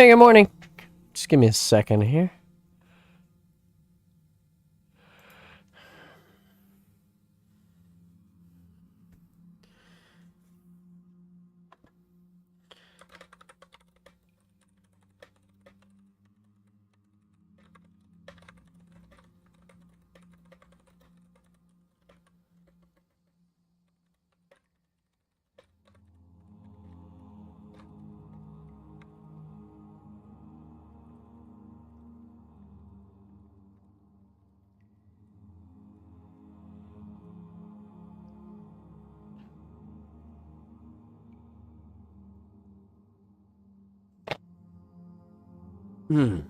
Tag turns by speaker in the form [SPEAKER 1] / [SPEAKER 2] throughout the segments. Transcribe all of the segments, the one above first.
[SPEAKER 1] Hey, good morning. Just give me a second here. Hmm.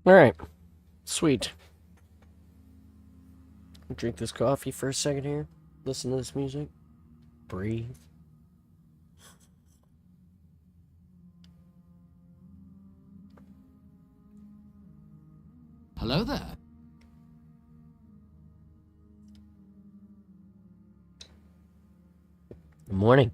[SPEAKER 1] All right. Sweet. Drink this coffee for a second here. Listen to this music. Breathe.
[SPEAKER 2] Hello there.
[SPEAKER 1] Good morning.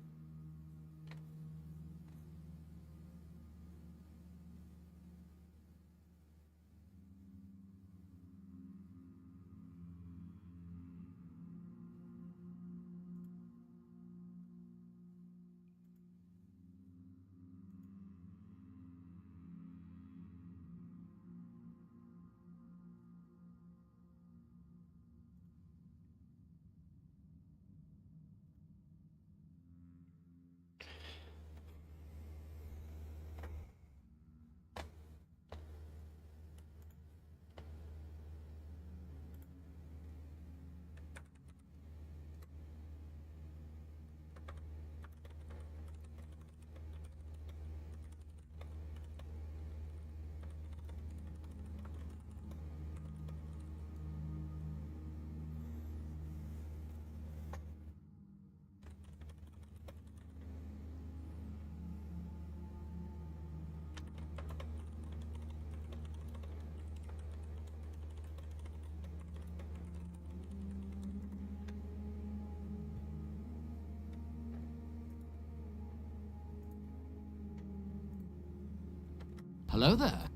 [SPEAKER 2] Hello there.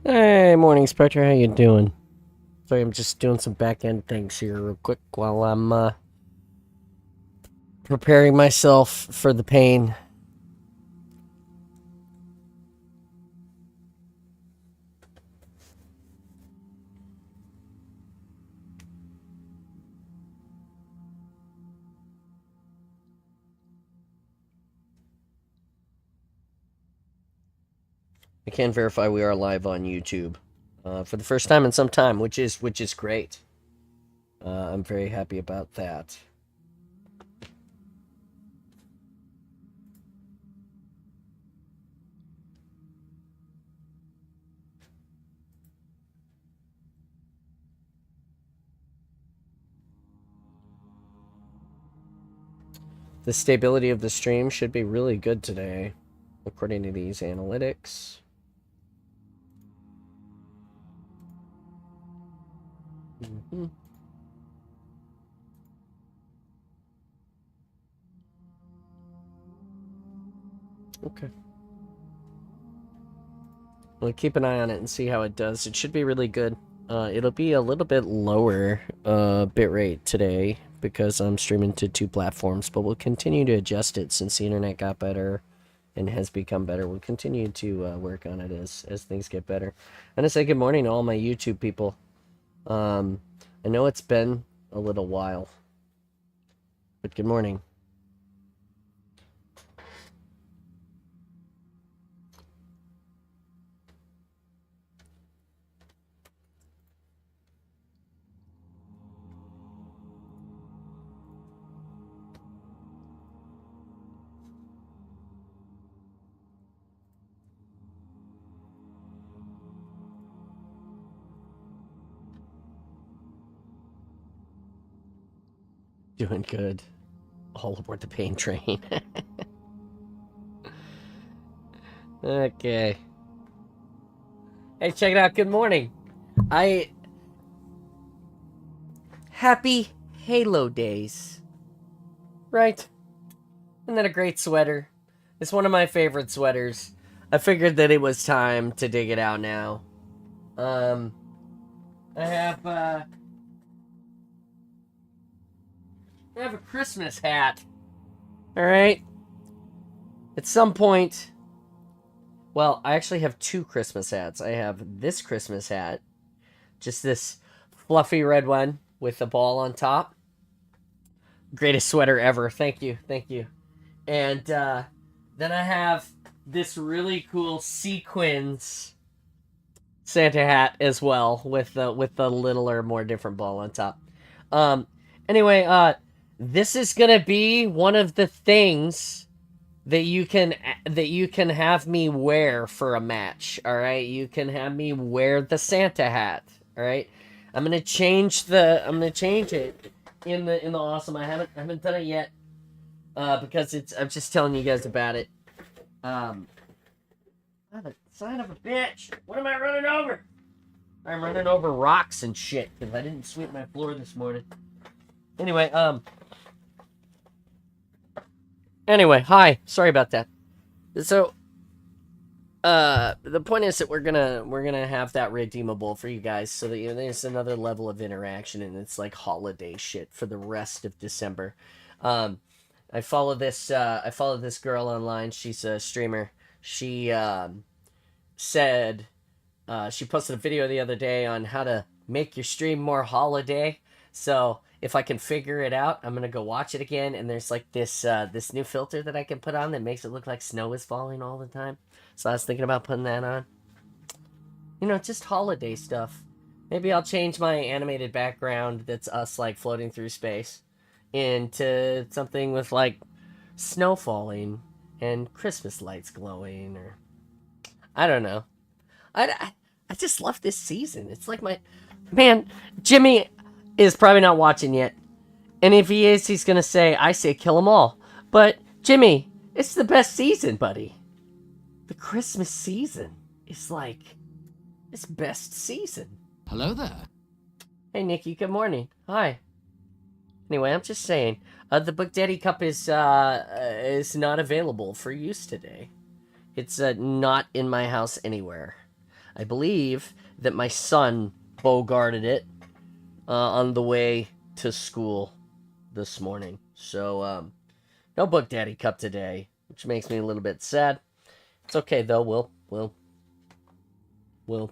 [SPEAKER 1] Hey, morning, Spectre. How you doing? Sorry, I'm just doing some back-end things here real quick while I'm preparing myself for the pain. I can verify we are live on YouTube for the first time in some time, which is great. I'm very happy about that. The stability of the stream should be really good today, according to these analytics. Mm-hmm. Okay. Well, keep an eye on it and see how it does. It should be really good. It'll be a little bit lower bitrate today because I'm streaming to two platforms, but we'll continue to adjust it since the internet got better and has become better. We'll continue to work on it as things get better. And I say good morning to all my YouTube people. I know it's been a little while, but good morning. Doing good. All aboard the pain train. Okay. Hey, check it out. Good morning. Happy Halo Days. Right? Isn't that a great sweater? It's one of my favorite sweaters. I figured that it was time to dig it out now. I have a Christmas hat. Alright? At some point... Well, I actually have two Christmas hats. I have this Christmas hat. Just this fluffy red one with a ball on top. Greatest sweater ever. Thank you. Thank you. And then I have this really cool sequins Santa hat as well with the littler, more different ball on top. Anyway, this is gonna be one of the things that you can have me wear for a match. All right, you can have me wear the Santa hat. All right, I'm gonna change it in the awesome. I haven't done it yet because I'm just telling you guys about it. The son of a bitch! What am I running over? I'm running over rocks and shit because I didn't sweep my floor this morning. Anyway, hi. Sorry about that. So, the point is that we're gonna have that redeemable for you guys, so that there's another level of interaction, and it's like holiday shit for the rest of December. I follow this girl online. She's a streamer. She said she posted a video the other day on how to make your stream more holiday. So if I can figure it out, I'm gonna go watch it again. And there's like this new filter that I can put on that makes it look like snow is falling all the time. So I was thinking about putting that on. Just holiday stuff. Maybe I'll change my animated background that's us like floating through space into something with like snow falling and Christmas lights glowing, or I don't know. I just love this season. It's like Jimmy is probably not watching yet. And if he is, he's gonna say, I say kill them all. But Jimmy, it's the best season, buddy. The Christmas season is like it's best season.
[SPEAKER 2] Hello there.
[SPEAKER 1] Hey Nikki, good morning. Hi. Anyway, I'm just saying, the Book Daddy Cup is not available for use today. It's not in my house anywhere. I believe that my son bogarted it on the way to school this morning. So, no Book Daddy Cup today, which makes me a little bit sad. It's okay though. We'll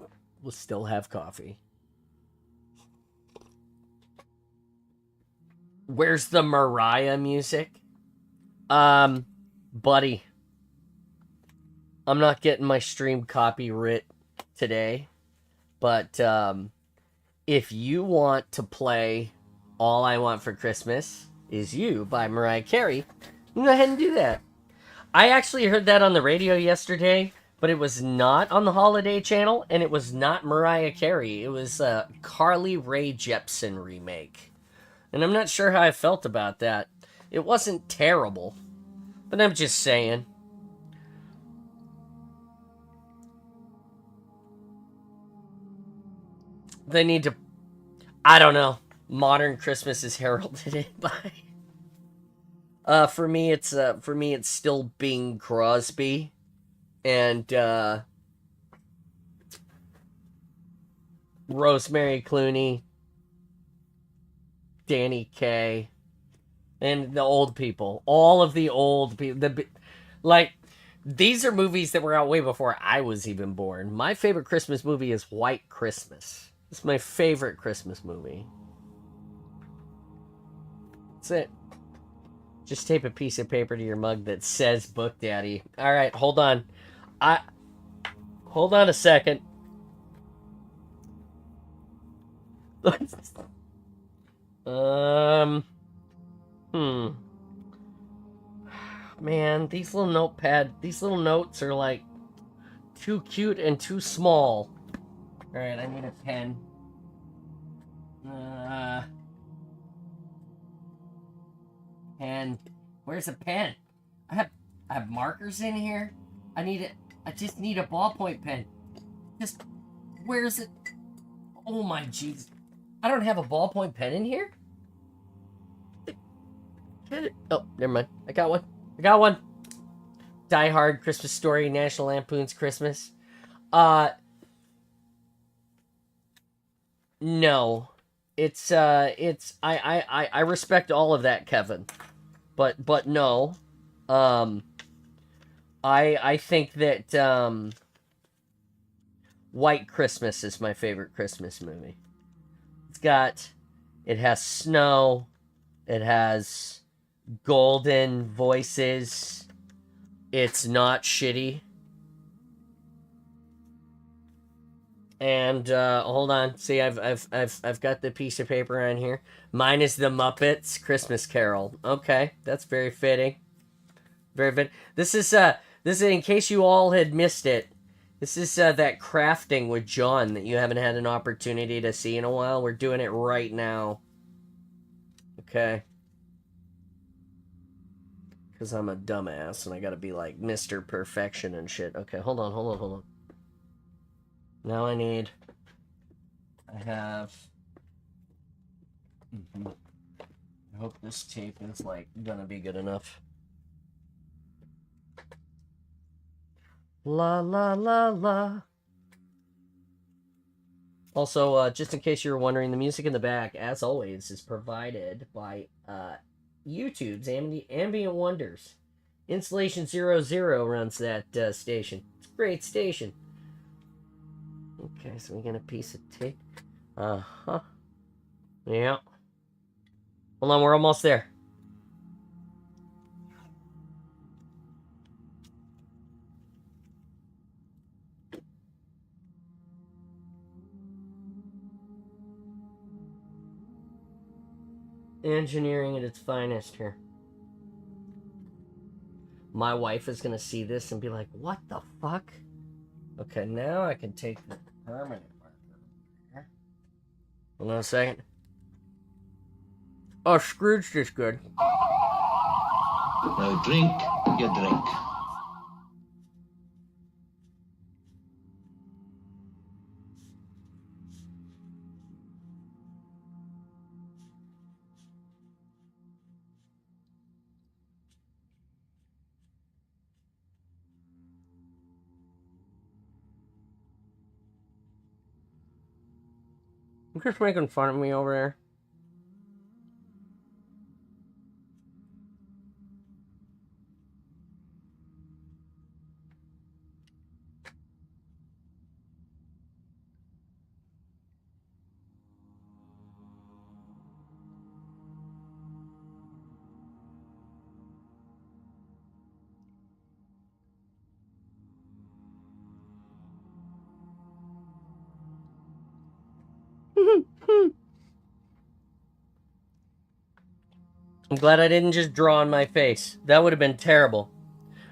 [SPEAKER 1] still have coffee. Where's the Mariah music? Buddy, I'm not getting my stream copyright today, but if you want to play All I Want for Christmas Is You by Mariah Carey, go ahead and do that. I actually heard that on the radio yesterday, but it was not on the Holiday Channel, and it was not Mariah Carey. It was a Carly Rae Jepsen remake. And I'm not sure how I felt about that. It wasn't terrible, but I'm just saying. They need to... I don't know. Modern Christmas is heralded in by... For me, it's still Bing Crosby. And, Rosemary Clooney. Danny Kaye, and the old people. All of the old people. These are movies that were out way before I was even born. My favorite Christmas movie is White Christmas. It's my favorite Christmas movie. That's it. Just tape a piece of paper to your mug that says Book Daddy. Alright, hold on. Hold on a second. Man, these little notes are like too cute and too small. Alright, I need a pen. Pen. Where's a pen? I have markers in here. I just need a ballpoint pen. Just, where's it? Oh my jeez. I don't have a ballpoint pen in here? Oh, never mind. I got one. Die Hard, Christmas Story, National Lampoon's Christmas. No. I respect all of that, Kevin. But no. I think that, White Christmas is my favorite Christmas movie. It has snow, it has golden voices, it's not shitty. And hold on, see, I've got the piece of paper on here. Mine is the Muppets Christmas Carol. Okay, that's very fitting. Very fitting. This is in case you all had missed it. This is that crafting with John that you haven't had an opportunity to see in a while. We're doing it right now. Okay. Because I'm a dumbass and I gotta be like Mr. Perfection and shit. Okay, hold on. Now I have... I hope this tape is like gonna be good enough. La la la la. Also, just in case you were wondering, the music in the back, as always, is provided by YouTube's Ambient Wonders. Installation 00 runs that station. It's a great station. Okay, so we get a piece of tape. Uh-huh. Yeah. Hold on, we're almost there. Engineering at its finest here. My wife is gonna see this and be like, what the fuck? Okay, now I can take the permanent marker. Hold on a second. Oh, Scrooge is good.
[SPEAKER 3] Now drink your drink.
[SPEAKER 1] I'm just making fun of me over there. I'm glad I didn't just draw on my face. That would have been terrible.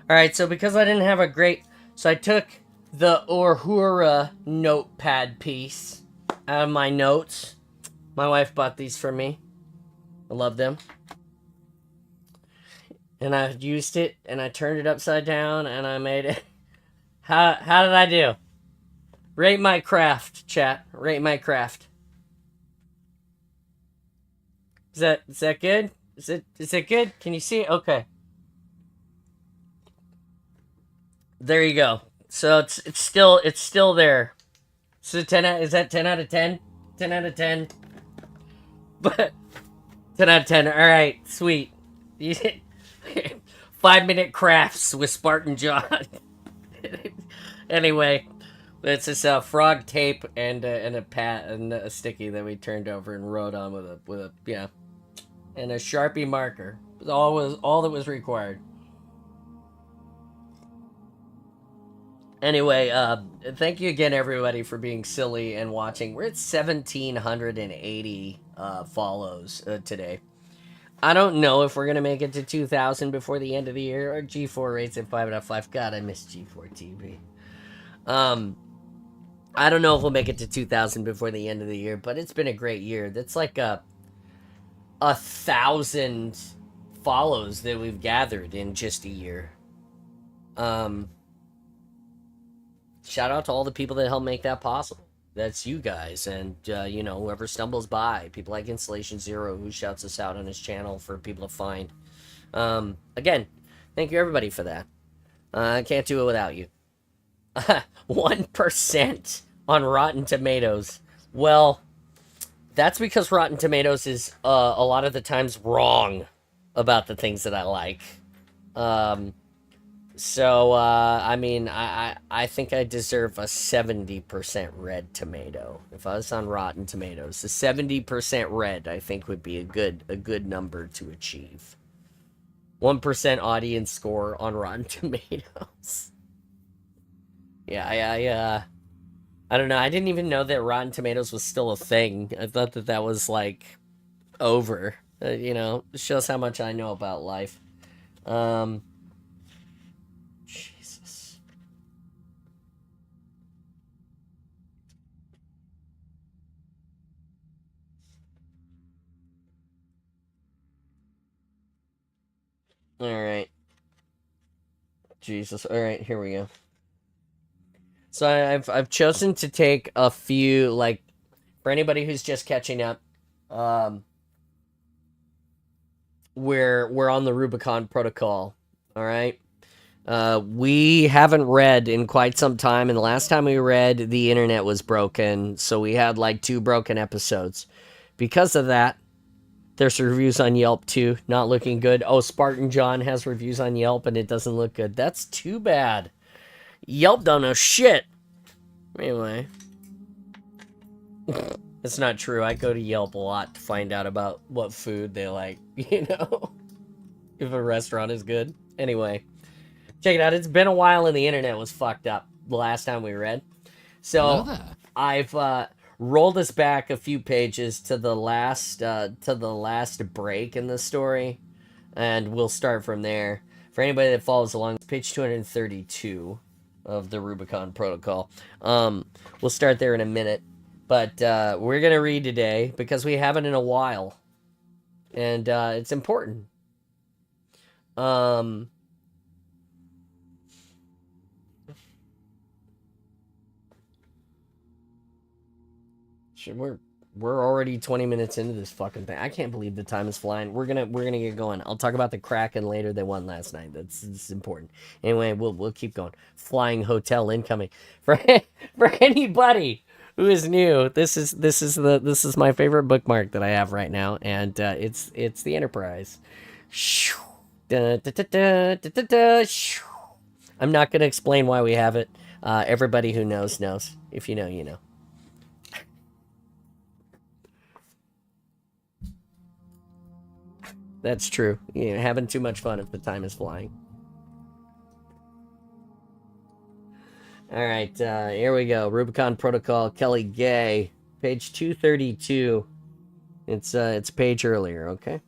[SPEAKER 1] Alright, so because I didn't have a great... So I took the Uhura notepad piece out of my notes. My wife bought these for me. I love them. And I used it, and I turned it upside down, and I made it... How did I do? Rate my craft, chat. Rate my craft. Is that good? Is it good? Can you see it? Okay. There you go. So it's still there. So is that 10 out of 10? 10 out of 10. But 10 out of 10. All right, sweet. 5-minute crafts with Spartan John. Anyway, it's this frog tape and a sticky that we turned over and wrote on with a yeah. And a Sharpie marker. All that was required. Anyway, thank you again, everybody, for being silly and watching. We're at 1,780 follows today. I don't know if we're going to make it to 2,000 before the end of the year. Our G4 rates at 5 out of 5. God, I miss G4 TV. I don't know if we'll make it to 2,000 before the end of the year, but it's been a great year. That's like a 1,000 follows that we've gathered in just a year. Shout out to all the people that helped make that possible. That's you guys, and whoever stumbles by, people like Installation Zero, who shouts us out on his channel for people to find. Again, thank you everybody for that. I can't do it without you. 1% on Rotten Tomatoes. Well, that's because Rotten Tomatoes is a lot of the times wrong about the things that I like. I mean, I think I deserve a 70% red tomato. If I was on Rotten Tomatoes, the 70% red, I think, would be a good number to achieve. 1% audience score on Rotten Tomatoes. Yeah, I don't know. I didn't even know that Rotten Tomatoes was still a thing. I thought that was, like, over. It shows how much I know about life. Jesus. Alright. Jesus. Alright, here we go. So I've chosen to take a few, like, for anybody who's just catching up, we're on the Rubicon Protocol, alright? We haven't read in quite some time, and the last time we read, the internet was broken, so we had, like, 2 broken episodes. Because of that, there's reviews on Yelp, too, not looking good. Oh, Spartan John has reviews on Yelp, and it doesn't look good. That's too bad. Yelp don't know shit. Anyway. It's not true. I go to Yelp a lot to find out about what food they like, if a restaurant is good. Anyway. Check it out. It's been a while and the internet was fucked up the last time we read. So I've rolled us back a few pages to the last break in the story, and we'll start from there. For anybody that follows along, it's page 232 of the Rubicon Protocol. We'll start there in a minute, but we're gonna read today because we haven't in a while, and it's important. We're already 20 minutes into this fucking thing. I can't believe the time is flying. We're gonna get going. I'll talk about the Kraken later. They won last night. That's important. Anyway, we'll keep going. Flying hotel incoming. For anybody who is new, this is my favorite bookmark that I have right now, and it's the Enterprise. I'm not gonna explain why we have it. Everybody who knows. If you know, you know. That's true. Having too much fun if the time is flying. Alright, here we go. Rubicon Protocol, Kelly Gay. Page 232. It's a page earlier, okay?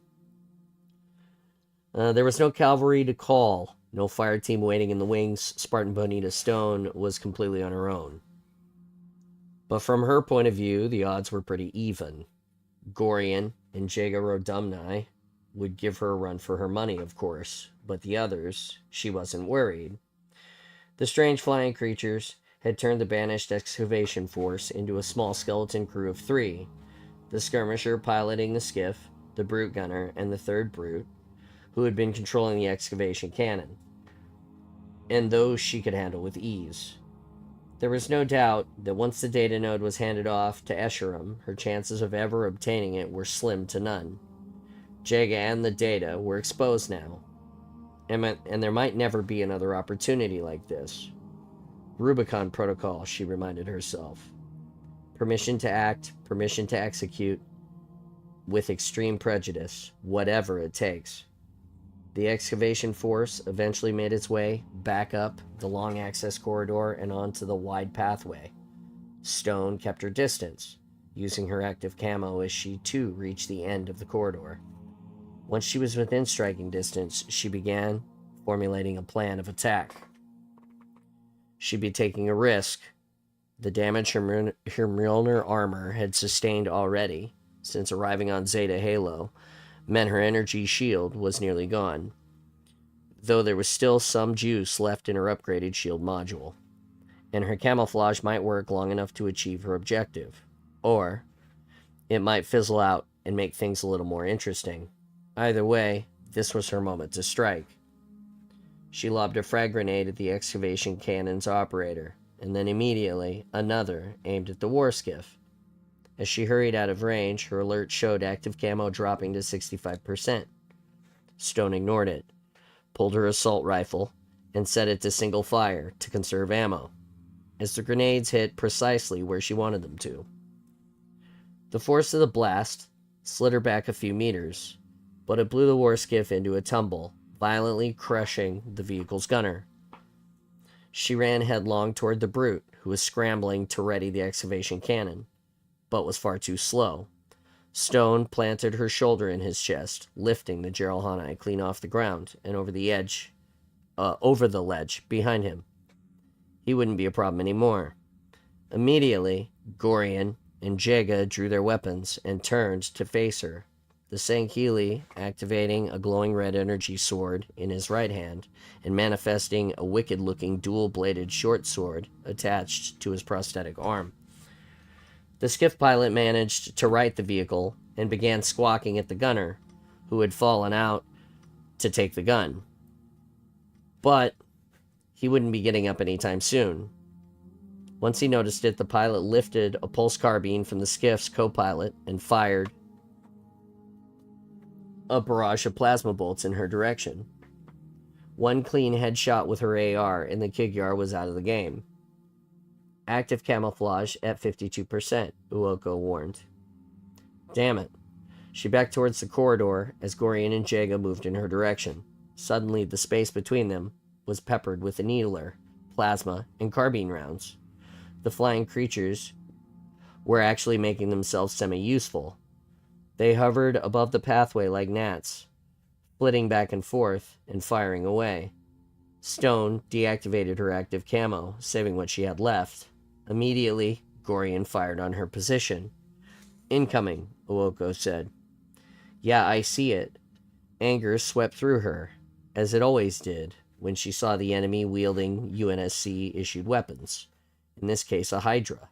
[SPEAKER 1] There was no cavalry to call. No fire team waiting in the wings. Spartan Bonita Stone was completely on her own. But from her point of view, the odds were pretty even. Gorian and Jaga Rodumni would give her a run for her money, of course, but the others, she wasn't worried. The strange flying creatures had turned the banished excavation force into a small skeleton crew of 3, the skirmisher piloting the skiff, the brute gunner, and the third brute, who had been controlling the excavation cannon, and those she could handle with ease. There was no doubt that once the data node was handed off to Escherum, her chances of ever obtaining it were slim to none. Jaga and the data were exposed now, and there might never be another opportunity like this. Rubicon Protocol, she reminded herself. Permission to act, permission to execute, with extreme prejudice, whatever it takes. The excavation force eventually made its way back up the long access corridor and onto the wide pathway. Stone kept her distance, using her active camo as she too reached the end of the corridor. Once she was within striking distance, she began formulating a plan of attack. She'd be taking a risk. The damage her Mjolnir armor had sustained already since arriving on Zeta Halo, meant her energy shield was nearly gone, though there was still some juice left in her upgraded shield module, and her camouflage might work long enough to achieve her objective, or it might fizzle out and make things a little more interesting. Either way, this was her moment to strike. She lobbed a frag grenade at the excavation cannon's operator, and then immediately another aimed at the war skiff. As she hurried out of range, her alert showed active camo dropping to 65%. Stone ignored it, pulled her assault rifle, and set it to single fire to conserve ammo, as the grenades hit precisely where she wanted them to. The force of the blast slid her back a few meters, but it blew the war skiff into a tumble, violently crushing the vehicle's gunner. She ran headlong toward the brute, who was scrambling to ready the excavation cannon, but was far too slow. Stone planted her shoulder in his chest, lifting the Gerald Hanai clean off the ground and over the ledge behind him. He wouldn't be a problem anymore. Immediately, Gorian and Jega drew their weapons and turned to face her, the Sanghili activating a glowing red energy sword in his right hand and manifesting a wicked-looking dual-bladed short sword attached to his prosthetic arm. The skiff pilot managed to right the vehicle and began squawking at the gunner, who had fallen out to take the gun. But he wouldn't be getting up anytime soon. Once he noticed it, the pilot lifted a pulse carbine from the skiff's co-pilot and fired a barrage of plasma bolts in her direction. One clean headshot with her AR, and the Kigyar was out of the game. Active camouflage at 52%, Uoko warned. Damn it. She backed towards the corridor as Gorian and Jega moved in her direction. Suddenly, the space between them was peppered with a needler, plasma, and carbine rounds. The flying creatures were actually making themselves semi-useful. They hovered above the pathway like gnats, flitting back and forth and firing away. Stone deactivated her active camo, saving what she had left. Immediately, Gorian fired on her position. "Incoming," Uoko said. "Yeah, I see it." Anger swept through her, as it always did when she saw the enemy wielding UNSC-issued weapons, in this case a Hydra,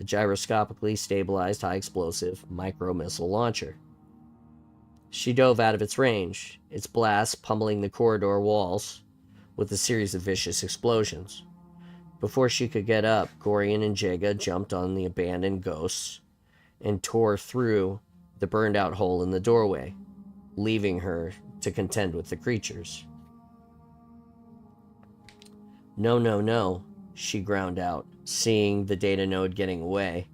[SPEAKER 1] a gyroscopically stabilized high-explosive micro-missile launcher. She dove out of its range, its blast pummeling the corridor walls with a series of vicious explosions. Before she could get up, Gorian and Jega jumped on the abandoned ghosts and tore through the burned-out hole in the doorway, leaving her to contend with the creatures. "No, no, no," she ground out, seeing the data node getting away,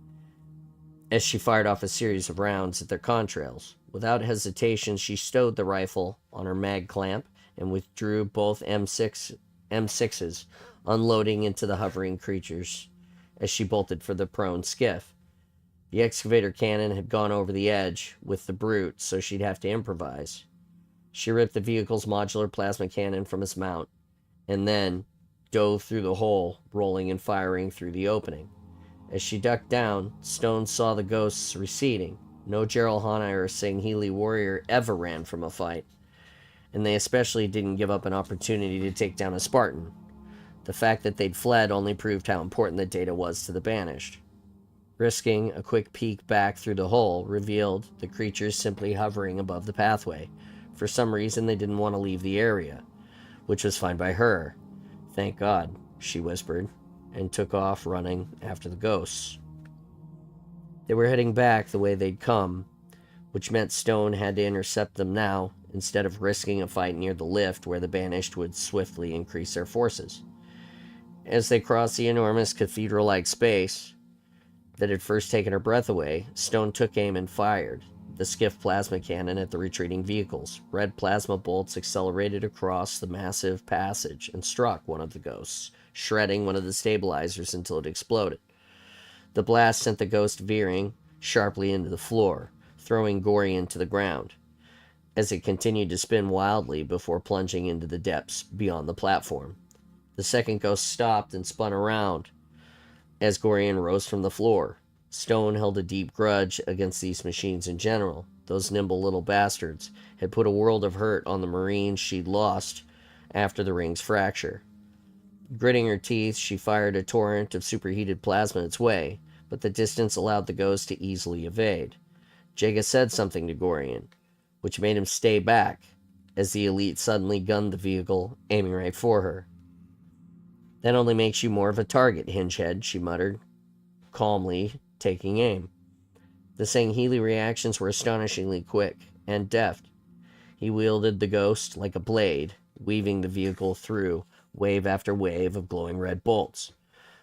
[SPEAKER 1] as she fired off a series of rounds at their contrails. Without hesitation, she stowed the rifle on her mag clamp and withdrew both M6s, unloading into the hovering creatures as she bolted for the prone skiff. The excavator cannon had gone over the edge with the brute, so she'd have to improvise. She ripped the vehicle's modular plasma cannon from its mount, and then dove through the hole, rolling and firing through the opening. As she ducked down, Stone saw the ghosts receding. No Gerald Hanai or Sanghili warrior ever ran from a fight, and they especially didn't give up an opportunity to take down a Spartan. The fact that they'd fled only proved how important the data was to the Banished. Risking a quick peek back through the hole revealed the creatures simply hovering above the pathway. For some reason, they didn't want to leave the area, which was fine by her. "Thank God," she whispered, and took off running after the ghosts. They were heading back the way they'd come, which meant Stone had to intercept them now, instead of risking a fight near the lift where the Banished would swiftly increase their forces. As they crossed the enormous cathedral-like space that had first taken her breath away, Stone took aim and fired the skiff plasma cannon at the retreating vehicles. Red plasma bolts accelerated across the massive passage and struck one of the ghosts, shredding one of the stabilizers until it exploded. The blast sent the ghost veering sharply into the floor, throwing Gorian to the ground, as it continued to spin wildly before plunging into the depths beyond the platform. The second ghost stopped and spun around as Gorian rose from the floor. Stone held a deep grudge against these machines in general. those nimble little bastards, had put a world of hurt on the Marines she'd lost after the ring's fracture. Gritting her teeth, she fired a torrent of superheated plasma its way, but the distance allowed the ghost to easily evade. Jaga said something to Gorian, which made him stay back, as the elite suddenly gunned the vehicle, aiming right for her. That only makes you more of a target, Hingehead, she muttered, calmly taking aim. The Sangheili reactions were astonishingly quick and deft. He wielded the ghost like a blade, weaving the vehicle through wave after wave of glowing red bolts,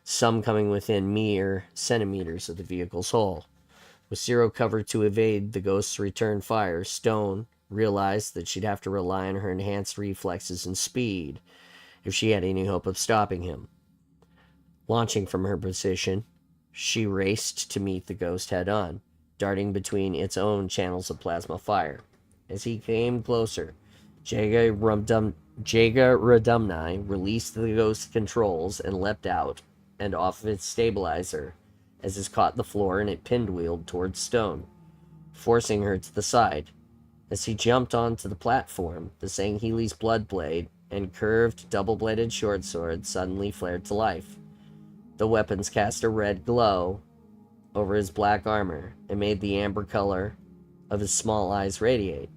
[SPEAKER 1] some coming within mere centimeters of the vehicle's hull. With zero cover to evade the ghost's return fire, Stone realized that she'd have to rely on her enhanced reflexes and speed if she had any hope of stopping him. Launching from her position, she raced to meet the ghost head-on, darting between its own channels of plasma fire. As he came closer, Jaga Radumni released the ghost's controls and leapt out and off of its stabilizer as it caught the floor and it pinwheeled towards Stone, forcing her to the side. As he jumped onto the platform, the Sangheili's blood blade and curved double-bladed short sword suddenly flared to life. The weapons cast a red glow over his black armor and made the amber color of his small eyes radiate.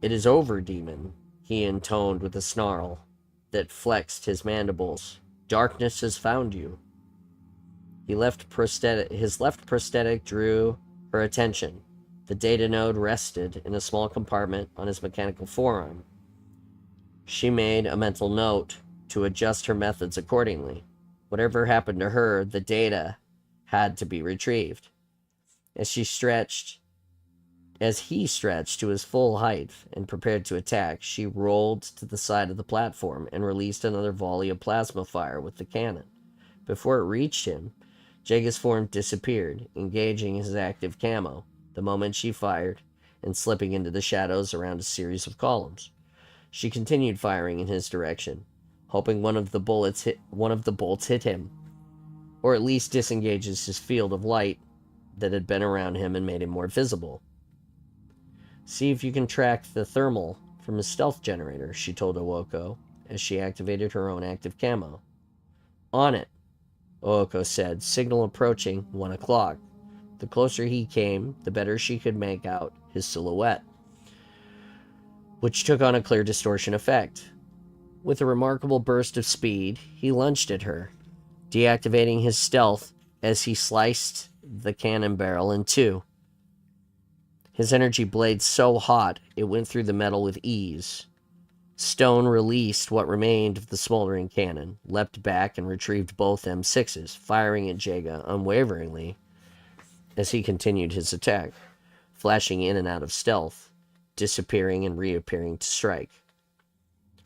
[SPEAKER 1] "It is over, demon," he intoned with a snarl that flexed his mandibles. "Darkness has found you." His left prosthetic drew her attention. The data node rested in a small compartment on his mechanical forearm. She made a mental note to adjust her methods accordingly. Whatever happened to her, the data had to be retrieved. As he stretched to his full height and prepared to attack, she rolled to the side of the platform and released another volley of plasma fire with the cannon. Before it reached him, Jaga's form disappeared, engaging his active camo the moment she fired and slipping into the shadows around a series of columns. She continued firing in his direction, hoping one of the bolts hit him, or at least disengages his field of light that had been around him and made him more visible. "See if you can track the thermal from his stealth generator," she told Owoko as she activated her own active camo. "On it," Owoko said, signal approaching 1 o'clock. The closer he came, the better she could make out his silhouette, which took on a clear distortion effect. With a remarkable burst of speed, he lunged at her, deactivating his stealth as he sliced the cannon barrel in two. His energy blade so hot it went through the metal with ease. Stone released what remained of the smoldering cannon, leapt back, and retrieved both M6s, firing at Jaga unwaveringly as he continued his attack, flashing in and out of stealth, disappearing and reappearing to strike.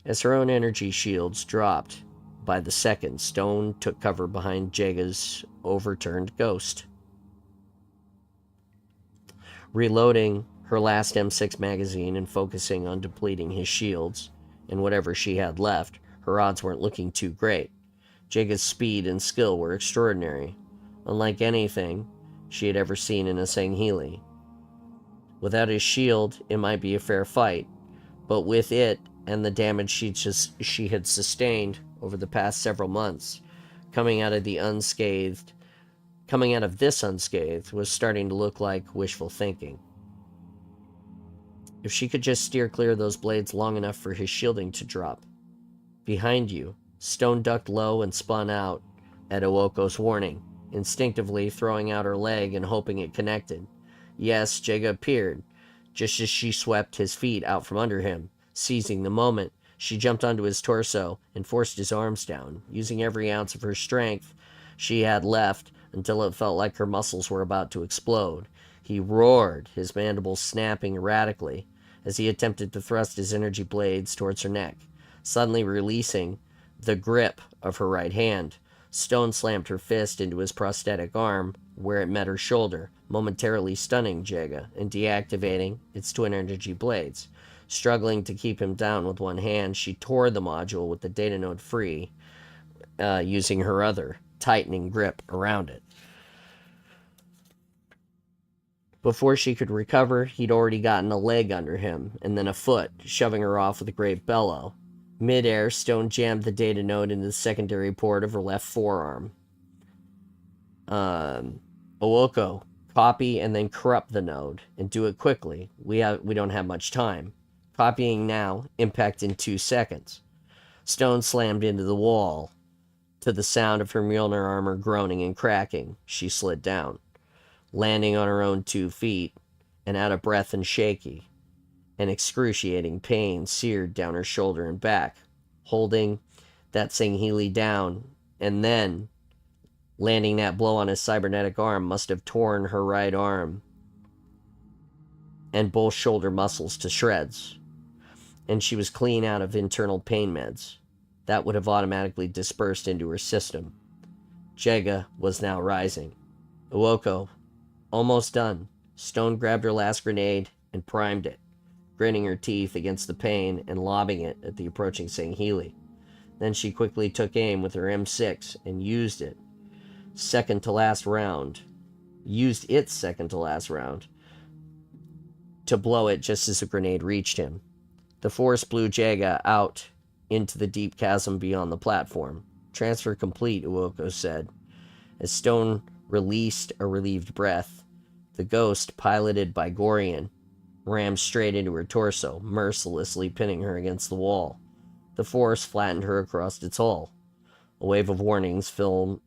[SPEAKER 1] As her own energy shields dropped by the second, Stone took cover behind Jaga's overturned ghost. Reloading her last M6 magazine and focusing on depleting his shields and whatever she had left, her odds weren't looking too great. Jaga's speed and skill were extraordinary, unlike anything she had ever seen in a Sangheili. Without his shield, it might be a fair fight, but with it and the damage she had sustained over the past several months, coming out of this unscathed was starting to look like wishful thinking. If she could just steer clear of those blades long enough for his shielding to drop. "Behind you," Stone ducked low and spun out at Owoko's warning, instinctively throwing out her leg and hoping it connected. Yes, Jaga appeared, just as she swept his feet out from under him. Seizing the moment, she jumped onto his torso and forced his arms down, using every ounce of her strength she had left until it felt like her muscles were about to explode. He roared, his mandibles snapping erratically as he attempted to thrust his energy blades towards her neck, suddenly releasing the grip of her right hand. Stone slammed her fist into his prosthetic arm where it met her shoulder, momentarily stunning Jaga and deactivating its twin energy blades. Struggling to keep him down with one hand, she tore the module with the data node free, using her other, tightening grip around it. Before she could recover, he'd already gotten a leg under him, and then a foot, shoving her off with a great bellow. Mid-air, Stone jammed the data node into the secondary port of her left forearm. Owoko, copy and then corrupt the node, and do it quickly. We don't have much time. Copying now, impact in 2 seconds. Stone slammed into the wall. To the sound of her Mjolnir armor groaning and cracking, she slid down, landing on her own 2 feet, and out of breath and shaky. An excruciating pain seared down her shoulder and back, holding that Sangheili down, and then landing that blow on his cybernetic arm must have torn her right arm and both shoulder muscles to shreds, and she was clean out of internal pain meds. That would have automatically dispersed into her system. Jega was now rising. Uoko, almost done. Stone grabbed her last grenade and primed it, gritting her teeth against the pain and lobbing it at the approaching Sangheili. Then she quickly took aim with her M6 and used its second to last round to blow it just as the grenade reached him. The force blew Jaga out into the deep chasm beyond the platform. Transfer complete, Uoko said. As Stone released a relieved breath, the ghost, piloted by Gorian, rammed straight into her torso, mercilessly pinning her against the wall. The force flattened her across its hull. A wave of warnings filled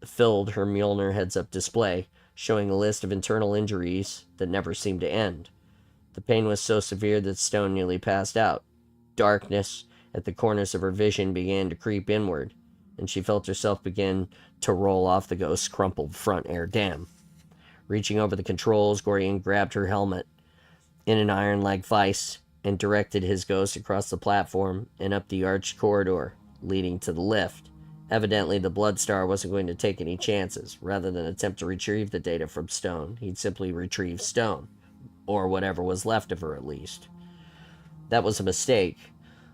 [SPEAKER 1] her Mjolnir heads-up display, showing a list of internal injuries that never seemed to end. The pain was so severe that Stone nearly passed out. Darkness at the corners of her vision began to creep inward, and she felt herself begin to roll off the ghost's crumpled front air dam. Reaching over the controls, Gorian grabbed her helmet in an iron-like vise and directed his ghost across the platform and up the arched corridor leading to the lift. Evidently, the Bloodstar wasn't going to take any chances. Rather than attempt to retrieve the data from Stone, he'd simply retrieve Stone, or whatever was left of her at least. That was a mistake.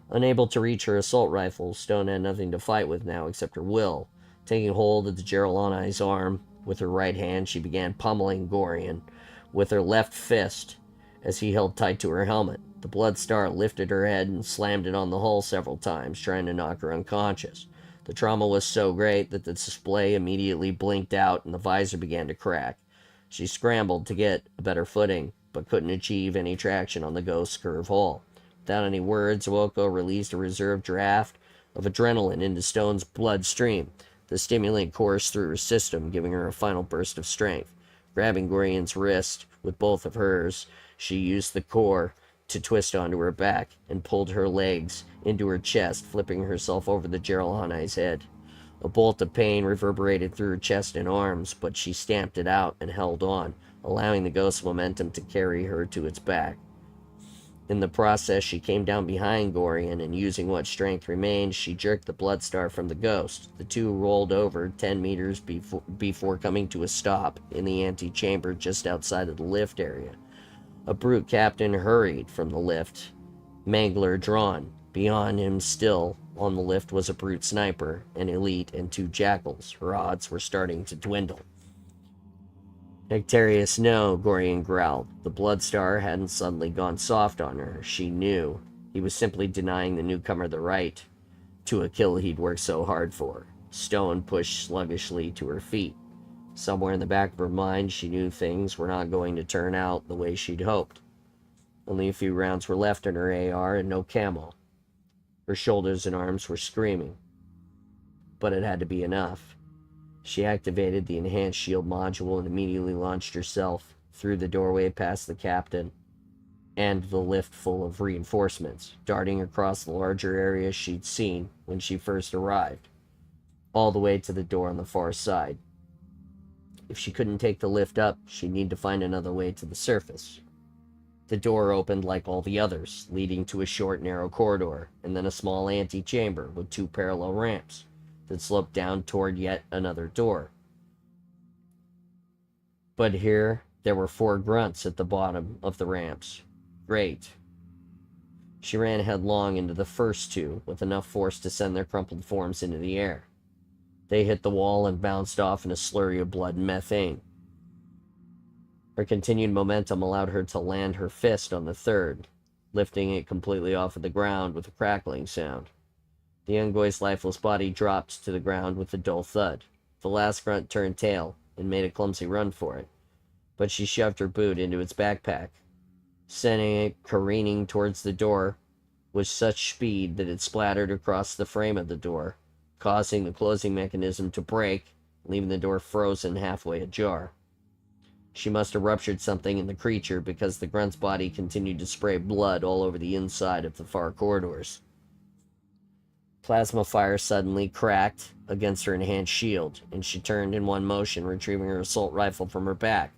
[SPEAKER 1] Unable to reach her assault rifle, Stone had nothing to fight with now except her will. Taking hold of the Geralani's arm with her right hand, she began pummeling Gorian with her left fist as he held tight to her helmet. The Bloodstar lifted her head and slammed it on the hull several times, trying to knock her unconscious. The trauma was so great that the display immediately blinked out and the visor began to crack. She scrambled to get a better footing, but couldn't achieve any traction on the ghost's curved hull. Without any words, Uoko released a reserve draft of adrenaline into Stone's bloodstream. The stimulant coursed through her system, giving her a final burst of strength. Grabbing Gorian's wrist with both of hers, she used the core to twist onto her back and pulled her legs into her chest, flipping herself over the Geralani's head. A bolt of pain reverberated through her chest and arms, but she stamped it out and held on, allowing the ghost's momentum to carry her to its back. In the process, she came down behind Gorian, and using what strength remained, she jerked the Bloodstar from the ghost. The two rolled over 10 meters before coming to a stop in the antechamber just outside of the lift area. A brute captain hurried from the lift, Mangler drawn. Beyond him still on the lift was a brute sniper, an elite, and 2 jackals. Her odds were starting to dwindle. Nectarius, no, Gorian growled. The Bloodstar hadn't suddenly gone soft on her. She knew. He was simply denying the newcomer the right to a kill he'd worked so hard for. Stone pushed sluggishly to her feet. Somewhere in the back of her mind, she knew things were not going to turn out the way she'd hoped. Only a few rounds were left in her AR and no camo. Her shoulders and arms were screaming. But it had to be enough. She activated the enhanced shield module and immediately launched herself through the doorway past the captain and the lift full of reinforcements, darting across the larger area she'd seen when she first arrived, all the way to the door on the far side. If she couldn't take the lift up, she'd need to find another way to the surface. The door opened like all the others, leading to a short, narrow corridor, and then a small antechamber with 2 parallel ramps that sloped down toward yet another door. But here, there were 4 grunts at the bottom of the ramps. Great. She ran headlong into the first 2, with enough force to send their crumpled forms into the air. They hit the wall and bounced off in a slurry of blood and methane. Her continued momentum allowed her to land her fist on the third, lifting it completely off of the ground with a crackling sound. The young boy's lifeless body dropped to the ground with a dull thud. The last grunt turned tail and made a clumsy run for it, but she shoved her boot into its backpack, sending it careening towards the door with such speed that it splattered across the frame of the door, causing the closing mechanism to break, leaving the door frozen halfway ajar. She must have ruptured something in the creature because the grunt's body continued to spray blood all over the inside of the far corridors. Plasma fire suddenly cracked against her enhanced shield, and she turned in one motion, retrieving her assault rifle from her back.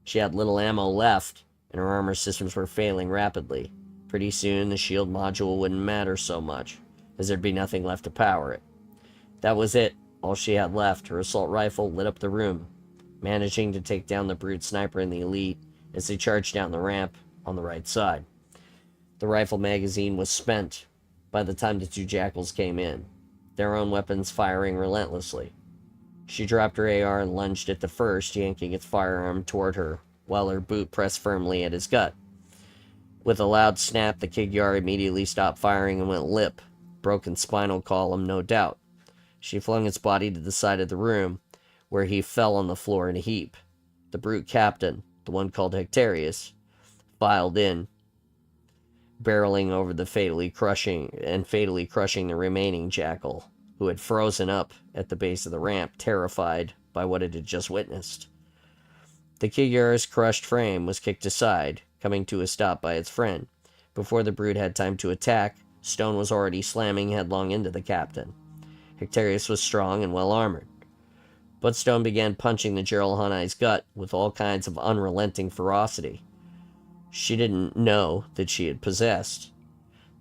[SPEAKER 1] She had little ammo left, and her armor systems were failing rapidly. Pretty soon, the shield module wouldn't matter so much, as there'd be nothing left to power it. That was it. All she had left. Her assault rifle lit up the room, managing to take down the brute sniper and the elite as they charged down the ramp on the right side. The rifle magazine was spent by the time the two jackals came in, their own weapons firing relentlessly. She dropped her AR and lunged at the first, yanking its firearm toward her, while her boot pressed firmly at his gut. With a loud snap, the Kigyar immediately stopped firing and went limp. Broken spinal column, no doubt. She flung its body to the side of the room, where he fell on the floor in a heap. The brute captain, the one called Hectarius, filed in, barreling over the fatally crushing the remaining jackal, who had frozen up at the base of the ramp, terrified by what it had just witnessed. The Kigyar's crushed frame was kicked aside, coming to a stop by its friend. Before the brute had time to attack, Stone was already slamming headlong into the captain. Hectarius was strong and well armored, but Stone began punching the Geralhanai's gut with all kinds of unrelenting ferocity she didn't know that she had possessed.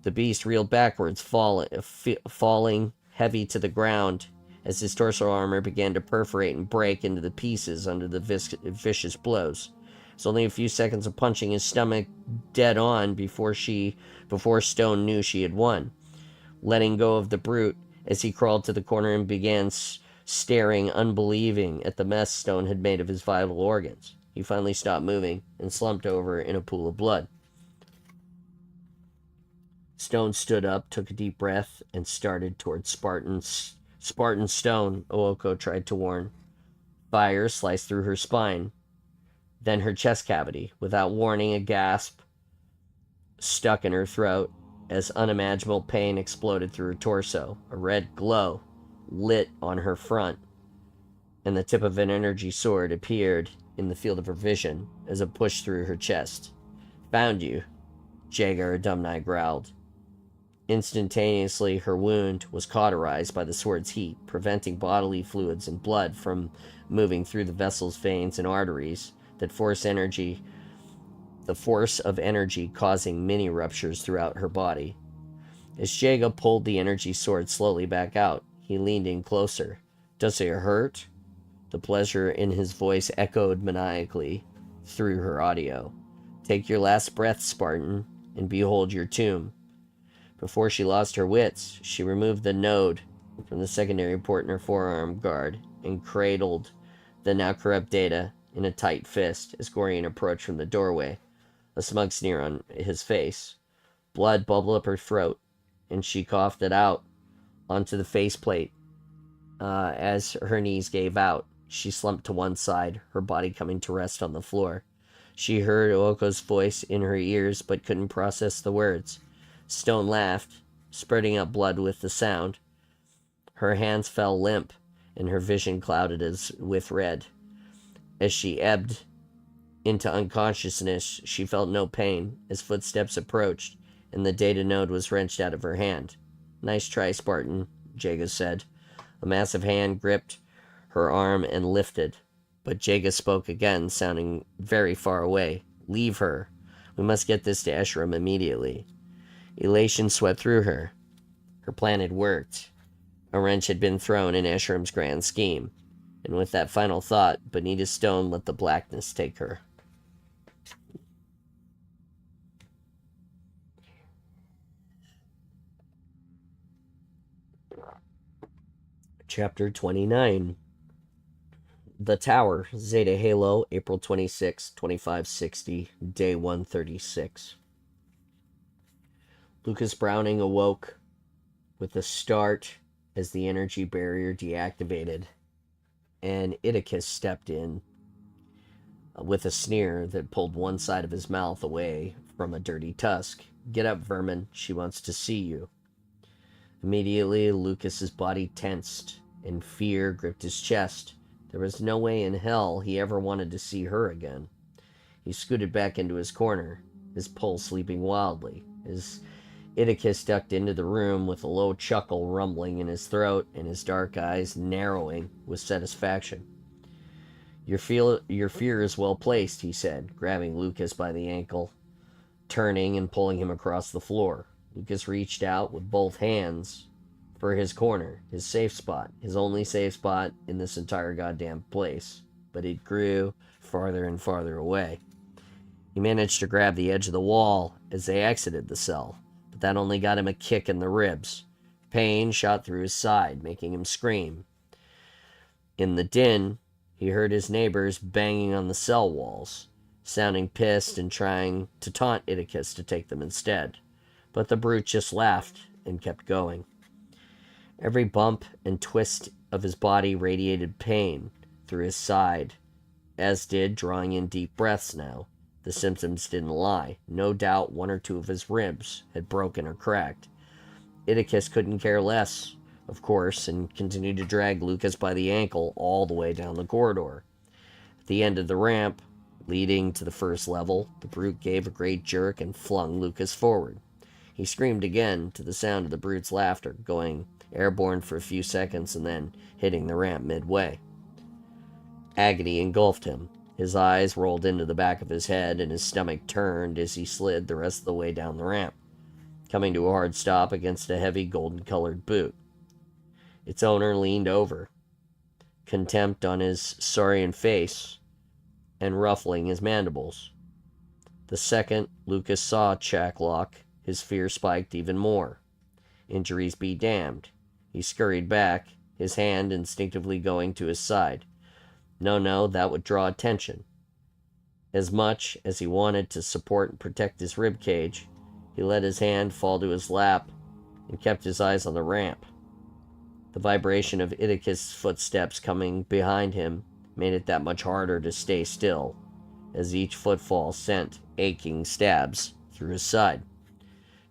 [SPEAKER 1] The beast reeled backwards, falling heavy to the ground as his torso armor began to perforate and break into the pieces under the vicious blows. It was only a few seconds of punching his stomach dead on before Stone knew she had won. Letting go of the brute as he crawled to the corner and began staring unbelieving at the mess Stone had made of his vital organs. He finally stopped moving and slumped over in a pool of blood. Stone stood up, took a deep breath, and started towards Spartan Stone, Ooko tried to warn. Fire sliced through her spine, then her chest cavity. Without warning, a gasp stuck in her throat as unimaginable pain exploded through her torso. A red glow lit on her front, and the tip of an energy sword appeared in the field of her vision as it pushed through her chest. "Found you," Jaeger Dumni growled. Instantaneously, her wound was cauterized by the sword's heat, preventing bodily fluids and blood from moving through the vessel's veins and arteries, the force of energy causing many ruptures throughout her body. As Jaega pulled the energy sword slowly back out, he leaned in closer. "Does it hurt?" The pleasure in his voice echoed maniacally through her audio. "Take your last breath, Spartan, and behold your tomb." Before she lost her wits, she removed the node from the secondary port in her forearm guard and cradled the now corrupt Data in a tight fist as Gorian approached from the doorway, a smug sneer on his face. Blood bubbled up her throat, and she coughed it out onto the faceplate. As her knees gave out, she slumped to one side, her body coming to rest on the floor. She heard Ooko's voice in her ears, but couldn't process the words. Stone laughed, spurting up blood with the sound. Her hands fell limp, and her vision clouded with red. As she ebbed into unconsciousness, she felt no pain as footsteps approached, and the data node was wrenched out of her hand. "Nice try, Spartan," Jaega said. A massive hand gripped her arm and lifted, but Jaega spoke again, sounding very far away. "Leave her. We must get this to Esherim immediately." Elation swept through her. Her plan had worked. A wrench had been thrown in Esherim's grand scheme, and with that final thought, Bonita Stone let the blackness take her. Chapter 29. The Tower, Zeta Halo, April 26, 2560, day 136. Lucas Browning awoke with a start as the energy barrier deactivated, and Iticus stepped in with a sneer that pulled one side of his mouth away from a dirty tusk. "Get up, vermin. She wants to see you." Immediately, Lucas's body tensed, and fear gripped his chest. There was no way in hell he ever wanted to see her again. He scooted back into his corner, his pulse leaping wildly, as Iticus ducked into the room with a low chuckle rumbling in his throat and his dark eyes narrowing with satisfaction. Your fear is well placed," he said, grabbing Lucas by the ankle, turning and pulling him across the floor. Lucas reached out with both hands for his corner, his safe spot, his only safe spot in this entire goddamn place. But it grew farther and farther away. He managed to grab the edge of the wall as they exited the cell, but that only got him a kick in the ribs. Pain shot through his side, making him scream. In the din, he heard his neighbors banging on the cell walls, sounding pissed and trying to taunt Iticus to take them instead. But the brute just laughed and kept going. Every bump and twist of his body radiated pain through his side, as did drawing in deep breaths now. The symptoms didn't lie. No doubt one or two of his ribs had broken or cracked. Iticus couldn't care less, of course, and continued to drag Lucas by the ankle all the way down the corridor. At the end of the ramp, leading to the first level, the brute gave a great jerk and flung Lucas forward. He screamed again to the sound of the brute's laughter, going airborne for a few seconds and then hitting the ramp midway. Agony engulfed him. His eyes rolled into the back of his head, and his stomach turned as he slid the rest of the way down the ramp, coming to a hard stop against a heavy golden-colored boot. Its owner leaned over, contempt on his saurian face and ruffling his mandibles. The second Lucas saw Chaklock, his fear spiked even more. Injuries be damned. He scurried back, his hand instinctively going to his side. No, that would draw attention. As much as he wanted to support and protect his ribcage, he let his hand fall to his lap and kept his eyes on the ramp. The vibration of Iticus' footsteps coming behind him made it that much harder to stay still, as each footfall sent aching stabs through his side.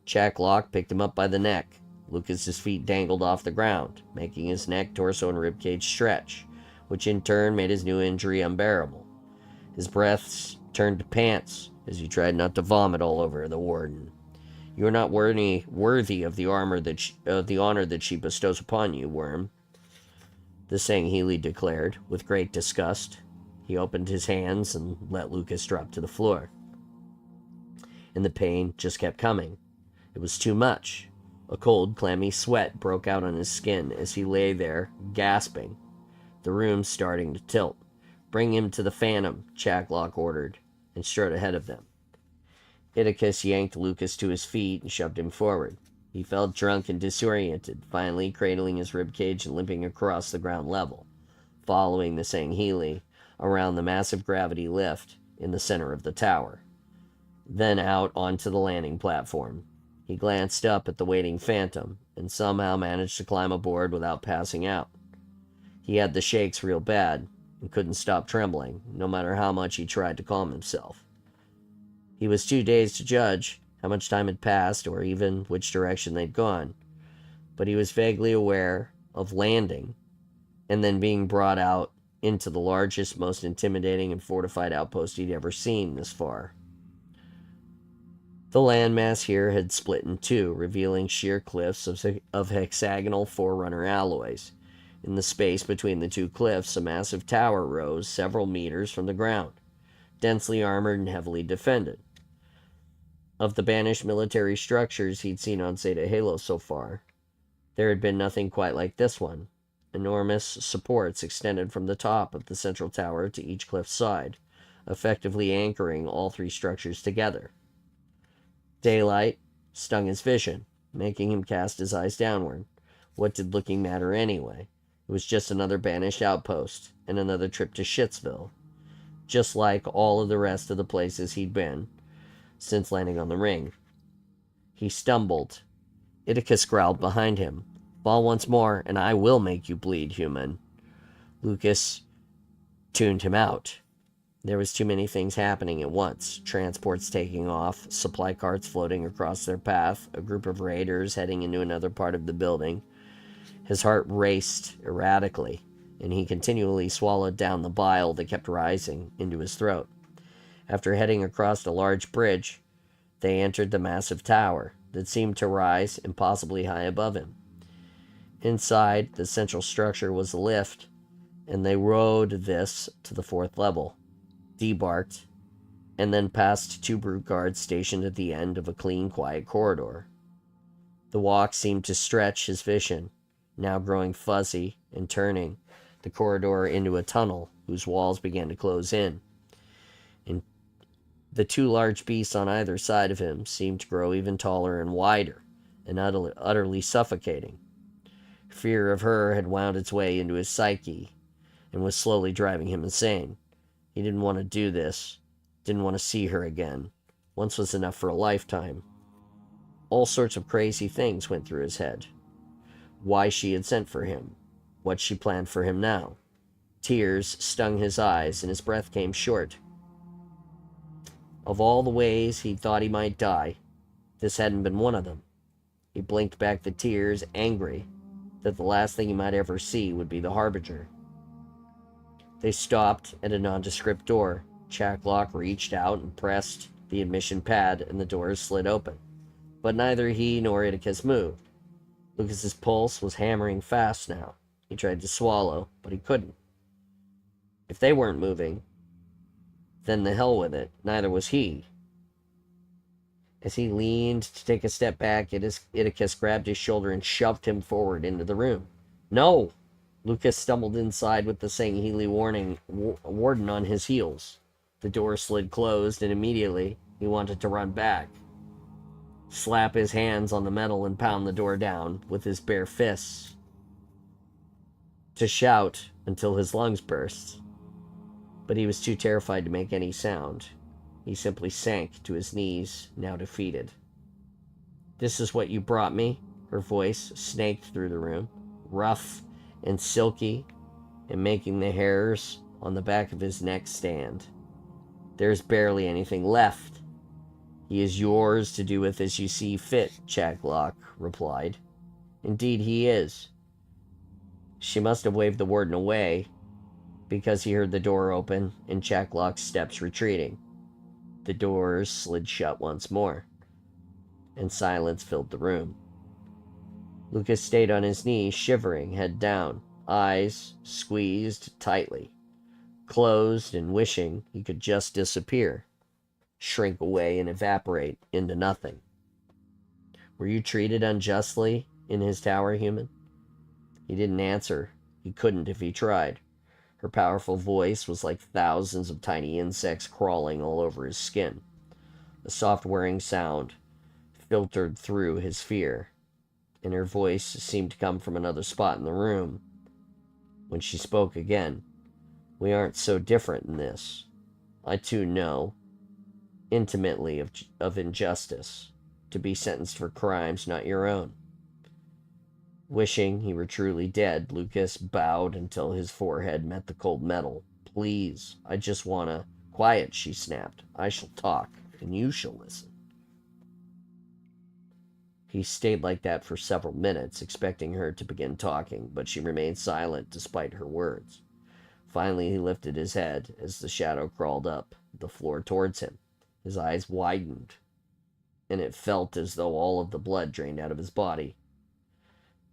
[SPEAKER 1] Chaklock picked him up by the neck. Lucas's feet dangled off the ground, making his neck, torso, and ribcage stretch, which in turn made his new injury unbearable. His breaths turned to pants as he tried not to vomit all over the warden. "You are not worthy of the honor that she bestows upon you, worm," the Sangheili declared, with great disgust. He opened his hands and let Lucas drop to the floor. And the pain just kept coming. It was too much. A cold, clammy sweat broke out on his skin as he lay there, gasping, the room starting to tilt. "Bring him to the Phantom," Chaklock ordered, and strode ahead of them. Iticus yanked Lucas to his feet and shoved him forward. He felt drunk and disoriented, finally cradling his ribcage and limping across the ground level, following the Sangheili around the massive gravity lift in the center of the tower, then out onto the landing platform. He glanced up at the waiting Phantom, and somehow managed to climb aboard without passing out. He had the shakes real bad, and couldn't stop trembling, no matter how much he tried to calm himself. He was too dazed to judge how much time had passed, or even which direction they'd gone, but he was vaguely aware of landing, and then being brought out into the largest, most intimidating and fortified outpost he'd ever seen this far. The landmass here had split in two, revealing sheer cliffs of hexagonal Forerunner alloys. In the space between the two cliffs, a massive tower rose several meters from the ground, densely armored and heavily defended. Of the banished military structures he'd seen on Zeta Halo so far, there had been nothing quite like this one. Enormous supports extended from the top of the central tower to each cliff side, effectively anchoring all three structures together. Daylight stung his vision, making him cast his eyes downward. What did looking matter anyway? It It was just another banished outpost and another trip to Shitsville, just like all of the rest of the places he'd been since landing on the ring. He stumbled. Iticus growled behind him. Fall once more, and I will make you bleed, human. Lucas tuned him out. There was too many things happening at once. Transports taking off, supply carts floating across their path, a group of raiders heading into another part of the building. His heart raced erratically, and he continually swallowed down the bile that kept rising into his throat. After heading across a large bridge, they entered the massive tower that seemed to rise impossibly high above him. Inside, the central structure was a lift, and they rode this to the 4th level, debarked, and then passed 2 brute guards stationed at the end of a clean, quiet corridor. The walk seemed to stretch his vision, now growing fuzzy and turning the corridor into a tunnel whose walls began to close in. And the 2 large beasts on either side of him seemed to grow even taller and wider, and utterly suffocating. Fear of her had wound its way into his psyche and was slowly driving him insane. He didn't want to do this, didn't want to see her again. Once was enough for a lifetime. All sorts of crazy things went through his head. Why she had sent for him, what she planned for him now. Tears stung his eyes and his breath came short. Of all the ways he thought he might die, this hadn't been one of them. He blinked back the tears, angry that the last thing he might ever see would be the Harbinger. They stopped at a nondescript door. Chaklock reached out and pressed the admission pad, and the doors slid open. But neither he nor Iticus moved. Lucas's pulse was hammering fast now. He tried to swallow, but he couldn't. If they weren't moving, then the hell with it. Neither was he. As he leaned to take a step back, Iticus grabbed his shoulder and shoved him forward into the room. No! Lucas stumbled inside with the Sangheili warden on his heels. The door slid closed, and immediately he wanted to run back, slap his hands on the metal and pound the door down with his bare fists, to shout until his lungs burst. But he was too terrified to make any sound. He simply sank to his knees, now defeated. This is what you brought me? Her voice snaked through the room, rough and silky, and making the hairs on the back of his neck stand. There's barely anything left. He is yours to do with as you see fit, Chaklock replied. Indeed he is. She must have waved the warden away, because he heard the door open and Chaklock's steps retreating. The doors slid shut once more, and silence filled the room. Lucas stayed on his knees, shivering, head down, eyes squeezed tightly, closed and wishing he could just disappear, shrink away and evaporate into nothing. Were you treated unjustly in his tower, human? He didn't answer. He couldn't if he tried. Her powerful voice was like thousands of tiny insects crawling all over his skin. A soft whirring sound filtered through his fear, and her voice seemed to come from another spot in the room. When she spoke again, we aren't so different in this. I too know intimately of injustice, to be sentenced for crimes not your own. Wishing he were truly dead, Lucas bowed until his forehead met the cold metal. Please, I just wanna... Quiet, she snapped. I shall talk, and you shall listen. He stayed like that for several minutes, expecting her to begin talking, but she remained silent despite her words. Finally, he lifted his head as the shadow crawled up the floor towards him. His eyes widened, and it felt as though all of the blood drained out of his body.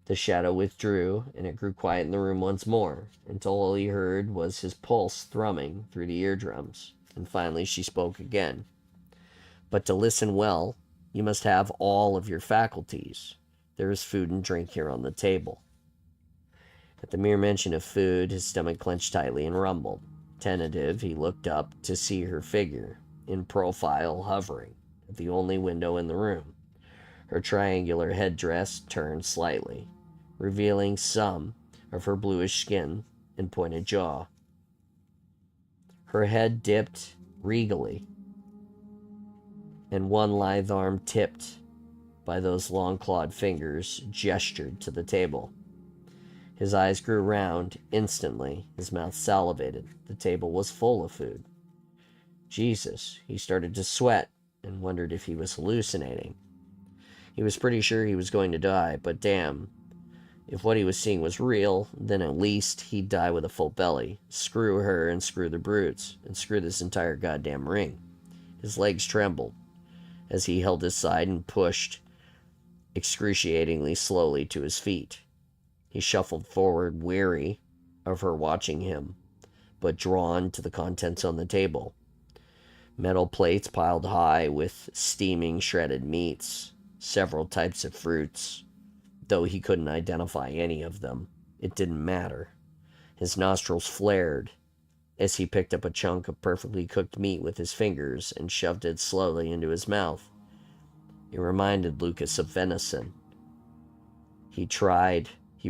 [SPEAKER 1] The shadow withdrew, and it grew quiet in the room once more, until all he heard was his pulse thrumming through the eardrums. And finally she spoke again. But to listen well, you must have all of your faculties. There is food and drink here on the table. At the mere mention of food, his stomach clenched tightly and rumbled. Tentative, he looked up to see her figure, in profile, hovering at the only window in the room. Her triangular headdress turned slightly, revealing some of her bluish skin and pointed jaw. Her head dipped regally, and one lithe arm tipped by those long-clawed fingers gestured to the table. His eyes grew round instantly. His mouth salivated. The table was full of food. Jesus, he started to sweat and wondered if he was hallucinating. He was pretty sure he was going to die, but damn, if what he was seeing was real, then at least he'd die with a full belly. Screw her and screw the brutes, and screw this entire goddamn ring. His legs trembled as he held his side and pushed excruciatingly slowly to his feet. He shuffled forward, weary of her watching him, but drawn to the contents on the table. Metal plates piled high with steaming shredded meats, several types of fruits. Though he couldn't identify any of them, it didn't matter. His nostrils flared as he picked up a chunk of perfectly cooked meat with his fingers and shoved it slowly into his mouth. It reminded Lucas of venison. He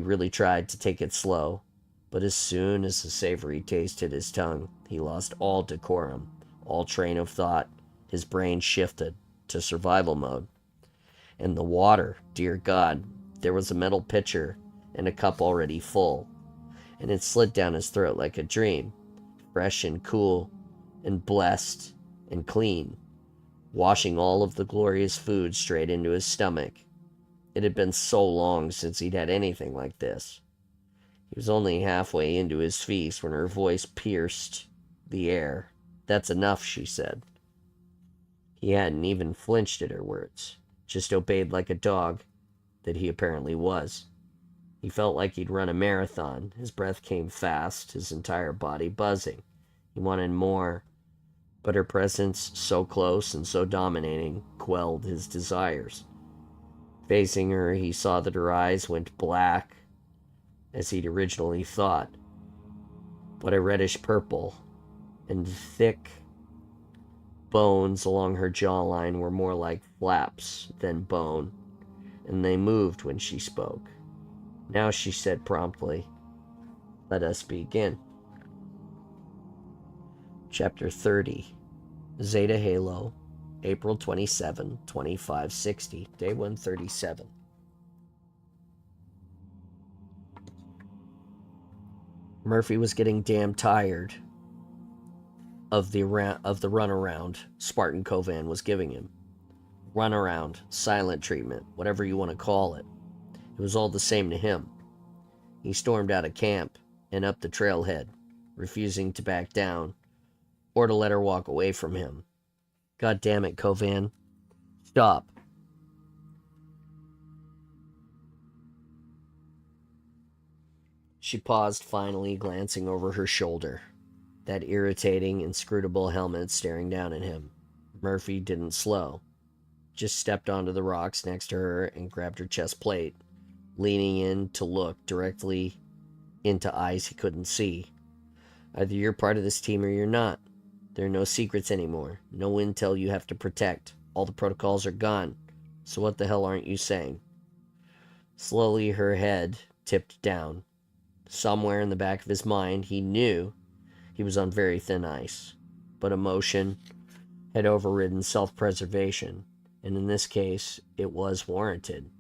[SPEAKER 1] really tried to take it slow, but as soon as the savory taste hit his tongue, he lost all decorum, all train of thought. His brain shifted to survival mode. And the water, dear God, there was a metal pitcher and a cup already full, and it slid down his throat like a dream, fresh and cool and blessed and clean, washing all of the glorious food straight into his stomach. It had been so long since he'd had anything like this. He was only halfway into his feast when her voice pierced the air. "That's enough," she said. He hadn't even flinched at her words, just obeyed like a dog that he apparently was. He felt like he'd run a marathon. His breath came fast, his entire body buzzing. He wanted more, but her presence, so close and so dominating, quelled his desires. Facing her, he saw that her eyes went black, as he'd originally thought, but a reddish purple, and thick bones along her jawline were more like flaps than bone, and they moved when she spoke. Now she said promptly, "Let us begin." Chapter 30. Zeta Halo, April 27, 2560, Day 137. Murphy was getting damn tired of the runaround Spartan Kovan was giving him. Runaround, silent treatment, whatever you want to call it. It was all the same to him. He stormed out of camp and up the trailhead, refusing to back down or to let her walk away from him. God damn it, Kovan. Stop. She paused finally, glancing over her shoulder. That irritating, inscrutable helmet staring down at him. Murphy didn't slow. Just stepped onto the rocks next to her and grabbed her chest plate, leaning in to look directly into eyes he couldn't see. Either you're part of this team or you're not. There are no secrets anymore. No intel you have to protect. All the protocols are gone. So what the hell aren't you saying? Slowly her head tipped down. Somewhere in the back of his mind, he knew he was on very thin ice. But emotion had overridden self-preservation, and in this case, it was warranted.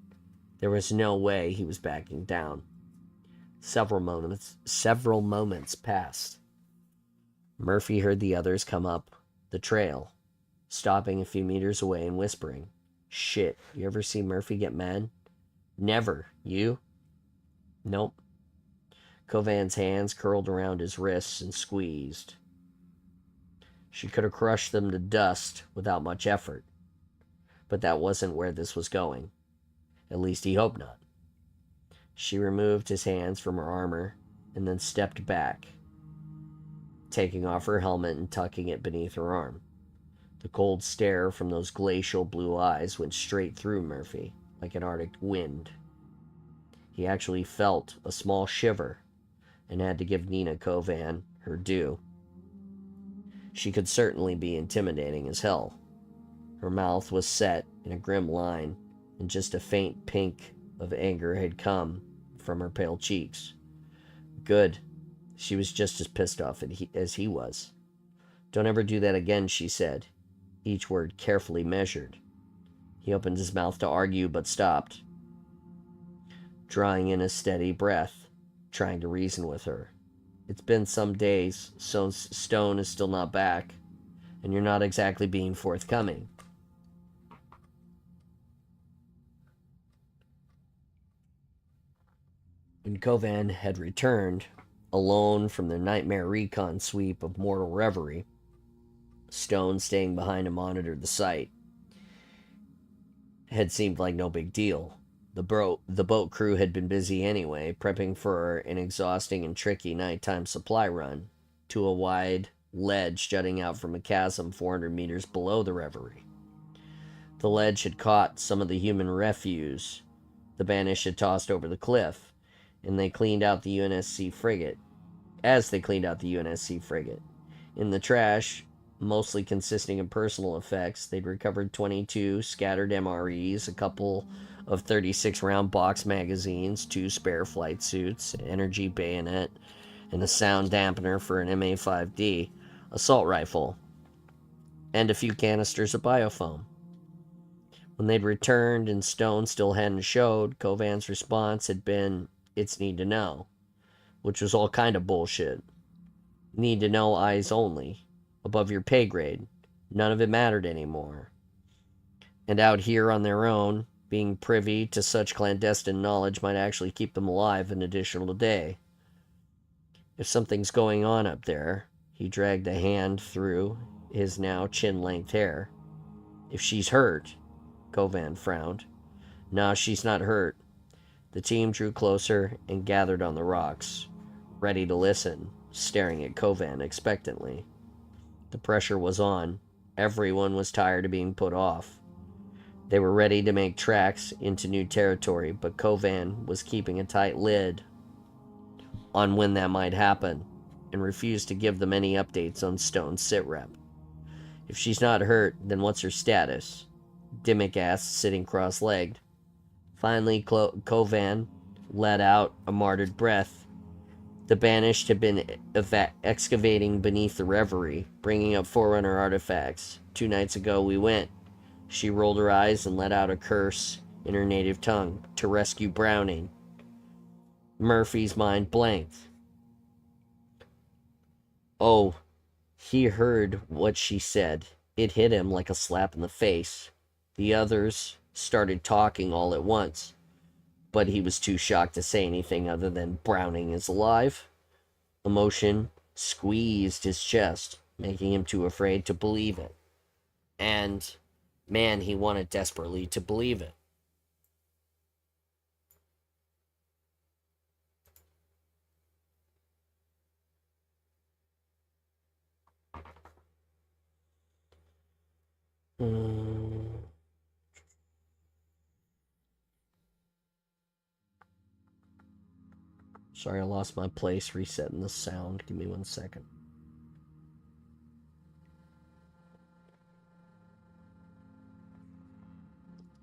[SPEAKER 1] There was no way he was backing down. Several moments passed. Murphy heard the others come up the trail, stopping a few meters away and whispering, "Shit, you ever see Murphy get mad?" "Never. You?" "Nope." Kovan's hands curled around his wrists and squeezed. She could have crushed them to dust without much effort. But that wasn't where this was going. At least he hoped not. She removed his hands from her armor and then stepped back, taking off her helmet and tucking it beneath her arm. The cold stare from those glacial blue eyes went straight through Murphy, like an Arctic wind. He actually felt a small shiver and had to give Nina Kovan her due. She could certainly be intimidating as hell. Her mouth was set in a grim line, and just a faint pink of anger had come from her pale cheeks. Good. She was just as pissed off as he was. Don't ever do that again, she said, each word carefully measured. He opened his mouth to argue, but stopped, drawing in a steady breath, trying to reason with her. It's been some days, so Stone is still not back, and you're not exactly being forthcoming. When Kovan had returned, alone from their nightmare recon sweep of mortal reverie, Stone, staying behind to monitor the site, had seemed like no big deal. The boat crew had been busy anyway, prepping for an exhausting and tricky nighttime supply run to a wide ledge jutting out from a chasm 400 meters below the reverie. The ledge had caught some of the human refuse the Banish had tossed over the cliff, and they cleaned out the UNSC frigate. As they cleaned out the UNSC frigate. In the trash, mostly consisting of personal effects, they'd recovered 22 scattered MREs, a couple of 36-round box magazines, 2 spare flight suits, an energy bayonet, and a sound dampener for an MA-5D, assault rifle, and a few canisters of biofoam. When they'd returned and Stone still hadn't showed, Kovan's response had been, "It's need to know," which was all kind of bullshit. Need to know eyes only. Above your pay grade. None of it mattered anymore. And out here on their own, being privy to such clandestine knowledge might actually keep them alive an additional day. If something's going on up there, he dragged a hand through his now chin-length hair. If she's hurt, Kovan frowned. No, she's not hurt. The team drew closer and gathered on the rocks, ready to listen, staring at Kovan expectantly. The pressure was on. Everyone was tired of being put off. They were ready to make tracks into new territory, but Kovan was keeping a tight lid on when that might happen, and refused to give them any updates on Stone's sitrep. If she's not hurt, then what's her status? Dimmick asked, sitting cross-legged. Finally, Kovan let out a martyred breath. The Banished had been excavating beneath the reverie, bringing up Forerunner artifacts. 2 nights ago we went. She rolled her eyes and let out a curse in her native tongue, to rescue Browning. Murphy's mind blanked. Oh, he heard what she said. It hit him like a slap in the face. The others started talking all at once, but he was too shocked to say anything other than Browning is alive. Emotion squeezed his chest, making him too afraid to believe it. And, man, he wanted desperately to believe it. Sorry, I lost my place resetting the sound. Give me 1 second.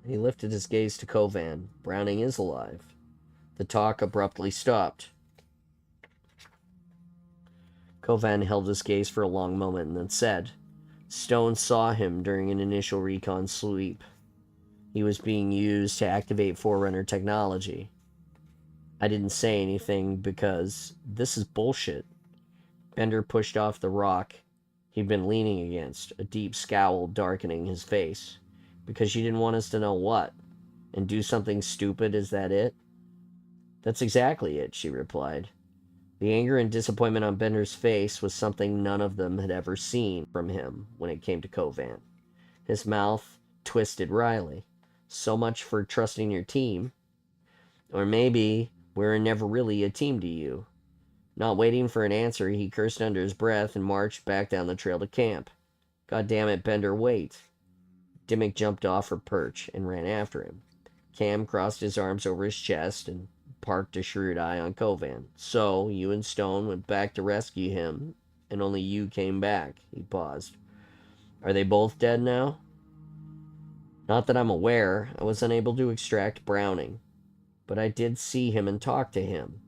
[SPEAKER 1] He lifted his gaze to Kovan. Browning is alive. The talk abruptly stopped. Kovan held his gaze for a long moment and then said, Stone saw him during an initial recon sweep. He was being used to activate Forerunner technology. I didn't say anything because this is bullshit. Bender pushed off the rock he'd been leaning against, a deep scowl darkening his face. Because you didn't want us to know what? And do something stupid, is that it? That's exactly it, she replied. The anger and disappointment on Bender's face was something none of them had ever seen from him when it came to Kovan. His mouth twisted wryly. So much for trusting your team. Or maybe we're never really a team to you. Not waiting for an answer, he cursed under his breath and marched back down the trail to camp. God damn it, Bender, wait. Dimmick jumped off her perch and ran after him. Cam crossed his arms over his chest and parked a shrewd eye on Kovan. So, you and Stone went back to rescue him, and only you came back. He paused. Are they both dead now? Not that I'm aware. I was unable to extract Browning. But I did see him and talk to him.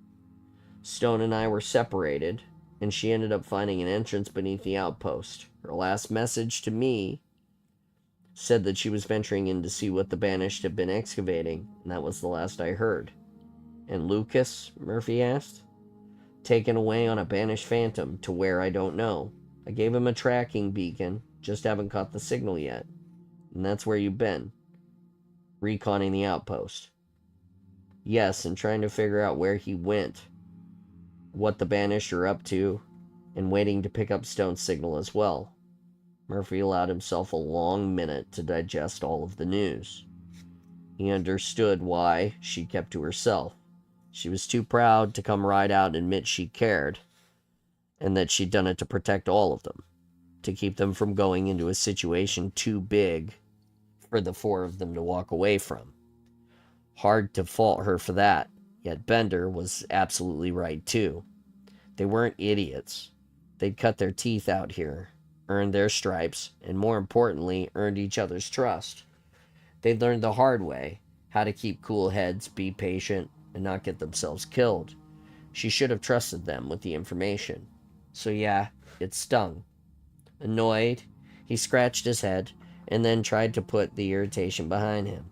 [SPEAKER 1] Stone and I were separated, and she ended up finding an entrance beneath the outpost. Her last message to me said that she was venturing in to see what the Banished had been excavating, and that was the last I heard. And Lucas? Murphy asked. Taken away on a Banished Phantom to where I don't know. I gave him a tracking beacon, just haven't caught the signal yet. And that's where you've been. Reconning the outpost. Yes, and trying to figure out where he went, what the Banished are up to, and waiting to pick up Stone's signal as well. Murphy allowed himself a long minute to digest all of the news. He understood why she kept to herself. She was too proud to come right out and admit she cared, and that she'd done it to protect all of them, to keep them from going into a situation too big for the four of them to walk away from. Hard to fault her for that, yet Bender was absolutely right too. They weren't idiots. They'd cut their teeth out here, earned their stripes, and more importantly, earned each other's trust. They'd learned the hard way how to keep cool heads, be patient, and not get themselves killed. She should have trusted them with the information. So yeah, it stung. Annoyed, he scratched his head, and then tried to put the irritation behind him.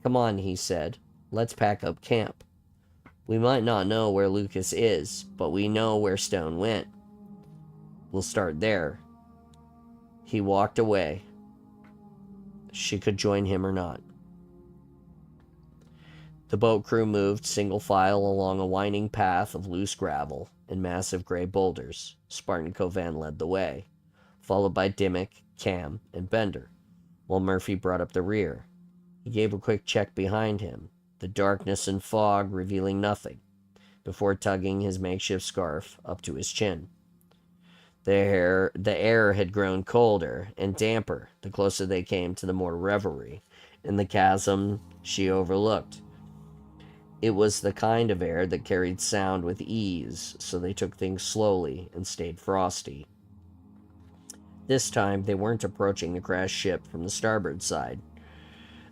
[SPEAKER 1] Come on, he said. Let's pack up camp. We might not know where Lucas is, but we know where Stone went. We'll start there. He walked away. She could join him or not. The boat crew moved single file along a winding path of loose gravel and massive gray boulders. Spartan Covan led the way, followed by Dimmick, Cam, and Bender, while Murphy brought up the rear. He gave a quick check behind him, the darkness and fog revealing nothing, before tugging his makeshift scarf up to his chin. The air had grown colder and damper the closer they came to the mortar revelry in the chasm she overlooked. It was the kind of air that carried sound with ease, so they took things slowly and stayed frosty. This time, they weren't approaching the crashed ship from the starboard side.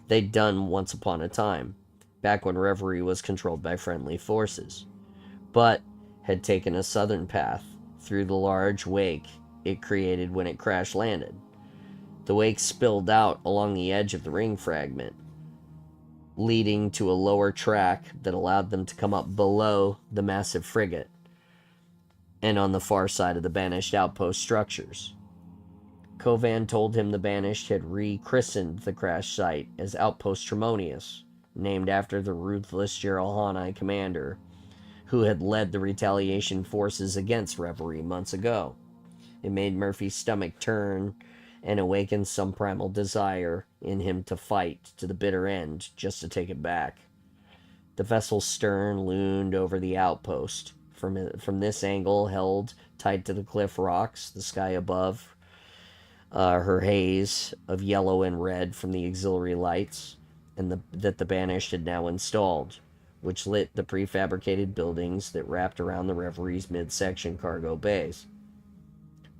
[SPEAKER 1] They'd done once upon a time, back when Reverie was controlled by friendly forces, but had taken a southern path through the large wake it created when it crash-landed. The wake spilled out along the edge of the ring fragment, leading to a lower track that allowed them to come up below the massive frigate and on the far side of the Banished outpost structures. Covan told him the Banished had rechristened the crash site as Outpost Tremonius, named after the ruthless Geralhani commander who had led the retaliation forces against Reverie months ago. It made Murphy's stomach turn and awakened some primal desire in him to fight to the bitter end just to take it back. The vessel's stern loomed over the outpost. From this angle, held tight to the cliff rocks, the sky above, her haze of yellow and red from the auxiliary lights that the Banished had now installed, which lit the prefabricated buildings that wrapped around the Reverie's midsection cargo bays.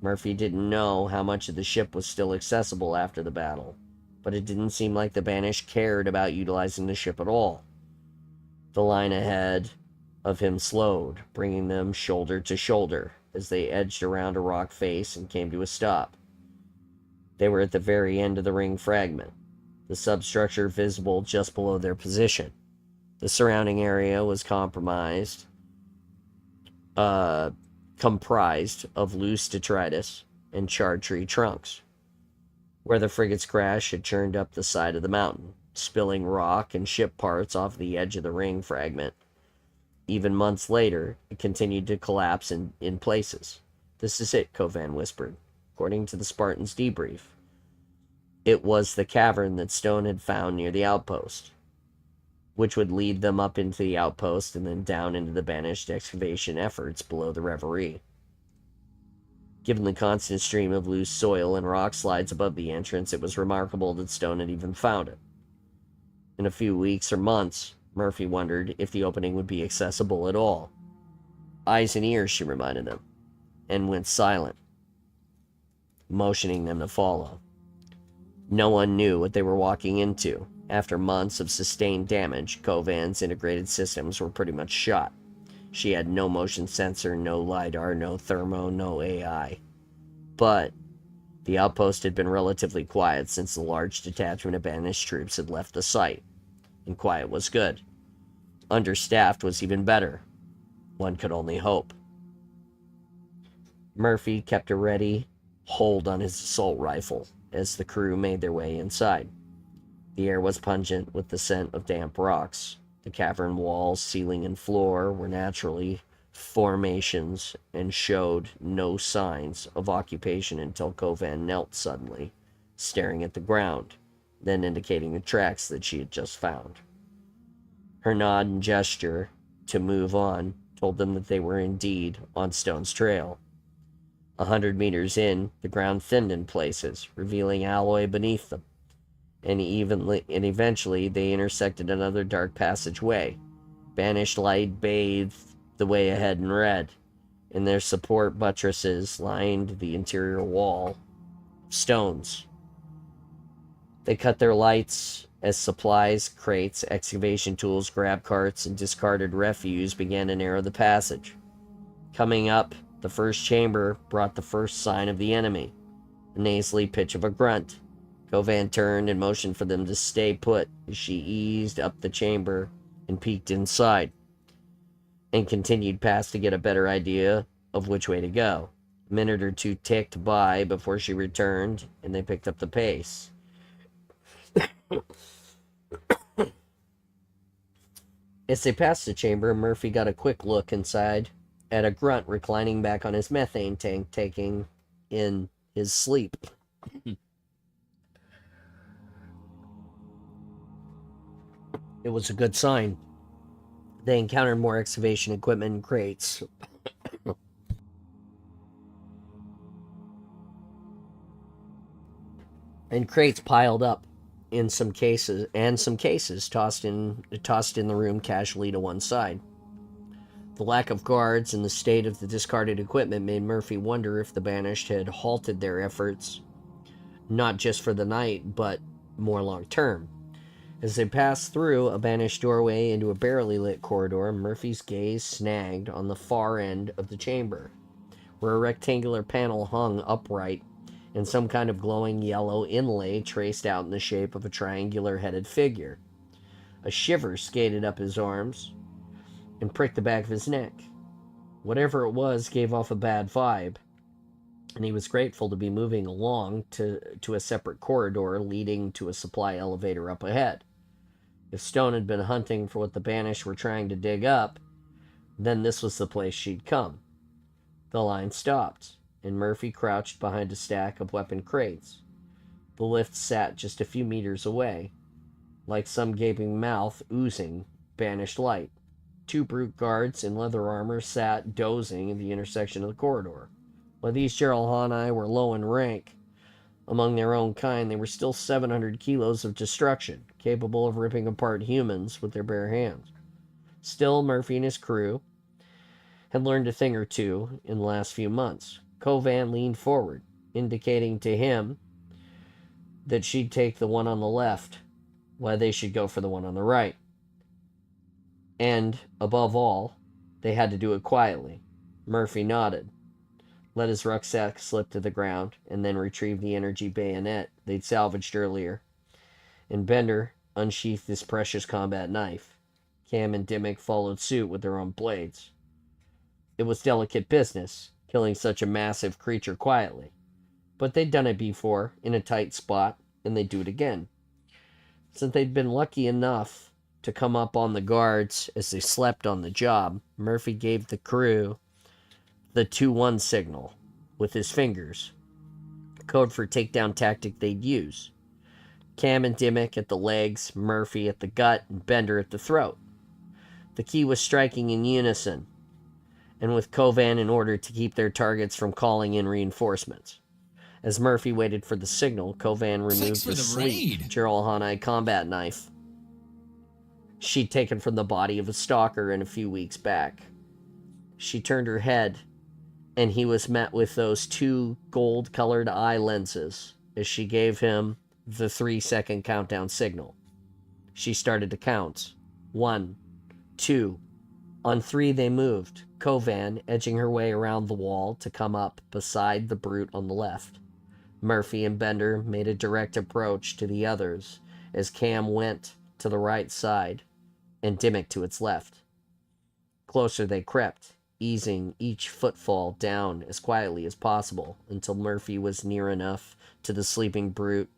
[SPEAKER 1] Murphy didn't know how much of the ship was still accessible after the battle, but it didn't seem like the Banished cared about utilizing the ship at all. The line ahead of him slowed, bringing them shoulder to shoulder as they edged around a rock face and came to a stop. They were at the very end of the ring fragment, the substructure visible just below their position. The surrounding area was comprised of loose detritus and charred tree trunks. Where the frigate's crash had churned up the side of the mountain, spilling rock and ship parts off the edge of the ring fragment. Even months later, it continued to collapse in places. This is it, Covan whispered. According to the Spartan's debrief, it was the cavern that Stone had found near the outpost, which would lead them up into the outpost and then down into the Banished excavation efforts below the Reverie. Given the constant stream of loose soil and rock slides above the entrance, it was remarkable that Stone had even found it. In a few weeks or months, Murphy wondered if the opening would be accessible at all. Eyes and ears, she reminded them, and went silent, motioning them to follow. No one knew what they were walking into. After months of sustained damage, Covan's integrated systems were pretty much shot. She had no motion sensor, no LiDAR, no thermo, no AI. But the outpost had been relatively quiet since the large detachment of banished troops had left the site, and quiet was good. Understaffed was even better. One could only hope. Murphy kept a ready hold on his assault rifle as the crew made their way inside. The air was pungent with the scent of damp rocks. The cavern walls, ceiling, and floor were naturally formations and showed no signs of occupation until Kovan knelt suddenly, staring at the ground, then indicating the tracks that she had just found. Her nod and gesture to move on told them that they were indeed on Stone's trail. 100 meters in, the ground thinned in places, revealing alloy beneath them, and eventually they intersected another dark passageway. Banished light bathed the way ahead in red, and their support buttresses lined the interior wall of stones. They cut their lights as supplies, crates, excavation tools, grab carts, and discarded refuse began to narrow the passage. Coming up, the first chamber brought the first sign of the enemy, the nasally pitch of a grunt. Kovan turned and motioned for them to stay put as she eased up the chamber and peeked inside, and continued past to get a better idea of which way to go. A minute or two ticked by before she returned, and they picked up the pace. As they passed the chamber, Murphy got a quick look inside at a grunt reclining back on his methane tank, taking in his sleep. It was a good sign. They encountered more excavation equipment and crates. And crates piled up in some cases, and some cases tossed in the room casually to one side. The lack of guards and the state of the discarded equipment made Murphy wonder if the Banished had halted their efforts, not just for the night, but more long term. As they passed through a Banished doorway into a barely lit corridor, Murphy's gaze snagged on the far end of the chamber, where a rectangular panel hung upright and some kind of glowing yellow inlay traced out in the shape of a triangular-headed figure. A shiver skated up his arms and pricked the back of his neck. Whatever it was gave off a bad vibe, and he was grateful to be moving along to a separate corridor leading to a supply elevator up ahead. If Stone had been hunting for what the Banished were trying to dig up, then this was the place she'd come. The line stopped, and Murphy crouched behind a stack of weapon crates. The lift sat just a few meters away, like some gaping mouth oozing Banished light. 2 brute guards in leather armor sat dozing in the intersection of the corridor. While these Geralhani were low in rank, among their own kind, they were still 700 kilos of destruction, capable of ripping apart humans with their bare hands. Still, Murphy and his crew had learned a thing or two in the last few months. Kovan leaned forward, indicating to him that she'd take the one on the left, while they should go for the one on the right. And, above all, they had to do it quietly. Murphy nodded, let his rucksack slip to the ground, and then retrieved the energy bayonet they'd salvaged earlier. And Bender unsheathed his precious combat knife. Cam and Dimmick followed suit with their own blades. It was delicate business, killing such a massive creature quietly. But they'd done it before, in a tight spot, and they'd do it again. Since they'd been lucky enough to come up on the guards as they slept on the job, Murphy gave the crew the 2-1 signal with his fingers, code for takedown tactic they'd use. Cam and Dimmick at the legs, Murphy at the gut, and Bender at the throat. The key was striking in unison, and with Kovan in order to keep their targets from calling in reinforcements. As Murphy waited for the signal, Kovan removed the sleek Geralhani combat knife she'd taken from the body of a stalker in a few weeks back. She turned her head, and he was met with those 2 gold-colored eye lenses as she gave him the 3-second countdown signal. She started to count. 1, 2, On three they moved, Kovan edging her way around the wall to come up beside the brute on the left. Murphy and Bender made a direct approach to the others as Cam went to the right side and Dimmick to its left. Closer they crept, easing each footfall down as quietly as possible until Murphy was near enough to the sleeping brute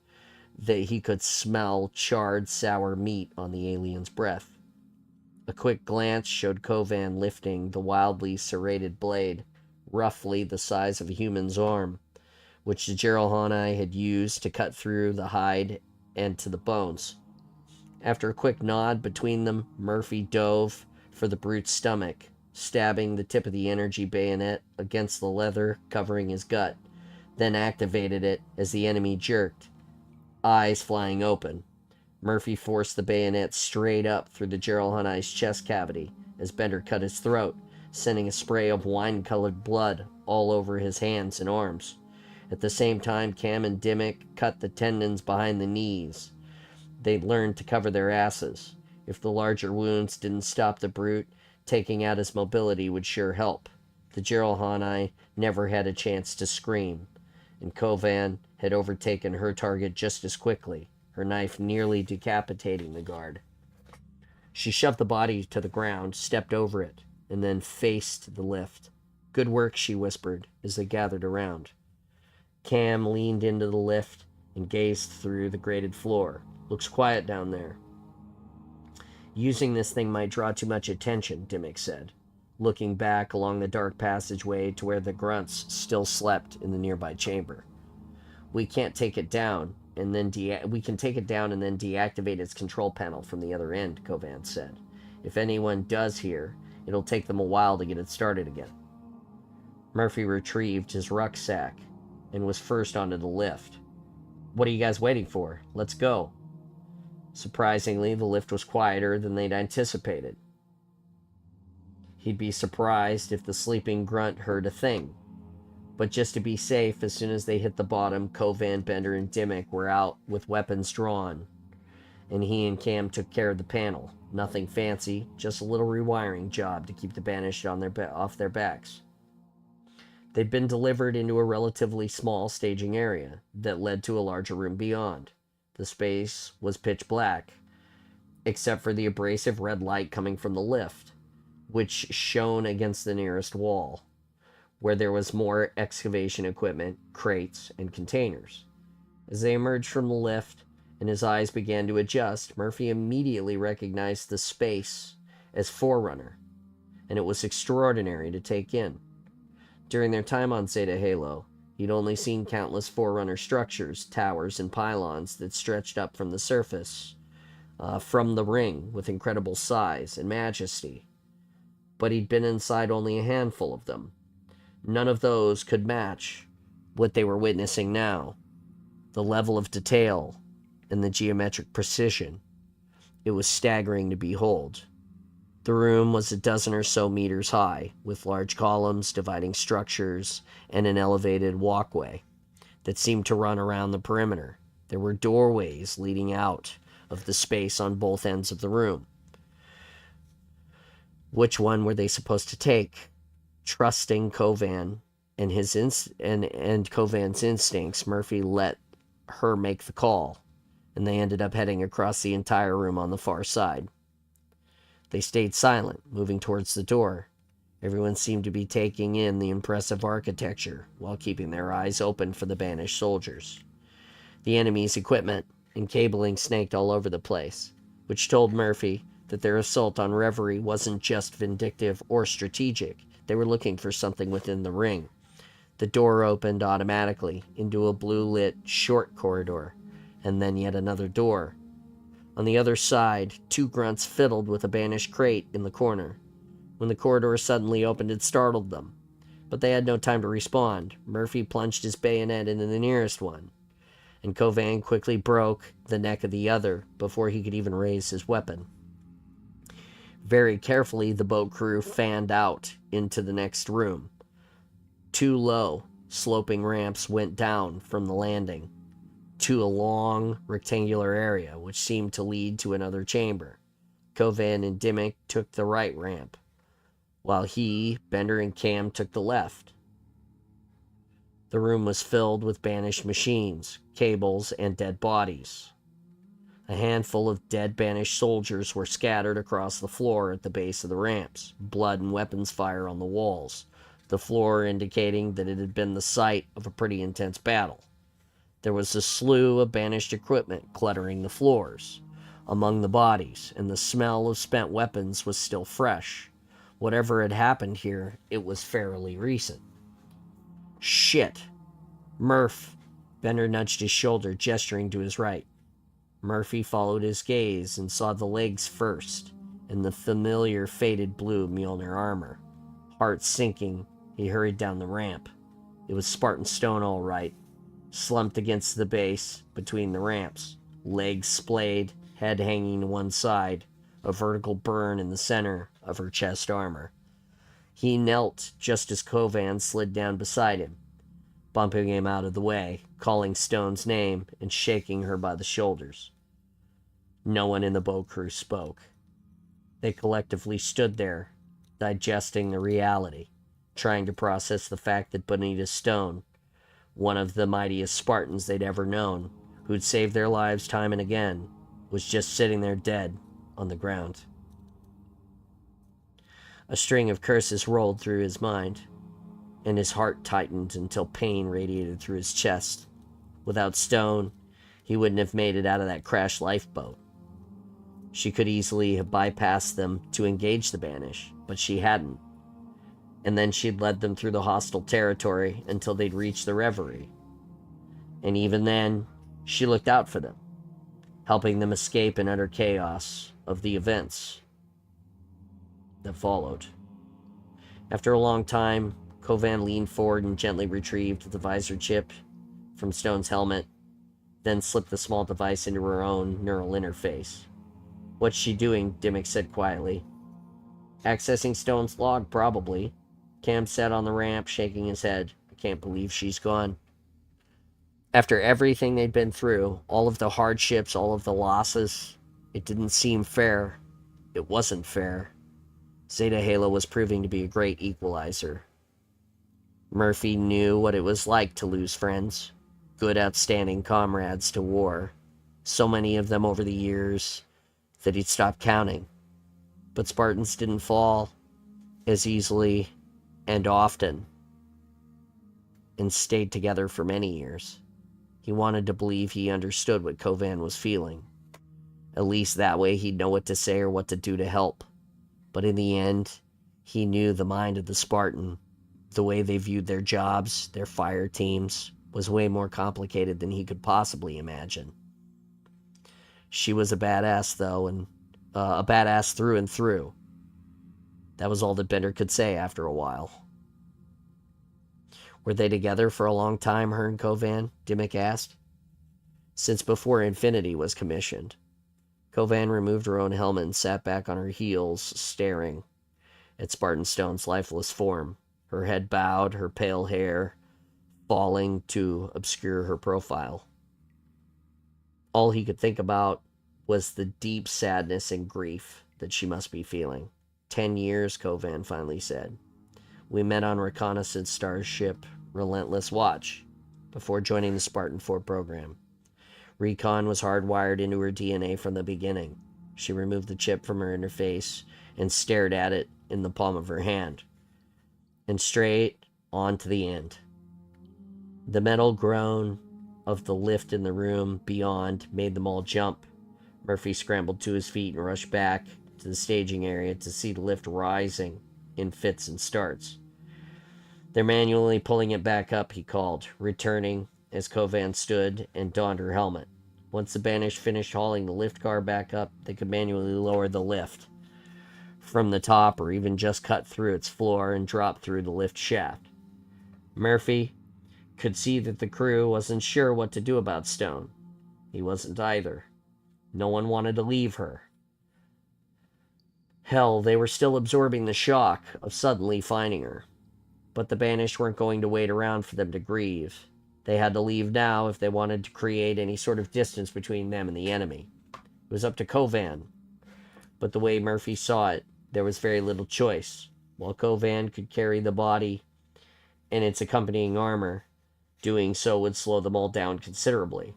[SPEAKER 1] that he could smell charred, sour meat on the alien's breath. A quick glance showed Kovan lifting the wildly serrated blade, roughly the size of a human's arm, which the Geralhani had used to cut through the hide and to the bones. After a quick nod between them, Murphy dove for the brute's stomach, stabbing the tip of the energy bayonet against the leather covering his gut, then activated it as the enemy jerked, eyes flying open. Murphy forced the bayonet straight up through the Geralhani's chest cavity as Bender cut his throat, sending a spray of wine-colored blood all over his hands and arms. At the same time, Cam and Dimmick cut the tendons behind the knees. They'd learned to cover their asses. If the larger wounds didn't stop the brute, taking out his mobility would sure help. The Geralhani never had a chance to scream, and Kovan had overtaken her target just as quickly, her knife nearly decapitating the guard. She shoved the body to the ground, stepped over it, and then faced the lift. "Good work," she whispered as they gathered around. Cam leaned into the lift and gazed through the grated floor. "Looks quiet down there." "Using this thing might draw too much attention," Dimmick said, looking back along the dark passageway to where the grunts still slept in the nearby chamber. We can take it down and then deactivate its control panel from the other end," Kovan said. "If anyone does hear, it'll take them a while to get it started again." Murphy retrieved his rucksack and was first onto the lift. "What are you guys waiting for? Let's go." Surprisingly, the lift was quieter than they'd anticipated. He'd be surprised if the sleeping grunt heard a thing. But just to be safe, as soon as they hit the bottom, Kovan, Bender, and Dimmick were out with weapons drawn, and he and Cam took care of the panel. Nothing fancy, just a little rewiring job to keep the banished off their backs. They'd been delivered into a relatively small staging area that led to a larger room beyond. The space was pitch black, except for the abrasive red light coming from the lift, which shone against the nearest wall, where there was more excavation equipment, crates, and containers. As they emerged from the lift and his eyes began to adjust, Murphy immediately recognized the space as Forerunner, and it was extraordinary to take in. During their time on Zeta Halo, he'd only seen countless Forerunner structures, towers, and pylons that stretched up from the surface, from the ring, with incredible size and majesty. But he'd been inside only a handful of them. None of those could match what they were witnessing now. The level of detail and the geometric precision. It was staggering to behold. The room was a dozen or so meters high, with large columns dividing structures and an elevated walkway that seemed to run around the perimeter. There were doorways leading out of the space on both ends of the room. Which one were they supposed to take? Trusting Kovan and Kovan's instincts, Murphy let her make the call, and they ended up heading across the entire room on the far side. They stayed silent, moving towards the door. Everyone seemed to be taking in the impressive architecture while keeping their eyes open for the banished soldiers. The enemy's equipment and cabling snaked all over the place, which told Murphy that their assault on Reverie wasn't just vindictive or strategic. They were looking for something within the ring. The door opened automatically into a blue-lit short corridor, and then yet another door. On the other side, two grunts fiddled with a banished crate in the corner. When the corridor suddenly opened, it startled them. But they had no time to respond. Murphy plunged his bayonet into the nearest one, and Kovan quickly broke the neck of the other before he could even raise his weapon. Very carefully, the boat crew fanned out into the next room. Two low, sloping ramps went down from the landing to a long, rectangular area, which seemed to lead to another chamber. Kovan and Dimmick took the right ramp, while he, Bender, and Cam took the left. The room was filled with banished machines, cables, and dead bodies. A handful of dead banished soldiers were scattered across the floor at the base of the ramps, blood and weapons fire on the walls, the floor indicating that it had been the site of a pretty intense battle. There was a slew of banished equipment cluttering the floors among the bodies, and the smell of spent weapons was still fresh. Whatever had happened here, it was fairly recent. Shit. Murph. Bender nudged his shoulder, gesturing to his right. Murphy followed his gaze and saw the legs first, and the familiar faded blue Mjolnir armor. Heart sinking, he hurried down the ramp. It was Spartan Stone all right, slumped against the base between the ramps, legs splayed, head hanging to one side, a vertical burn in the center of her chest armor. He knelt just as Kovan slid down beside him, bumping him out of the way, calling Stone's name and shaking her by the shoulders. No one in the boat crew spoke. They collectively stood there, digesting the reality, trying to process the fact that Bonita Stone, one of the mightiest Spartans they'd ever known, who'd saved their lives time and again, was just sitting there dead on the ground. A string of curses rolled through his mind, and his heart tightened until pain radiated through his chest. Without Stone, he wouldn't have made it out of that crashed lifeboat. She could easily have bypassed them to engage the Banish, but she hadn't. And then she'd led them through the hostile territory until they'd reached the Reverie. And even then, she looked out for them, helping them escape in utter chaos of the events that followed. After a long time, Kovan leaned forward and gently retrieved the visor chip from Stone's helmet, then slipped the small device into her own neural interface. "What's she doing?" Dimmick said quietly. "Accessing Stone's log, probably." Cam sat on the ramp, shaking his head. "I can't believe she's gone." After everything they'd been through, all of the hardships, all of the losses, it didn't seem fair. It wasn't fair. Zeta Halo was proving to be a great equalizer. Murphy knew what it was like to lose friends, good, outstanding comrades to war. So many of them over the years that he'd stopped counting. But Spartans didn't fall as easily and often, and stayed together for many years. He wanted to believe he understood what Kovan was feeling. At least that way he'd know what to say or what to do to help. But in the end, he knew the mind of the Spartan, the way they viewed their jobs, their fire teams, was way more complicated than he could possibly imagine. She was a badass, though, and a badass through and through. That was all that Bender could say after a while. "Were they together for a long time, her and Kovan?" Dimmick asked. "Since before Infinity was commissioned." Kovan removed her own helmet and sat back on her heels, staring at Spartan Stone's lifeless form, her head bowed, her pale hair falling to obscure her profile. All he could think about was the deep sadness and grief that she must be feeling. 10 years, Kovan finally said. "We met on reconnaissance starship Relentless Watch before joining the Spartan 4 program. Recon was hardwired into her DNA from the beginning." She removed the chip from her interface and stared at it in the palm of her hand, and straight on to the end. The metal groan of the lift in the room beyond made them all jump. Murphy scrambled to his feet and rushed back to the staging area to see the lift rising in fits and starts. "They're manually pulling it back up," he called, returning as Kovan stood and donned her helmet. Once the Banish finished hauling the lift car back up, they could manually lower the lift from the top or even just cut through its floor and drop through the lift shaft. Murphy could see that the crew wasn't sure what to do about Stone. He wasn't either. No one wanted to leave her. Hell, they were still absorbing the shock of suddenly finding her. But the Banished weren't going to wait around for them to grieve. They had to leave now if they wanted to create any sort of distance between them and the enemy. It was up to Kovan. But the way Murphy saw it, there was very little choice. while Kovan could carry the body and its accompanying armor. Doing so would slow them all down considerably.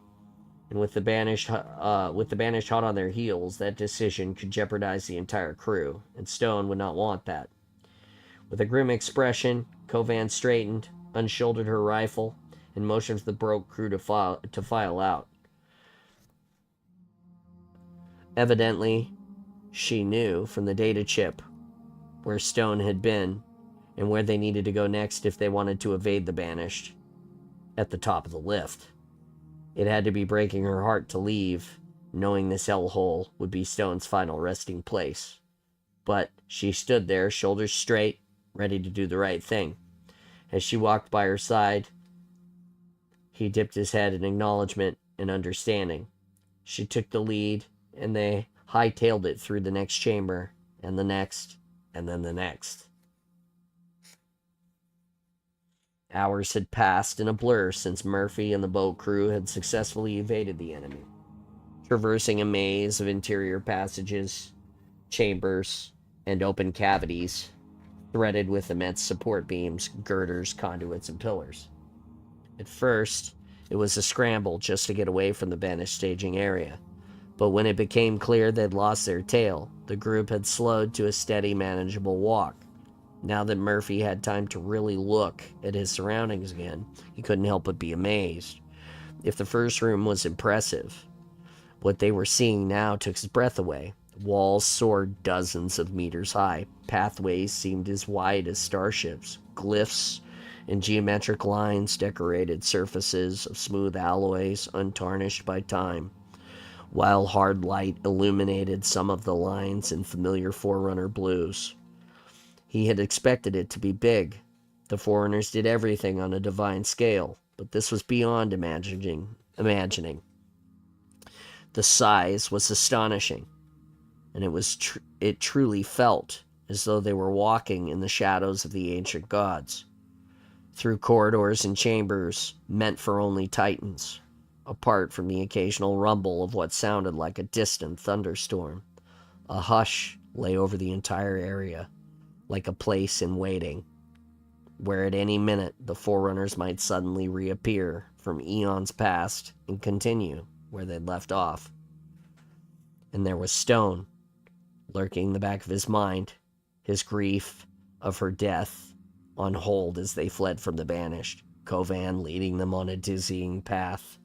[SPEAKER 1] And with the banished hot on their heels, that decision could jeopardize the entire crew, and Stone would not want that. With a grim expression, Kovan straightened, unshouldered her rifle, and motioned for the broke crew to file out. Evidently, she knew from the data chip where Stone had been and where they needed to go next if they wanted to evade the banished. At the top of the lift. It had to be breaking her heart to leave, knowing this hellhole would be Stone's final resting place. But she stood there, shoulders straight, ready to do the right thing. As she walked by her side, he dipped his head in acknowledgement and understanding. She took the lead, and they hightailed it through the next chamber, and the next, and then the next. Hours had passed in a blur since Murphy and the boat crew had successfully evaded the enemy, traversing a maze of interior passages, chambers, and open cavities, threaded with immense support beams, girders, conduits, and pillars. At first, it was a scramble just to get away from the banished staging area, but when it became clear they'd lost their tail, the group had slowed to a steady, manageable walk. Now that Murphy had time to really look at his surroundings again, he couldn't help but be amazed. If the first room was impressive, what they were seeing now took his breath away. Walls soared dozens of meters high. Pathways seemed as wide as starships. Glyphs and geometric lines decorated surfaces of smooth alloys untarnished by time, while hard light illuminated some of the lines in familiar Forerunner blues. He had expected it to be big. The Foreigners did everything on a divine scale, but this was beyond imagining. The size was astonishing, and it truly felt as though they were walking in the shadows of the ancient gods, through corridors and chambers meant for only titans, apart from the occasional rumble of what sounded like a distant thunderstorm. A hush lay over the entire area, like a place in waiting, where at any minute the Forerunners might suddenly reappear from eons past and continue where they'd left off. And there was Stone, lurking in the back of his mind, his grief of her death on hold as they fled from the banished, Kovan leading them on a dizzying path,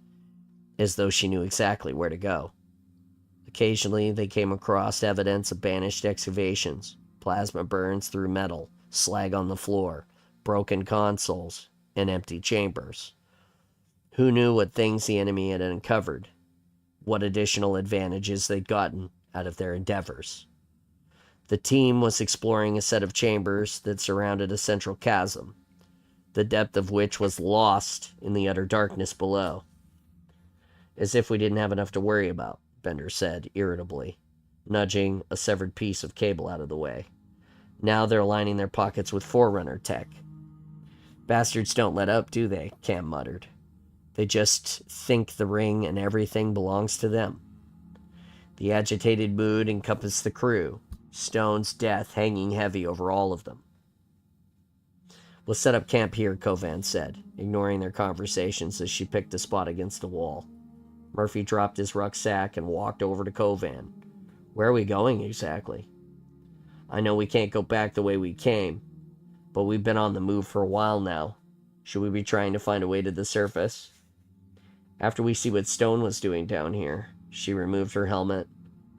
[SPEAKER 1] as though she knew exactly where to go. Occasionally they came across evidence of banished excavations, plasma burns through metal, slag on the floor, broken consoles, and empty chambers. Who knew what things the enemy had uncovered, what additional advantages they'd gotten out of their endeavors. The team was exploring a set of chambers that surrounded a central chasm, the depth of which was lost in the utter darkness below. As if we didn't have enough to worry about, Bender said irritably, nudging a severed piece of cable out of the way. Now they're lining their pockets with Forerunner tech. Bastards don't let up, do they? Cam muttered. They just think the ring and everything belongs to them. The agitated mood encompassed the crew, Stone's death hanging heavy over all of them. We'll set up camp here, Kovan said, ignoring their conversations as she picked a spot against the wall. Murphy dropped his rucksack and walked over to Kovan. Where are we going exactly? I know we can't go back the way we came, but we've been on the move for a while now. Should we be trying to find a way to the surface? After we see what Stone was doing down here, she removed her helmet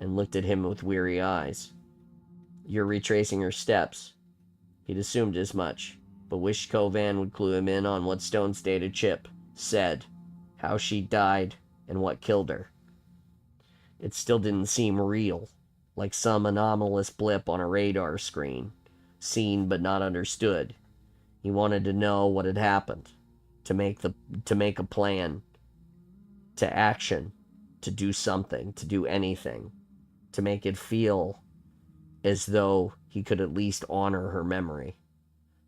[SPEAKER 1] and looked at him with weary eyes. You're retracing her steps. He'd assumed as much, but wished Kovan would clue him in on what Stone's data chip said, how she died, and what killed her. It still didn't seem real, like some anomalous blip on a radar screen, seen but not understood. He wanted to know what had happened, to make a plan, to action, to do something, to do anything, to make it feel as though he could at least honor her memory.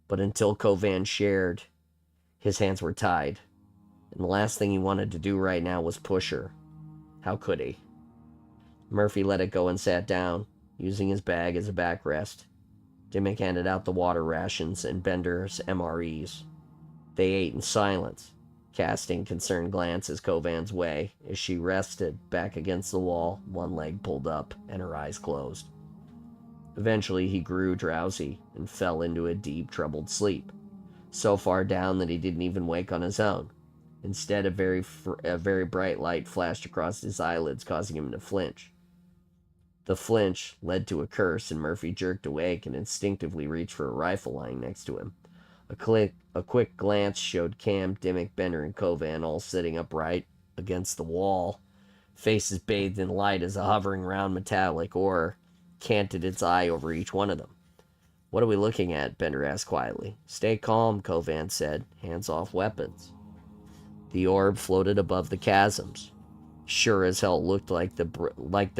[SPEAKER 1] But until Kovan shared, his hands were tied, and the last thing he wanted to do right now was push her. How could he? Murphy let it go and sat down, using his bag as a backrest. Dimmick handed out the water rations and Bender's MREs. They ate in silence, casting concerned glances Kovan's way as she rested back against the wall, one leg pulled up and her eyes closed. Eventually he grew drowsy and fell into a deep, troubled sleep, so far down that he didn't even wake on his own. Instead, a very bright light flashed across his eyelids, causing him to flinch. The flinch led to a curse, and Murphy jerked awake and instinctively reached for a rifle lying next to him. A quick glance showed Cam, Dimmick, Bender, and Kovan all sitting upright against the wall, faces bathed in light as a hovering round metallic ore canted its eye over each one of them. "What are we looking at?" Bender asked quietly. "Stay calm," Kovan said. "Hands off weapons." The orb floated above the chasms. Sure as hell looked like the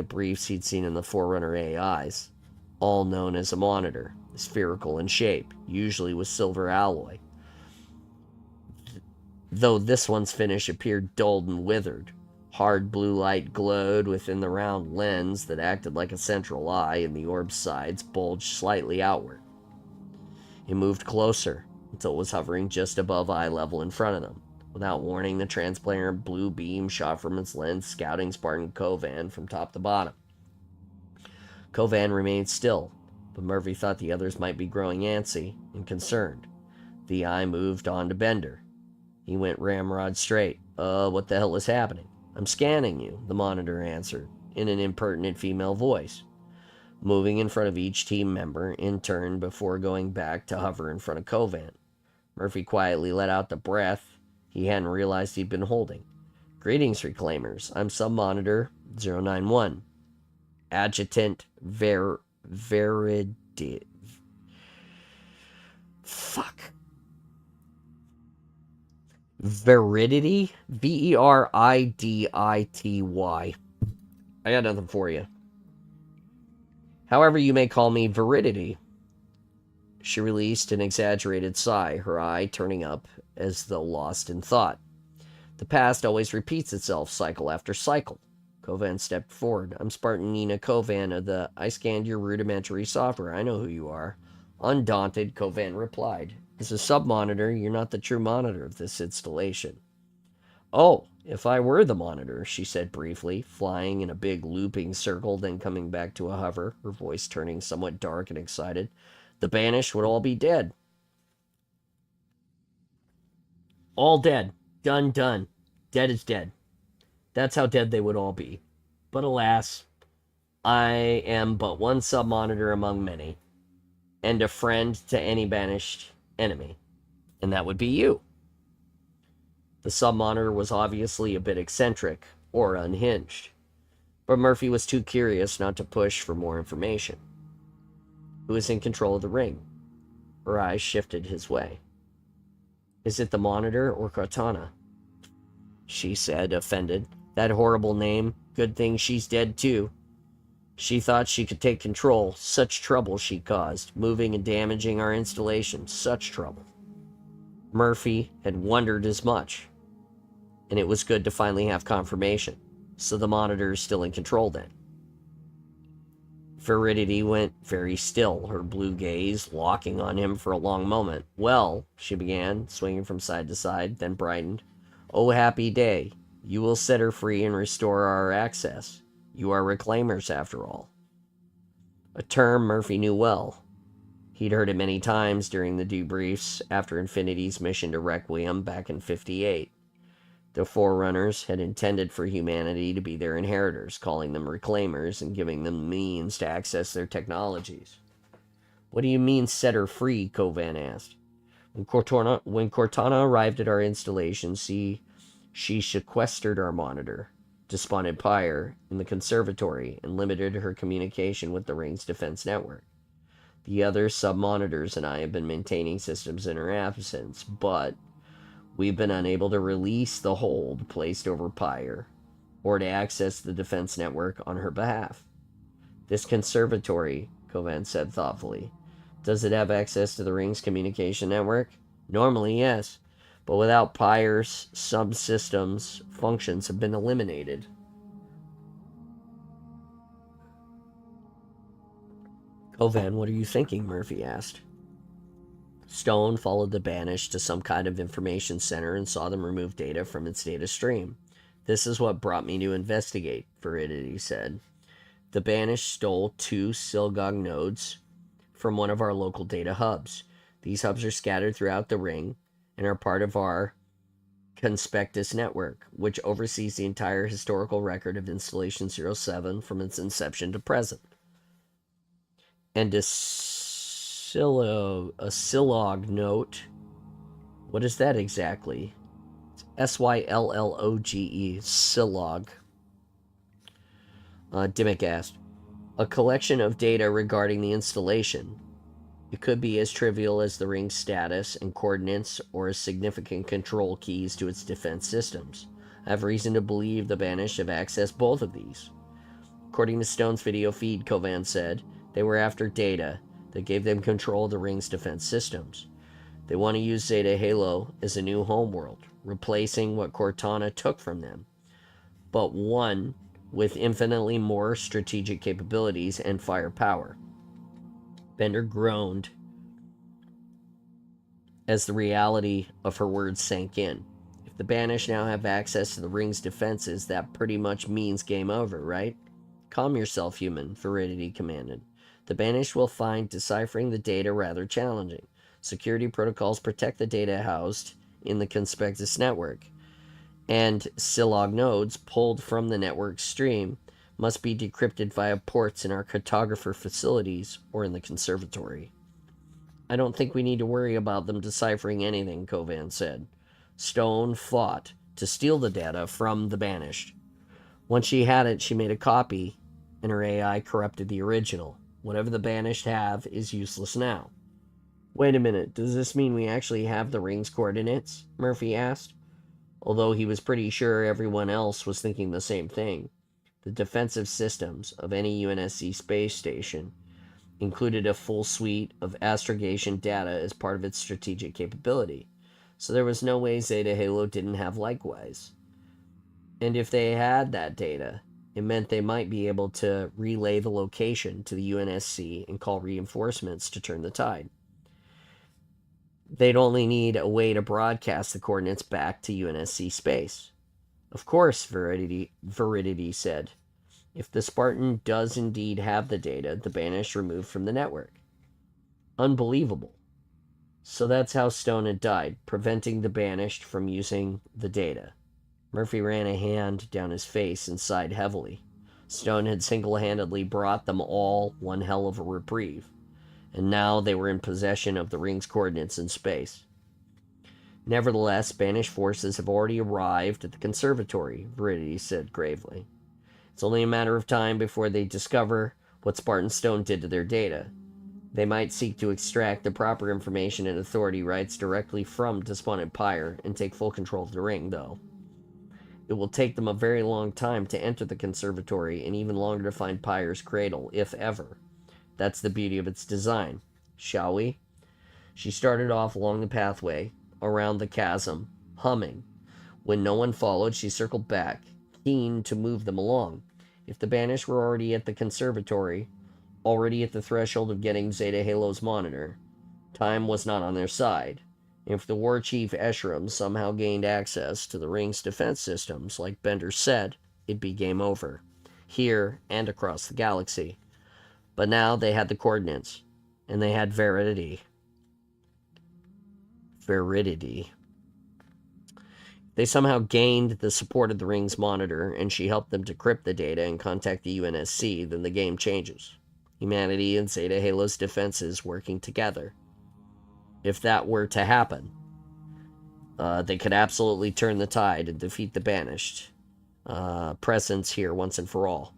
[SPEAKER 1] briefs he'd seen in the Forerunner AIs, all known as a monitor, spherical in shape, usually with silver alloy. Though this one's finish appeared dulled and withered. Hard blue light glowed within the round lens that acted like a central eye, and the orb's sides bulged slightly outward. It moved closer until it was hovering just above eye level in front of them. Without warning, the transparent blue beam shot from its lens, scouting Spartan Kovan from top to bottom. Kovan remained still, but Murphy thought the others might be growing antsy and concerned. The eye moved on to Bender. He went ramrod straight. What the hell is happening?" "I'm scanning you," the monitor answered, in an impertinent female voice, moving in front of each team member in turn before going back to hover in front of Kovan. Murphy quietly let out the breath he hadn't realized he'd been holding. "Greetings, Reclaimers. I'm Sub-Monitor 091. Adjutant Veridity. Veridity? Veridity. I got nothing for you. However you may call me, Veridity." She released an exaggerated sigh, her eye turning up as though lost in thought. "The past always repeats itself, cycle after cycle." Kovan stepped forward. "I'm Spartan Nina Kovan of the... I scanned your rudimentary software. I know who you are." Undaunted, Kovan replied, "As a sub-monitor, you're not the true monitor of this installation." "Oh, if I were the monitor," she said briefly, flying in a big looping circle, then coming back to a hover, her voice turning somewhat dark and excited. "The banished would all be dead." "All dead. Done. Dead is dead. That's how dead they would all be. But alas, I am but one sub-monitor among many, and a friend to any banished enemy, and that would be you." The sub-monitor was obviously a bit eccentric, or unhinged, but Murphy was too curious not to push for more information. "Who is in control of the ring?" Her eyes shifted his way. "Is it the monitor or Cortana?" she said, offended. "That horrible name. Good thing she's dead too. She thought she could take control. Such trouble she caused, moving and damaging our installation. Such trouble." Murphy had wondered as much, and it was good to finally have confirmation. So the monitor is still in control then. Veridity went very still, her blue gaze locking on him for a long moment. "Well," she began, swinging from side to side, then brightened. "Oh, happy day. You will set her free and restore our access. You are Reclaimers, after all." A term Murphy knew well. He'd heard it many times during the debriefs after Infinity's mission to Requiem back in 58. The Forerunners had intended for humanity to be their inheritors, calling them Reclaimers and giving them means to access their technologies. "What do you mean, set her free?" Kovan asked. When Cortana arrived at our installation, she sequestered our monitor, despondent Pyre, in the conservatory and limited her communication with the ring's defense network. The other sub-monitors and I have been maintaining systems in her absence, but we've been unable to release the hold placed over Pyre, or to access the defense network on her behalf. "This conservatory," Kovan said thoughtfully, "does it have access to the ring's communication network?" "Normally, yes, but without Pyre's subsystems, functions have been eliminated." Kovan, what are you thinking? Murphy asked. Stone followed the Banished to some kind of information center and saw them remove data from its data stream. This is what brought me to investigate, Veridity said. The Banished stole 2 Silgog nodes from one of our local data hubs. These hubs are scattered throughout the ring and are part of our Conspectus network, which oversees the entire historical record of Installation 07 from its inception to present. And a Silog note. What is that exactly? It's Sylloge, Silog. Dimmick asked. A collection of data regarding the installation. It could be as trivial as the ring's status and coordinates or as significant control keys to its defense systems. I have reason to believe the Banished have accessed both of these. According to Stone's video feed, Kovan said, they were after data that gave them control of the ring's defense systems. They want to use Zeta Halo as a new homeworld, replacing what Cortana took from them, but one with infinitely more strategic capabilities and firepower. Bender groaned as the reality of her words sank in. If the Banished now have access to the ring's defenses, that pretty much means game over, right? Calm yourself, human, Veridity commanded. The Banished will find deciphering the data rather challenging. Security protocols protect the data housed in the Conspectus network, and Silog nodes pulled from the network stream must be decrypted via ports in our cartographer facilities or in the conservatory. I don't think we need to worry about them deciphering anything, Kovan said. Stone fought to steal the data from the Banished. Once she had it, she made a copy, and her AI corrupted the original. Whatever the Banished have is useless now. Wait a minute, does this mean we actually have the ring's coordinates? Murphy asked, although he was pretty sure everyone else was thinking the same thing. The defensive systems of any UNSC space station included a full suite of astrogation data as part of its strategic capability, so there was no way Zeta Halo didn't have likewise. And if they had that data, it meant they might be able to relay the location to the UNSC and call reinforcements to turn the tide. They'd only need a way to broadcast the coordinates back to UNSC space. Of course, Veridity said. If the Spartan does indeed have the data, the Banished removed from the network. Unbelievable. So that's how Stone had died, preventing the Banished from using the data. Murphy ran a hand down his face and sighed heavily. Stone had single-handedly brought them all one hell of a reprieve, and now they were in possession of the ring's coordinates in space. Nevertheless, Banished forces have already arrived at the conservatory, Veridity said gravely. It's only a matter of time before they discover what Spartan Stone did to their data. They might seek to extract the proper information and authority rights directly from Despondent Pyre and take full control of the ring, though. It will take them a very long time to enter the conservatory and even longer to find Pyre's cradle, if ever. That's the beauty of its design. Shall we? She started off along the pathway, around the chasm, humming. When no one followed, she circled back, keen to move them along. If the Banished were already at the conservatory, already at the threshold of getting Zeta Halo's monitor, time was not on their side. If the War Chief Eshram somehow gained access to the ring's defense systems, like Bender said, it'd be game over, here and across the galaxy. But now they had the coordinates, and they had Veridity. They somehow gained the support of the ring's monitor, and she helped them decrypt the data and contact the UNSC, then the game changes. Humanity and Zeta Halo's defenses working together. If that were to happen, they could absolutely turn the tide and defeat the Banished. Presence here once and for all.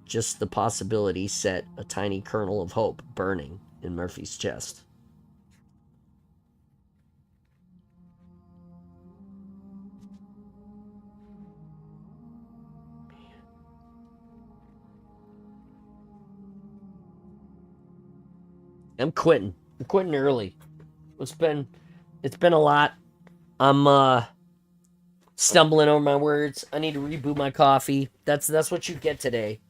[SPEAKER 1] Just the possibility set a tiny kernel of hope burning in Murphy's chest. I'm quitting. I'm quitting early. It's been a lot. I'm stumbling over my words. I need to reboot my coffee. That's what you get today.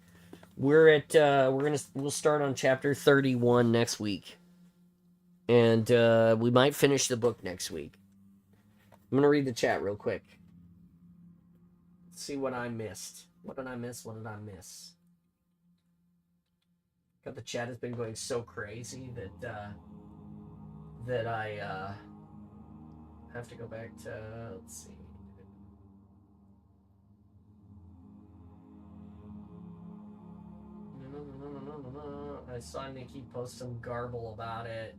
[SPEAKER 1] we'll start on chapter 31 next week. And we might finish the book next week. I'm gonna read the chat real quick. Let's see what I missed. What did I miss? What did I miss? God, the chat has been going so crazy that I have to go back to, let's see. I saw Nikki post some garble about it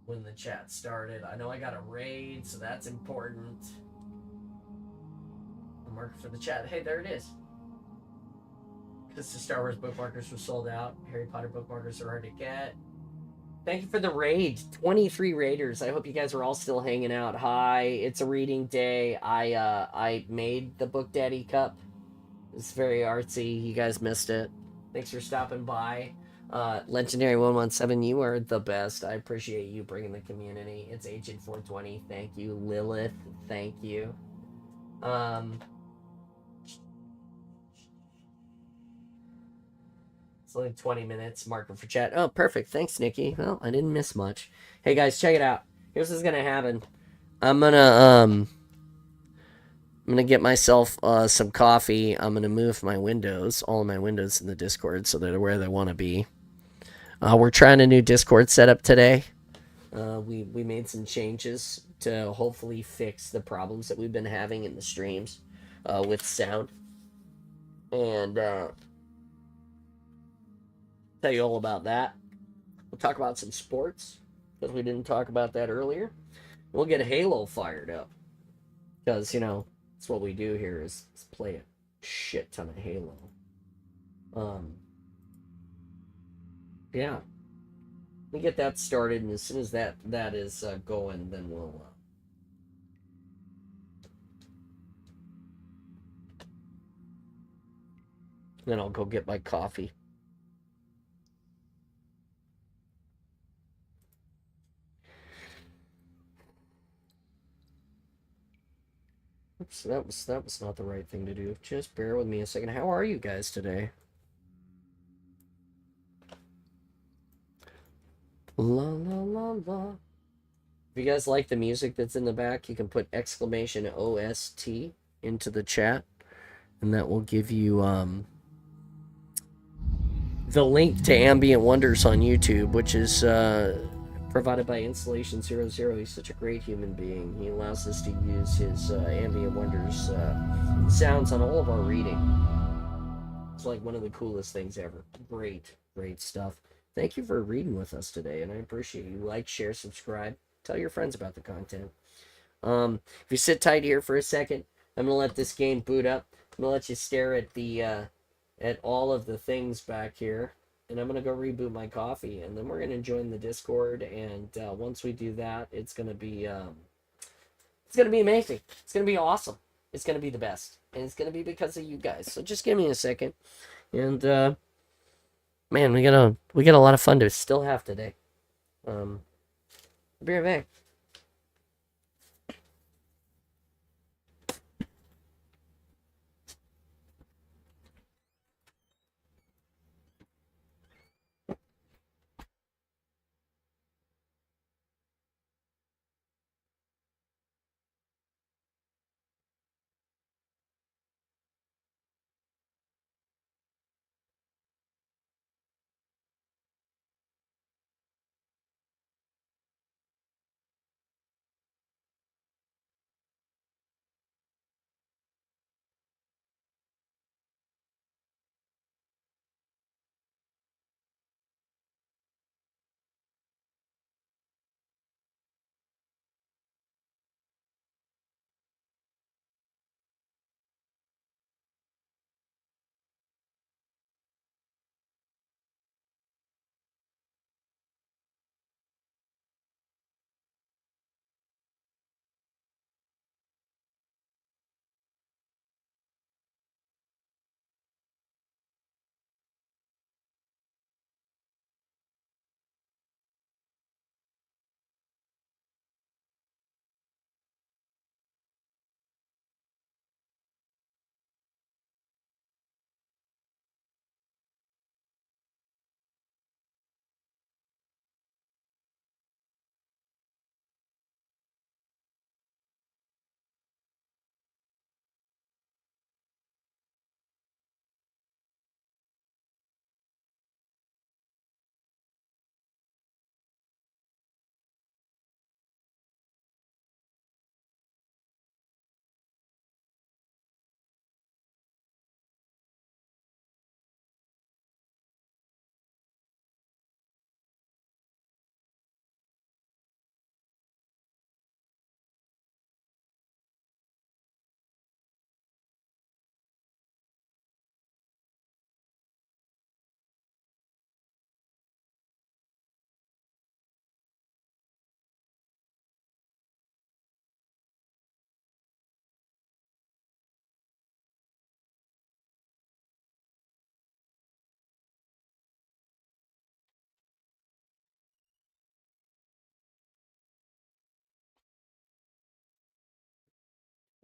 [SPEAKER 1] when the chat started. I know I got a raid, so that's important. A marker for the chat. Hey, there it is. Because the Star Wars bookmarkers were sold out. Harry Potter bookmarkers are hard to get. Thank you for the raid. 23 raiders. I hope you guys are all still hanging out. Hi, it's a reading day. I made the Book Daddy cup. It's very artsy. You guys missed it. Thanks for stopping by. Legendary 117, you are the best. I appreciate you bringing the community. It's Agent 420. Thank you. Lilith, thank you. It's only 20 minutes. Marker for chat. Oh, perfect. Thanks, Nikki. Well, I didn't miss much. Hey guys, check it out. Here's what's gonna happen. I'm gonna get myself some coffee. I'm gonna move my windows, all of my windows in the Discord, so they're where they want to be. We're trying a new Discord setup today. We made some changes to hopefully fix the problems that we've been having in the streams with sound, and tell you all about that. We'll talk about some sports because we didn't talk about that earlier. We'll get Halo fired up because that's what we do here is play a shit ton of Halo. Yeah, we get that started, and as soon as that is going, then we'll. Then I'll go get my coffee. Oops, that was not the right thing to do. Just bear with me a second. How are you guys today? La la la la. If you guys like the music that's in the back, you can put exclamation OST into the chat, and that will give you the link to Ambient Wonders on YouTube, which is provided by Installation00. He's such a great human being. He allows us to use his Ambient Wonders sounds on all of our reading. It's like one of the coolest things ever. Great stuff. Thank you for reading with us today, and I appreciate you. Like, share, subscribe. Tell your friends about the content. If you sit tight here for a second, I'm going to let this game boot up. I'm going to let you stare at the at all of the things back here, and I'm going to go reboot my coffee, and then we're going to join the Discord, and once we do that, it's going to be amazing. It's going to be awesome. It's going to be the best, and it's going to be because of you guys. So just give me a second, and man, we got a lot of fun to still have today. Be right back.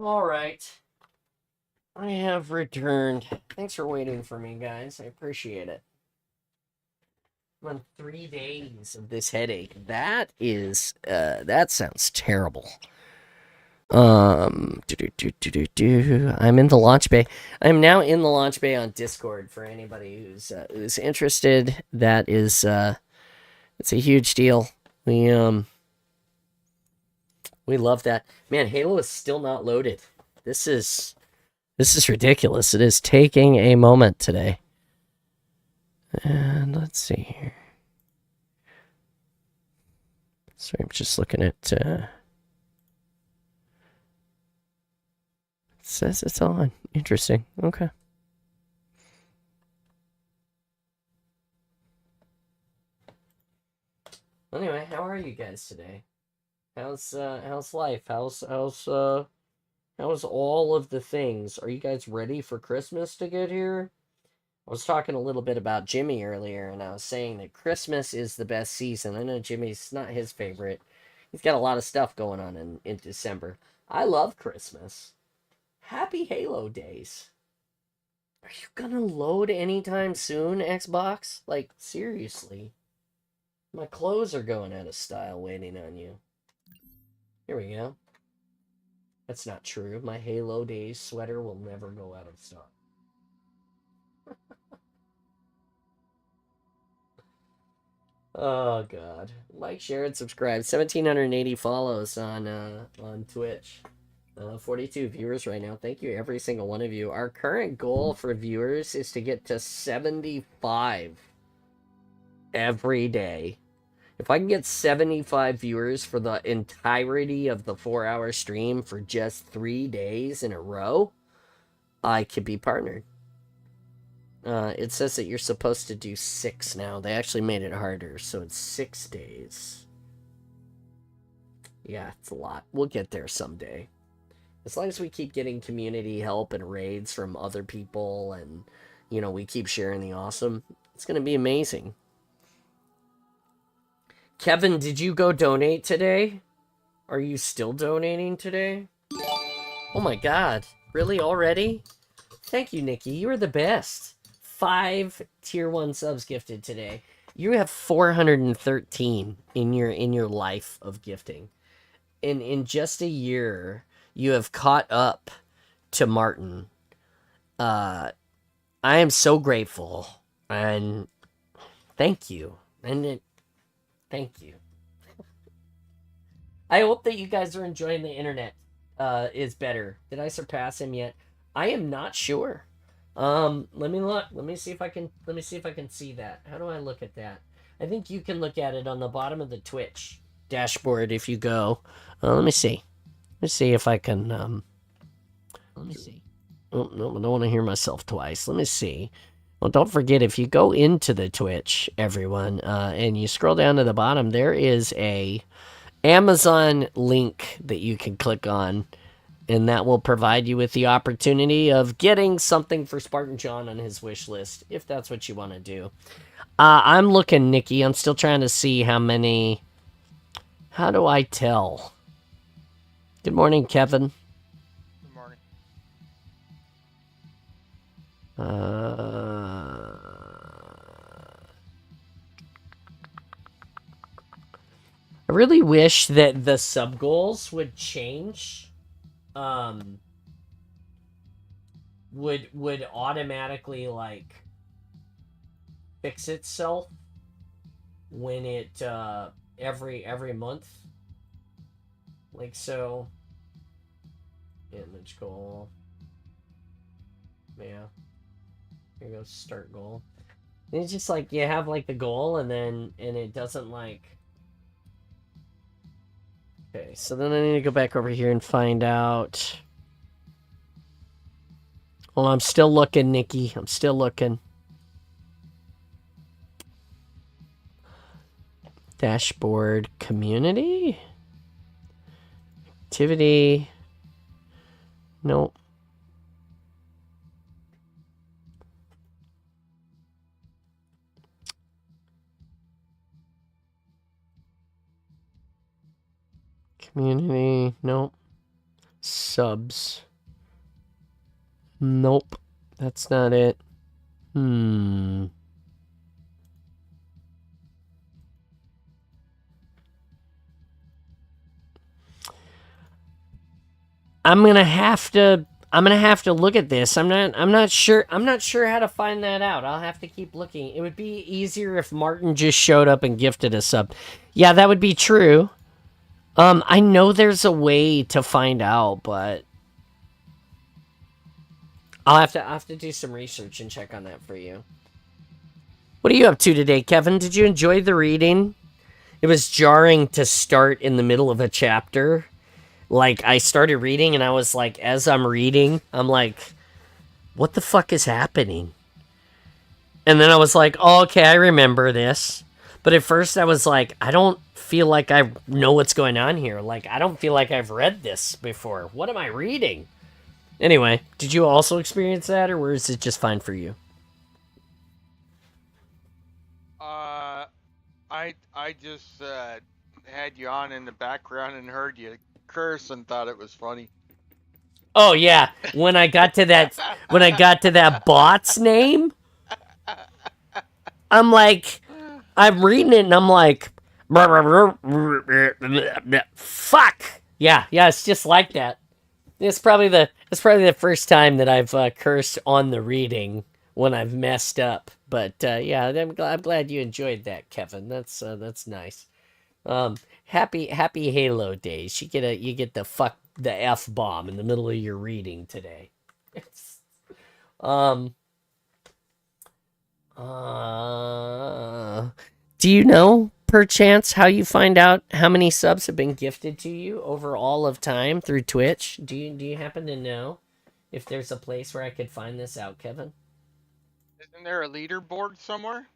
[SPEAKER 1] Alright. I have returned. Thanks for waiting for me, guys. I appreciate it. I'm on 3 days of this headache. That sounds terrible. I'm in the launch bay. I'm now in the launch bay on Discord for anybody who's interested. That is, it's a huge deal. We love that. Man, Halo is still not loaded. This is ridiculous. It is taking a moment today. And let's see here. Sorry, I'm just looking at, it says it's on. Interesting. Okay. Anyway, how are you guys today? How's life? How's all of the things? Are you guys ready for Christmas to get here? I was talking a little bit about Jimmy earlier, and I was saying that Christmas is the best season. I know Jimmy's not his favorite. He's got a lot of stuff going on in December. I love Christmas. Happy Halo days. Are you gonna load anytime soon, Xbox? Like, seriously. My clothes are going out of style waiting on you. Here we go. That's not true. My Halo Days sweater will never go out of stock. Oh god. Like, share, and subscribe. 1,780 follows on Twitch. 42 viewers right now. Thank you, every single one of you. Our current goal for viewers is to get to 75 every day. If I can get 75 viewers for the entirety of the 4-hour stream for just 3 days in a row, I could be partnered. It says that you're supposed to do 6 now. They actually made it harder, so it's 6 days. Yeah, it's a lot. We'll get there someday. As long as we keep getting community help and raids from other people and, you know, we keep sharing the awesome, it's going to be amazing. Kevin, did you go donate today? Are you still donating today? Oh my god. Really already? Thank you, Nikki. You are the best. 5 tier 1 subs gifted today. You have 413 in your life of gifting. In just a year, you have caught up to Martin. I am so grateful, and thank you. Thank you. I hope that you guys are enjoying the internet. Is better. Did I surpass him yet? I am not sure. Let me look. Let me see if I can see that. How do I look at that? I think you can look at it on the bottom of the Twitch dashboard if you go. Let me see. Let's see if I can, let me see. Oh, no, I don't want to hear myself twice. Let me see. Well, don't forget, if you go into the Twitch, everyone, and you scroll down to the bottom, there is a Amazon link that you can click on, and that will provide you with the opportunity of getting something for Spartan John on his wish list, if that's what you want to do. I'm looking, Nikki. I'm still trying to see how many... How do I tell? Good morning, Kevin.
[SPEAKER 3] Good morning.
[SPEAKER 1] I really wish that the sub goals would change. Would automatically like fix itself when it every month. Like so. Image goal. Yeah. Here goes start goal. And it's just like you have like the goal and it doesn't like. Okay, so then I need to go back over here and find out. Well, I'm still looking, Nikki. I'm still looking. Dashboard community? Activity. Nope. Community. Nope. subs. Nope. That's not it. I'm gonna have to look at this. I'm not sure how to find that out. I'll have to keep looking. It would be easier if Martin just showed up and gifted a sub. Yeah, that would be true. I know there's a way to find out, but I'll have to do some research and check on that for you. What are you up to today, Kevin? Did you enjoy the reading? It was jarring to start in the middle of a chapter. Like, I started reading, and I was like, as I'm reading, I'm like, what the fuck is happening? And then I was like, oh, okay, I remember this. But at first I was like, I don't feel like I know what's going on here. Like, I don't feel like I've read this before. What am I reading? Anyway, did you also experience that, or is it just fine for you?
[SPEAKER 3] I just had you on in the background and heard you curse and thought it was funny.
[SPEAKER 1] Oh yeah, when I got to that bot's name, I'm like, I'm reading it and I'm like, fuck. Yeah, it's just like that. It's probably the first time that I've cursed on the reading when I've messed up. But yeah, I'm glad you enjoyed that, Kevin. That's nice. Happy Halo days. You get the F bomb in the middle of your reading today. Do you know, perchance, how you find out how many subs have been gifted to you over all of time through Twitch? Do you happen to know if there's a place where I could find this out, Kevin?
[SPEAKER 3] Isn't there a leaderboard somewhere?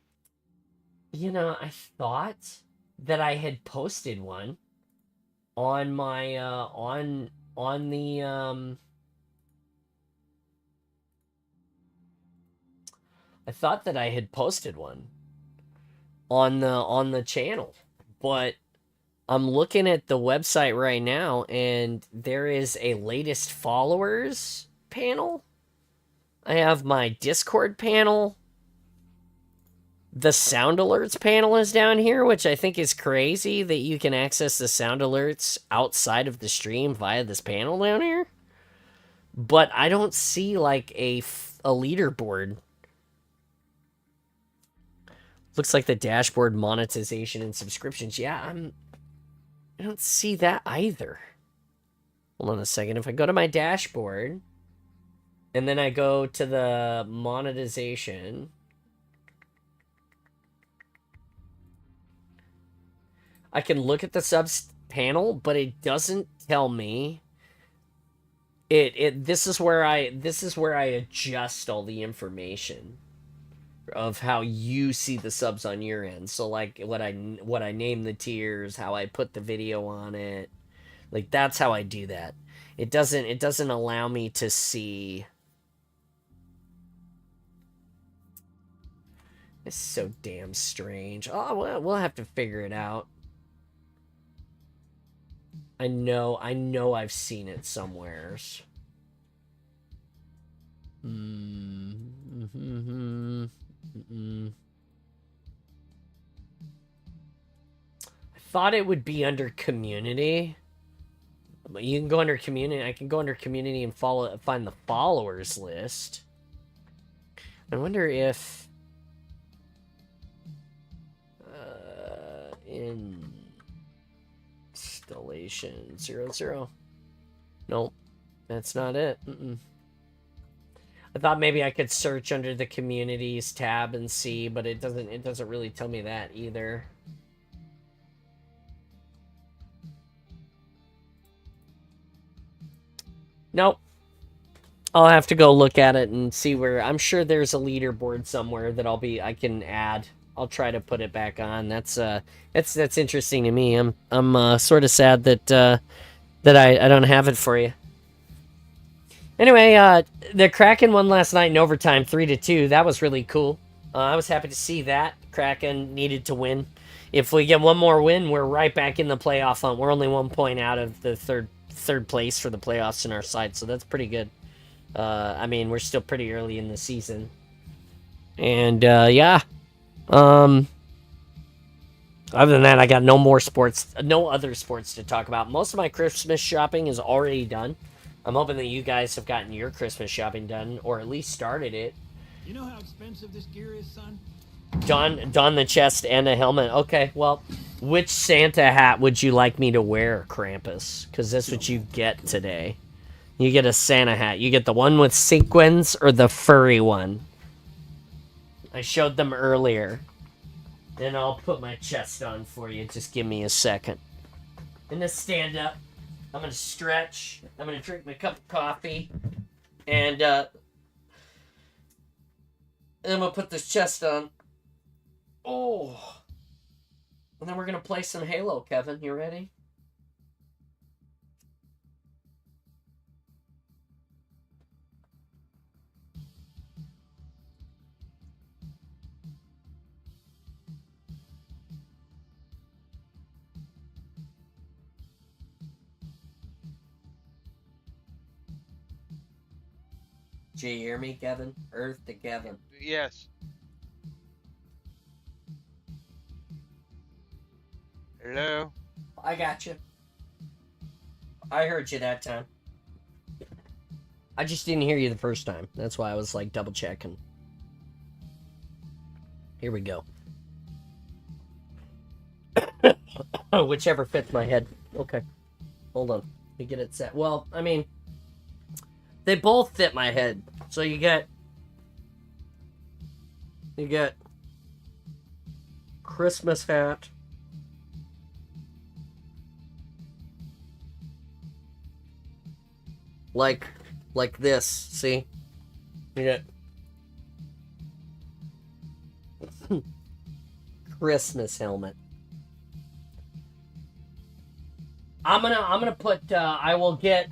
[SPEAKER 1] You know, I thought that I had posted one on my on the I thought that I had posted one on the channel, but I'm looking at the website right now and there is a latest followers panel. I have my Discord panel. The sound alerts panel is down here, which I think is crazy that you can access the sound alerts outside of the stream via this panel down here. But I don't see like a leaderboard. Looks like the dashboard monetization and subscriptions. Yeah, I don't see that either. Hold on a second. If I go to my dashboard and then I go to the monetization, I can look at the subs panel, but it doesn't tell me. This is where I adjust all the information of how you see the subs on your end. So like what I name the tiers, how I put the video on it. Like that's how I do that. It doesn't allow me to see. It's so damn strange. Oh, well, we'll have to figure it out. I know I've seen it somewheres. I thought it would be under community. But you can go under community. I can go under community and find the followers list. I wonder if installation 00. Nope, that's not it. I thought maybe I could search under the communities tab and see, but it doesn't really tell me that either. Nope. I'll have to go look at it and see where. I'm sure there's a leaderboard somewhere that I can add. I'll try to put it back on. That's interesting to me. I'm sort of sad that I don't have it for you. Anyway, the Kraken won last night in overtime, 3-2. That was really cool. I was happy to see that. Kraken needed to win. If we get one more win, we're right back in the playoff hunt. We're only 1 point out of the third place for the playoffs in our side, so that's pretty good. I mean, we're still pretty early in the season. And, yeah. Other than that, I got no other sports to talk about. Most of my Christmas shopping is already done. I'm hoping that you guys have gotten your Christmas shopping done, or at least started it.
[SPEAKER 2] You know how expensive this gear is, son?
[SPEAKER 1] Don the chest and a helmet. Okay, well, which Santa hat would you like me to wear, Krampus? Because that's what you get today. You get a Santa hat. You get the one with sequins or the furry one. I showed them earlier. Then I'll put my chest on for you. Just give me a second. I'm gonna stand up. I'm gonna stretch. I'm gonna drink my cup of coffee. And I'm gonna put this chest on. Oh. And then we're gonna play some Halo, Kevin. You ready? Did you hear me, Kevin? Earth to Kevin.
[SPEAKER 3] Yes. Hello?
[SPEAKER 1] I got you. I heard you that time. I just didn't hear you the first time. That's why I was like double checking. Here we go. Whichever fits my head. Okay. Hold on. Let me get it set. Well, I mean, they both fit my head. So you get Christmas hat. Like this, see? You get Christmas helmet. I'm gonna put I will get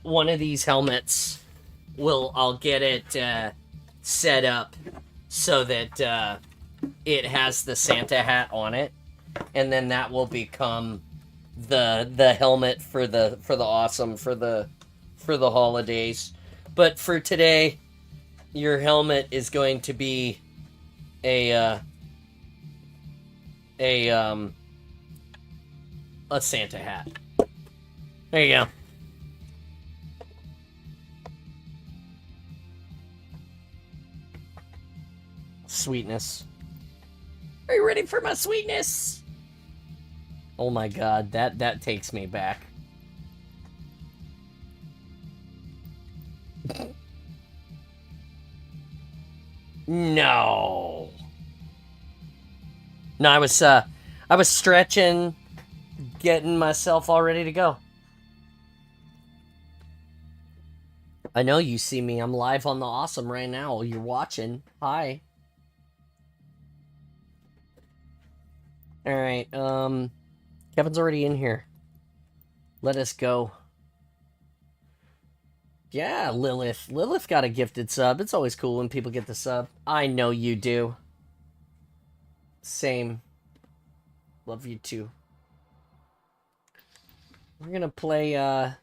[SPEAKER 1] one of these helmets. I'll get it set up so that it has the Santa hat on it, and then that will become the helmet for the holidays. But for today, your helmet is going to be a Santa hat. There you go. Sweetness. Are you ready for my sweetness? Oh my god, that takes me back. No. No, I was stretching, getting myself all ready to go. I know you see me. I'm live on the Awesome right now. You're watching. Hi. Alright, Kevin's already in here. Let us go. Yeah, Lilith. Lilith got a gifted sub. It's always cool when people get the sub. I know you do. Same. Love you too. We're gonna play,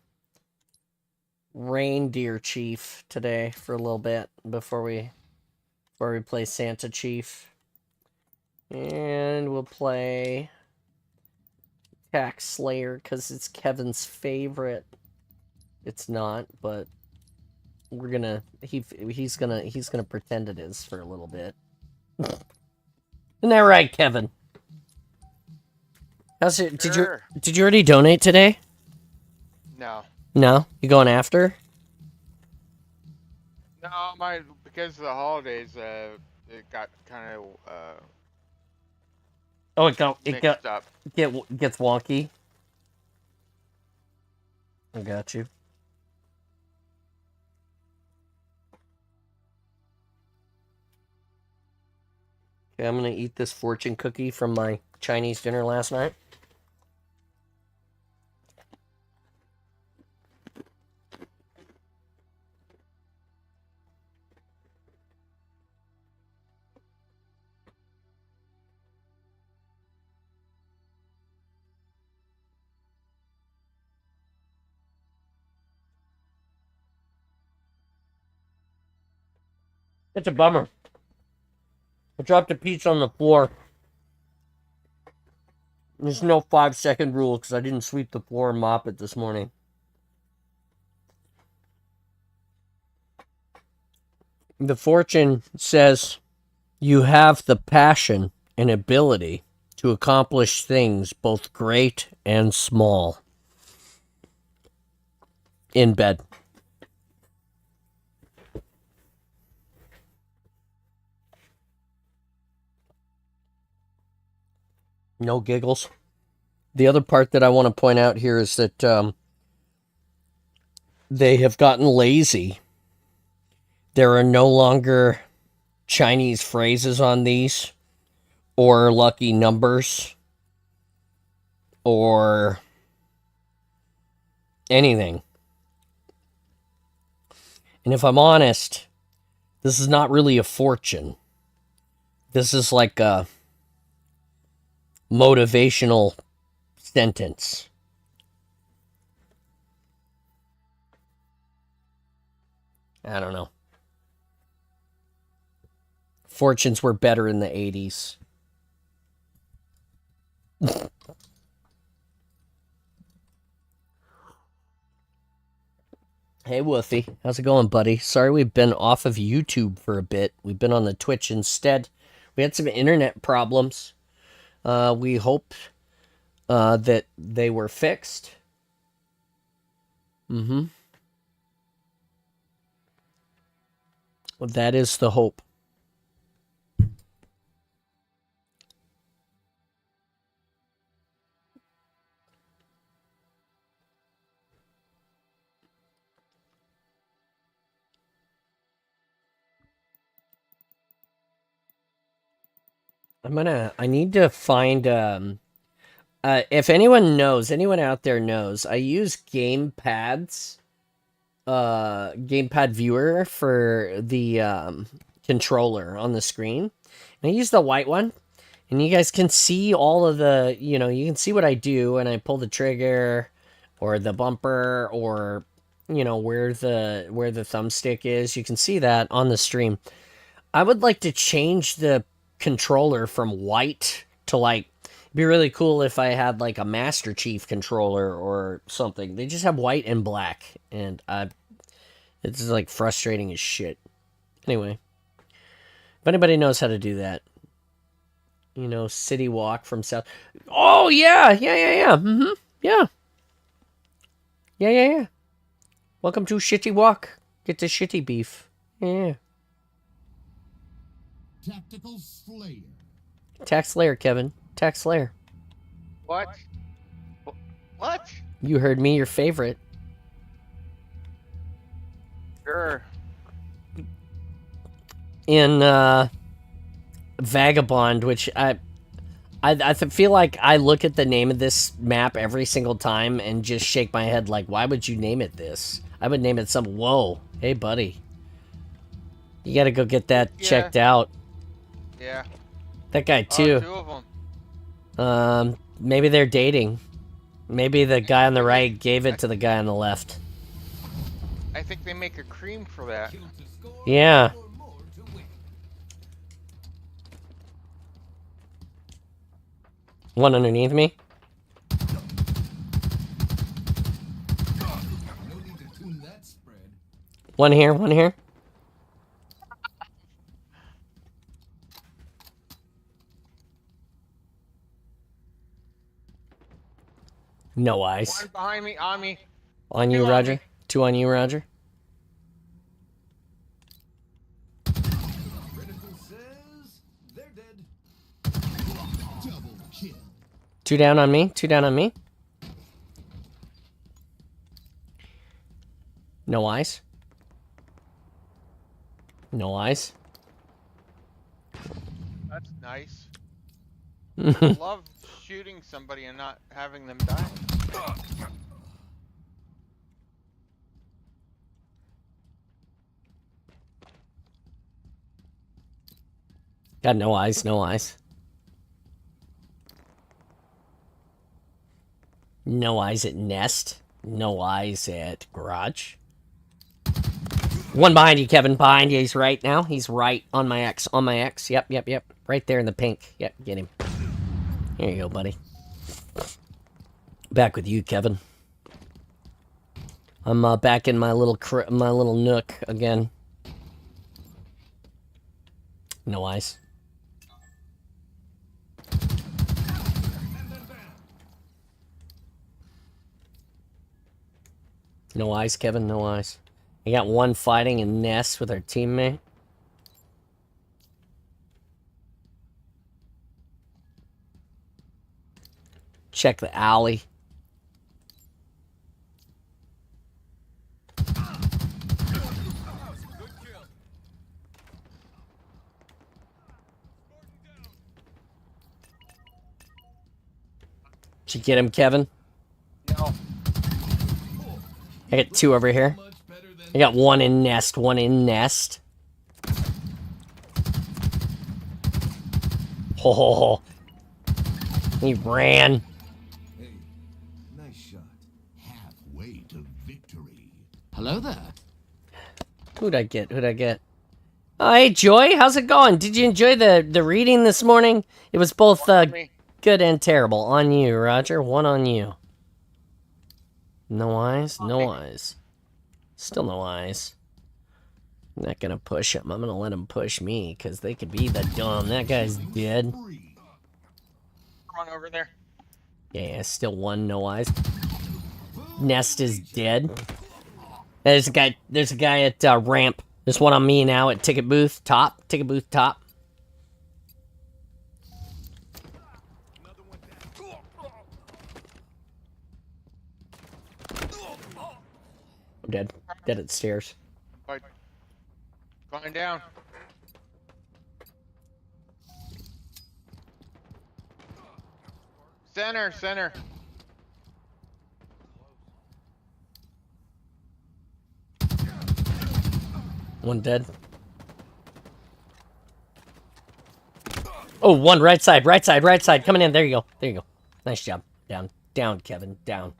[SPEAKER 1] Reindeer Chief today for a little bit before we play Santa Chief. And we'll play Tax Slayer because it's Kevin's favorite. It's not, but we're gonna he's gonna pretend it is for a little bit. Isn't that right, Kevin? How's it?
[SPEAKER 3] Sure.
[SPEAKER 1] Did you already donate today?
[SPEAKER 3] No.
[SPEAKER 1] No, you going after?
[SPEAKER 3] No, because of the holidays, it got kind of
[SPEAKER 1] Oh, it
[SPEAKER 3] mixed up.
[SPEAKER 1] gets wonky. I got you. Okay, I'm gonna eat this fortune cookie from my Chinese dinner last night. It's a bummer. I dropped a pizza on the floor. There's no 5-second rule because I didn't sweep the floor and mop it this morning. The fortune says you have the passion and ability to accomplish things both great and small. In bed. No giggles. The other part that I want to point out here is that they have gotten lazy. There are no longer Chinese phrases on these, or lucky numbers, or anything. And if I'm honest, this is not really a fortune. This is like a motivational sentence. I don't know. Fortunes were better in the 80s. Hey, Woofy. How's it going, buddy? Sorry we've been off of YouTube for a bit. We've been on the Twitch instead. We had some internet problems. We hope that they were fixed. Well, that is the hope. I need to find, if anyone out there knows, I use gamepad's, gamepad viewer for the, controller on the screen. And I use the white one, and you guys can see all of the, you can see what I do, and I pull the trigger, or the bumper, or, where the thumbstick is. You can see that on the stream. I would like to change the controller from white to, like, it'd be really cool if I had like a Master Chief controller or something. They just have white and black, and it's like frustrating as shit. Anyway, if anybody knows how to do that, City Walk from South. Oh yeah. Yeah. Welcome to Shitty Walk. Get the shitty beef. Yeah.
[SPEAKER 4] Tactical Slayer.
[SPEAKER 1] Tax Slayer, Kevin. Tax Slayer.
[SPEAKER 3] What? What?
[SPEAKER 1] You heard me, your favorite.
[SPEAKER 3] Sure.
[SPEAKER 1] In Vagabond, which I feel like I look at the name of this map every single time and just shake my head like, why would you name it this? I would name it some. Whoa, hey buddy, you gotta go get that checked out.
[SPEAKER 3] Yeah.
[SPEAKER 1] That guy too.
[SPEAKER 3] 2 of them.
[SPEAKER 1] Maybe they're dating. Maybe the guy on the right gave it to the guy on the left.
[SPEAKER 3] I think they make a cream for that.
[SPEAKER 1] Yeah. One underneath me. One here, one here. No eyes.
[SPEAKER 3] One behind me, on me.
[SPEAKER 1] On you,
[SPEAKER 3] Two on
[SPEAKER 1] Roger.
[SPEAKER 3] me.
[SPEAKER 1] 2 on you, Roger.
[SPEAKER 4] Critical says they're dead. Double kill.
[SPEAKER 1] 2 down on me. 2 down on me. No eyes. No eyes.
[SPEAKER 3] That's nice. I love shooting somebody and not having them die.
[SPEAKER 1] Got no eyes, no eyes. No eyes at nest. No eyes at garage. One behind you, Kevin. Behind you. He's right now. He's right on my X. On my X. Yep, yep, yep. Right there in the pink. Yep, get him. Here you go, buddy. Back with you, Kevin. I'm back in my little nook again. No eyes. No eyes, Kevin. No eyes. I got one fighting in nest with our teammate. Check the alley. Did you get him, Kevin?
[SPEAKER 3] No.
[SPEAKER 1] I got two over here. I got one in nest, one in nest. Oh, he ran.
[SPEAKER 4] Hey, nice shot. Halfway to victory.
[SPEAKER 2] Hello there.
[SPEAKER 1] Who'd I get? Who'd I get? Oh, hey, Joy. How's it going? Did you enjoy the reading this morning? It was both good and terrible. On you, Roger. One on you. No eyes? No eyes. Still no eyes. I'm not gonna push him. I'm gonna let him push me, because they could be the dumb. That guy's dead.
[SPEAKER 3] Run over there.
[SPEAKER 1] Yeah, still one, no eyes. Nest is dead. There's a guy at ramp. There's one on me now at ticket booth top. Ticket booth top. I'm dead. Dead at the stairs.
[SPEAKER 3] Right. Going down. Center, center.
[SPEAKER 1] One dead. Oh, one right side, right side, right side. Coming in. There you go. There you go. Nice job. Down. Down, Kevin. Down.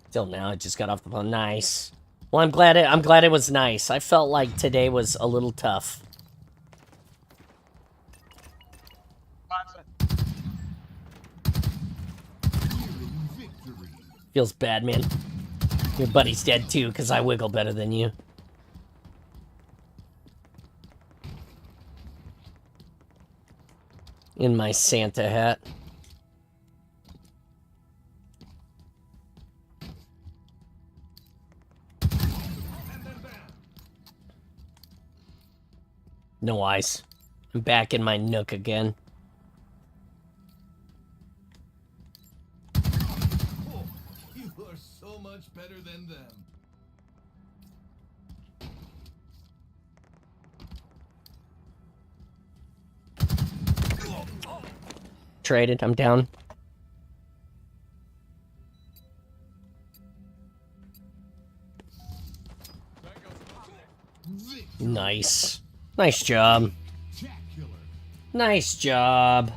[SPEAKER 1] Still now, I just got off the phone. Nice. Well, I'm glad it was nice. I felt like today was a little tough. Feels bad, man. Your buddy's dead too, because I wiggle better than you. In my Santa hat. No eyes. I'm back in my nook again.
[SPEAKER 4] Oh, you are so much better than them.
[SPEAKER 1] Traded. I'm down. Nice. Nice job. Nice job.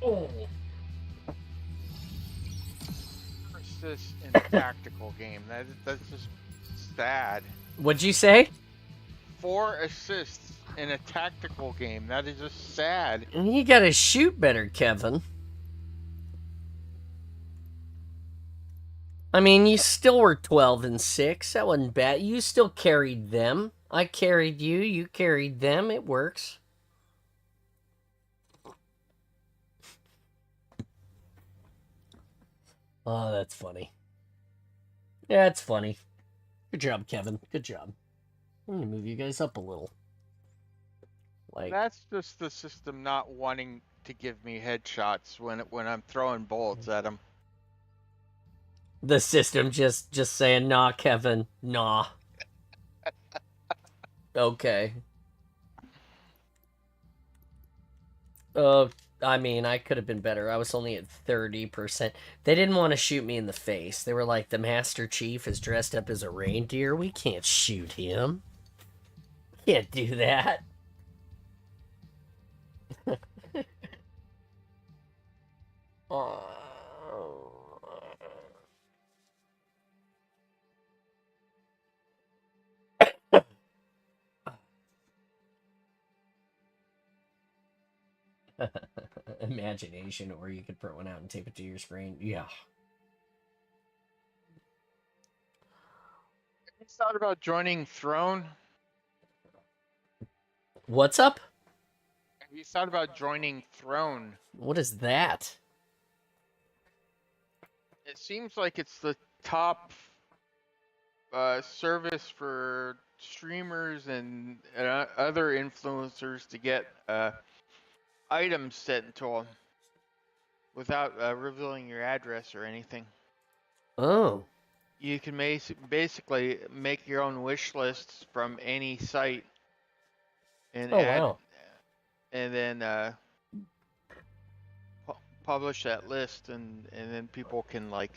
[SPEAKER 1] Oh.
[SPEAKER 3] Assists in a tactical game. That's just sad.
[SPEAKER 1] What'd you say?
[SPEAKER 3] 4 assists in a tactical game. That is just sad.
[SPEAKER 1] You gotta shoot better, Kevin. I mean, you still were 12 and 6. That wasn't bad. You still carried them. I carried you. You carried them. It works. Oh, that's funny. Yeah, it's funny. Good job, Kevin. Good job. I'm gonna move you guys up a little. Like,
[SPEAKER 3] That's just the system not wanting to give me headshots when I'm throwing bullets at them.
[SPEAKER 1] the system just saying, nah, Kevin, nah. Okay. I mean, I could have been better. I was only at 30%. They didn't want to shoot me in the face. They were like, the Master Chief is dressed up as a reindeer. We can't shoot him. Can't do that. Imagination, or you could print one out and tape it to your screen. Yeah.
[SPEAKER 3] You thought about joining Throne?
[SPEAKER 1] What's up?
[SPEAKER 3] Have you thought about joining Throne?
[SPEAKER 1] What is that?
[SPEAKER 3] It seems like it's the top service for streamers and other influencers to get items sent to them without revealing your address or anything.
[SPEAKER 1] Oh.
[SPEAKER 3] You can basically make your own wish lists from any site and
[SPEAKER 1] Wow.
[SPEAKER 3] and then publish that list, and then people can like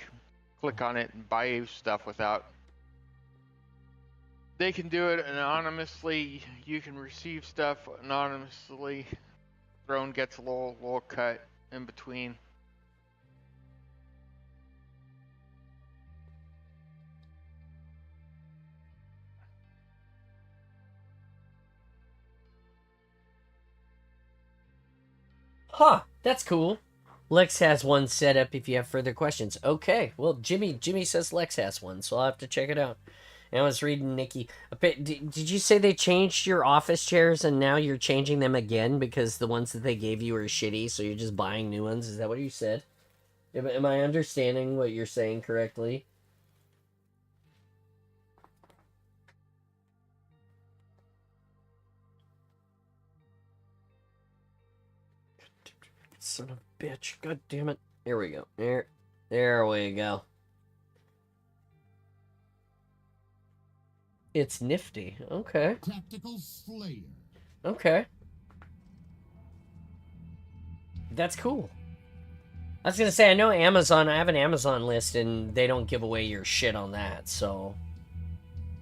[SPEAKER 3] click on it and buy stuff without. They can do it anonymously. You can receive stuff anonymously. Throne gets a little cut in between.
[SPEAKER 1] Huh, that's cool. Lex has one set up if you have further questions. Okay, well, Jimmy says Lex has one, so I'll have to check it out. And I was reading Nikki. Did you say they changed your office chairs and now you're changing them again because the ones that they gave you are shitty, so you're just buying new ones? Is that what you said? Am I understanding what you're saying correctly? Son of a bitch. God damn it. Here we go. There we go. It's nifty. Okay.
[SPEAKER 4] Tactical Slayer.
[SPEAKER 1] Okay. That's cool. I was gonna say, I know Amazon, I have an Amazon list, and they don't give away your shit on that, so...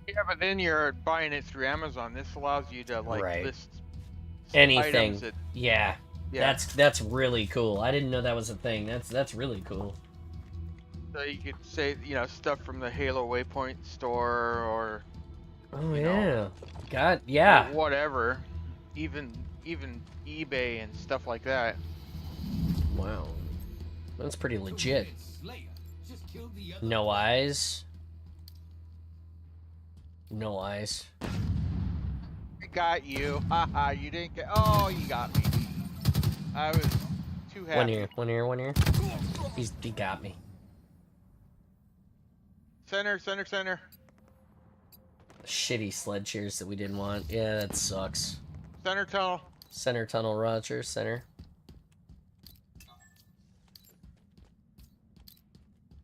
[SPEAKER 3] Yeah, but then you're buying it through Amazon. This allows you to like list
[SPEAKER 1] anything.
[SPEAKER 3] items that,
[SPEAKER 1] yeah. That's really cool. I didn't know that was a thing. That's really cool.
[SPEAKER 3] So you could say, stuff from the Halo Waypoint store or
[SPEAKER 1] Oh yeah. God, yeah.
[SPEAKER 3] whatever. Even eBay and stuff like that.
[SPEAKER 1] Wow. That's pretty legit.
[SPEAKER 4] Slayer. Just kill the other.
[SPEAKER 1] No eyes. No eyes.
[SPEAKER 3] I got you. Haha, you didn't get. Oh, you got me. I was too happy.
[SPEAKER 1] One here. He got me.
[SPEAKER 3] Center.
[SPEAKER 1] Shitty sled chairs that we didn't want. Yeah, that sucks.
[SPEAKER 3] Center tunnel.
[SPEAKER 1] Center tunnel, Roger. Center.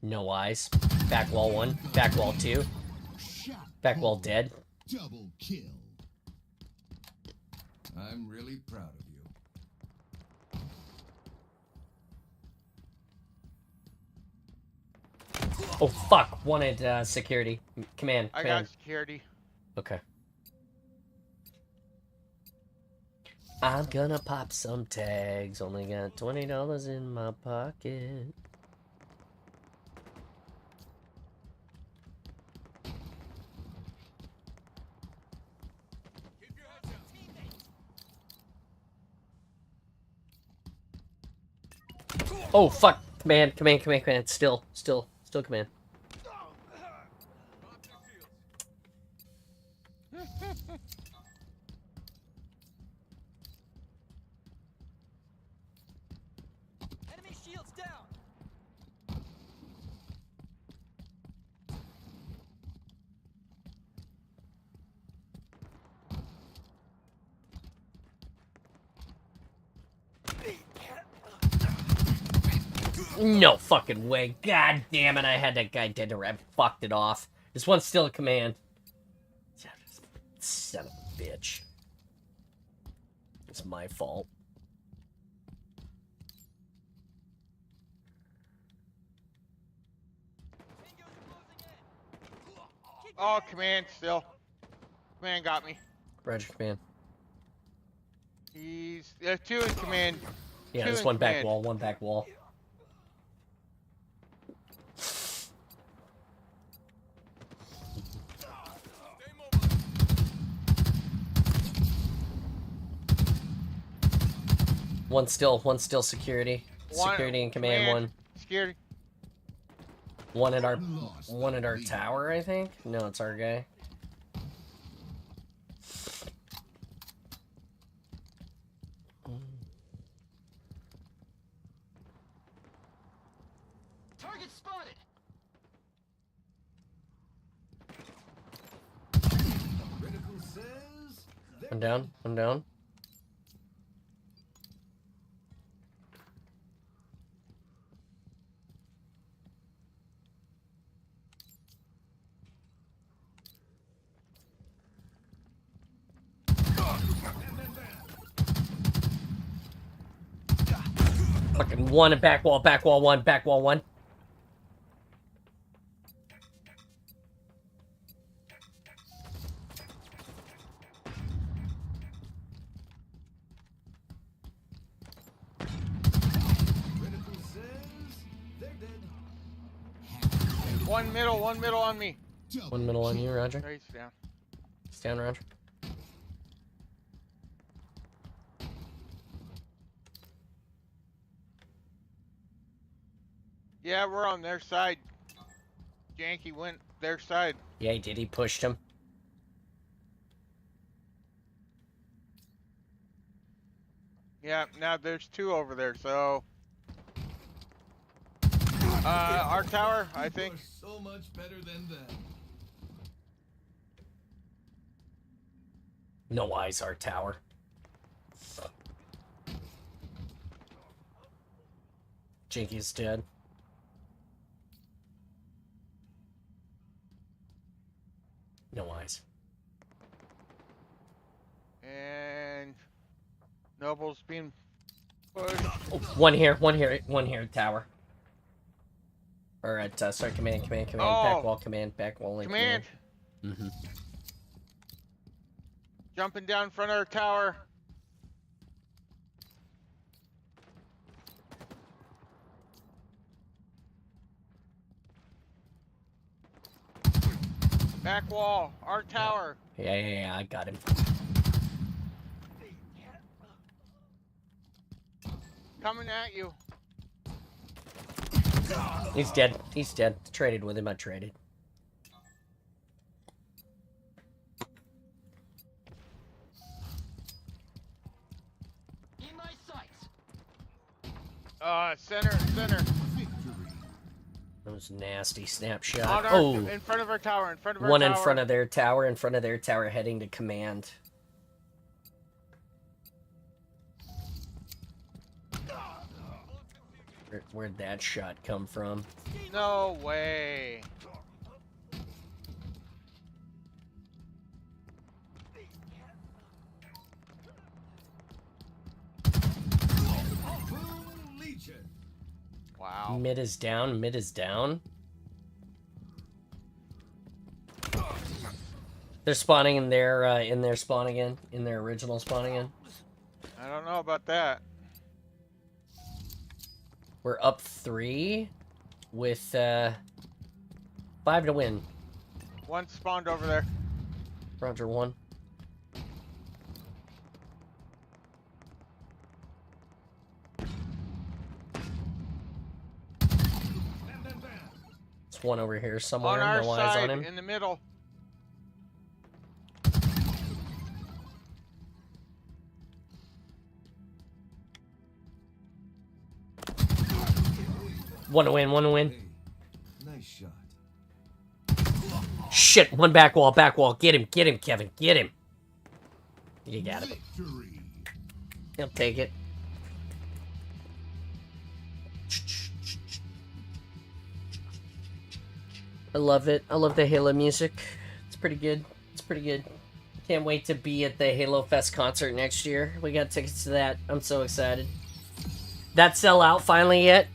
[SPEAKER 1] No eyes. Back wall 1. Back wall 2. Back wall dead.
[SPEAKER 4] Double kill. I'm really proud of you.
[SPEAKER 1] Oh fuck! Wanted security. Command.
[SPEAKER 3] I got security.
[SPEAKER 1] Okay. I'm gonna pop some tags. Only got $20 in my pocket. Oh fuck! Command. Still command.
[SPEAKER 5] Enemy shields down.
[SPEAKER 1] No fucking way. God damn it, I had that guy dead to I fucked it off. This one's still a command. Son of a bitch. It's my fault.
[SPEAKER 3] Oh, command still. Command got me.
[SPEAKER 1] Roger, command.
[SPEAKER 3] There's two in command.
[SPEAKER 1] Yeah,
[SPEAKER 3] Two
[SPEAKER 1] there's
[SPEAKER 3] in
[SPEAKER 1] one back
[SPEAKER 3] command.
[SPEAKER 1] wall, one back wall. One still security. Security and command one.
[SPEAKER 3] Security.
[SPEAKER 1] One at our tower, I think. No, it's our guy.
[SPEAKER 5] Target spotted.
[SPEAKER 4] Critical says they're
[SPEAKER 1] I'm down. I'm down. Fucking one at back wall one, back wall one.
[SPEAKER 4] critical says they're dead.
[SPEAKER 3] One middle on me.
[SPEAKER 1] One middle on you, Roger.
[SPEAKER 3] Right, he's down.
[SPEAKER 1] Stand, Roger.
[SPEAKER 3] Yeah, we're on their side. Yankee went their side.
[SPEAKER 1] Yeah, he did. He pushed him.
[SPEAKER 3] Yeah, now there's two over there, so... our tower, I think.
[SPEAKER 4] You're so much better than them.
[SPEAKER 1] No eyes, our tower. Jinky's dead. No eyes.
[SPEAKER 3] And... Noble's being pushed.
[SPEAKER 1] Oh, one here, tower. Or at, sorry, command,
[SPEAKER 3] Oh.
[SPEAKER 1] back wall, and
[SPEAKER 3] Command!
[SPEAKER 1] Mm-hmm.
[SPEAKER 3] Jumping down in front of our tower. Back wall, our tower.
[SPEAKER 1] Yeah, I got him.
[SPEAKER 3] Coming at you.
[SPEAKER 1] He's dead. Traded with him, I traded.
[SPEAKER 5] In my sights.
[SPEAKER 3] Center.
[SPEAKER 4] Victory.
[SPEAKER 1] That was a nasty snapshot.
[SPEAKER 3] On our,
[SPEAKER 1] Oh,
[SPEAKER 3] in front of our tower,
[SPEAKER 1] one in front of their tower, heading to command. Where'd that shot come from?
[SPEAKER 3] No way.
[SPEAKER 4] Boom Legion.
[SPEAKER 3] Wow.
[SPEAKER 1] Mid is down. They're spawning in their spawn again, in their original spawn again.
[SPEAKER 3] I don't know about that.
[SPEAKER 1] We're up 3 with 5 to win.
[SPEAKER 3] One spawned over there.
[SPEAKER 1] Roger 1. There's one over here somewhere.
[SPEAKER 3] On our
[SPEAKER 1] No eyes
[SPEAKER 3] side,
[SPEAKER 1] on him.
[SPEAKER 3] in the middle.
[SPEAKER 1] One to win.
[SPEAKER 4] Hey, nice shot.
[SPEAKER 1] Shit, one back wall. Get him, Kevin, get him. You got it.
[SPEAKER 4] Victory.
[SPEAKER 1] He'll take it. I love it. I love the Halo music. It's pretty good. Can't wait to be at the Halo Fest concert next year. We got tickets to that. I'm so excited. That sell out finally yet?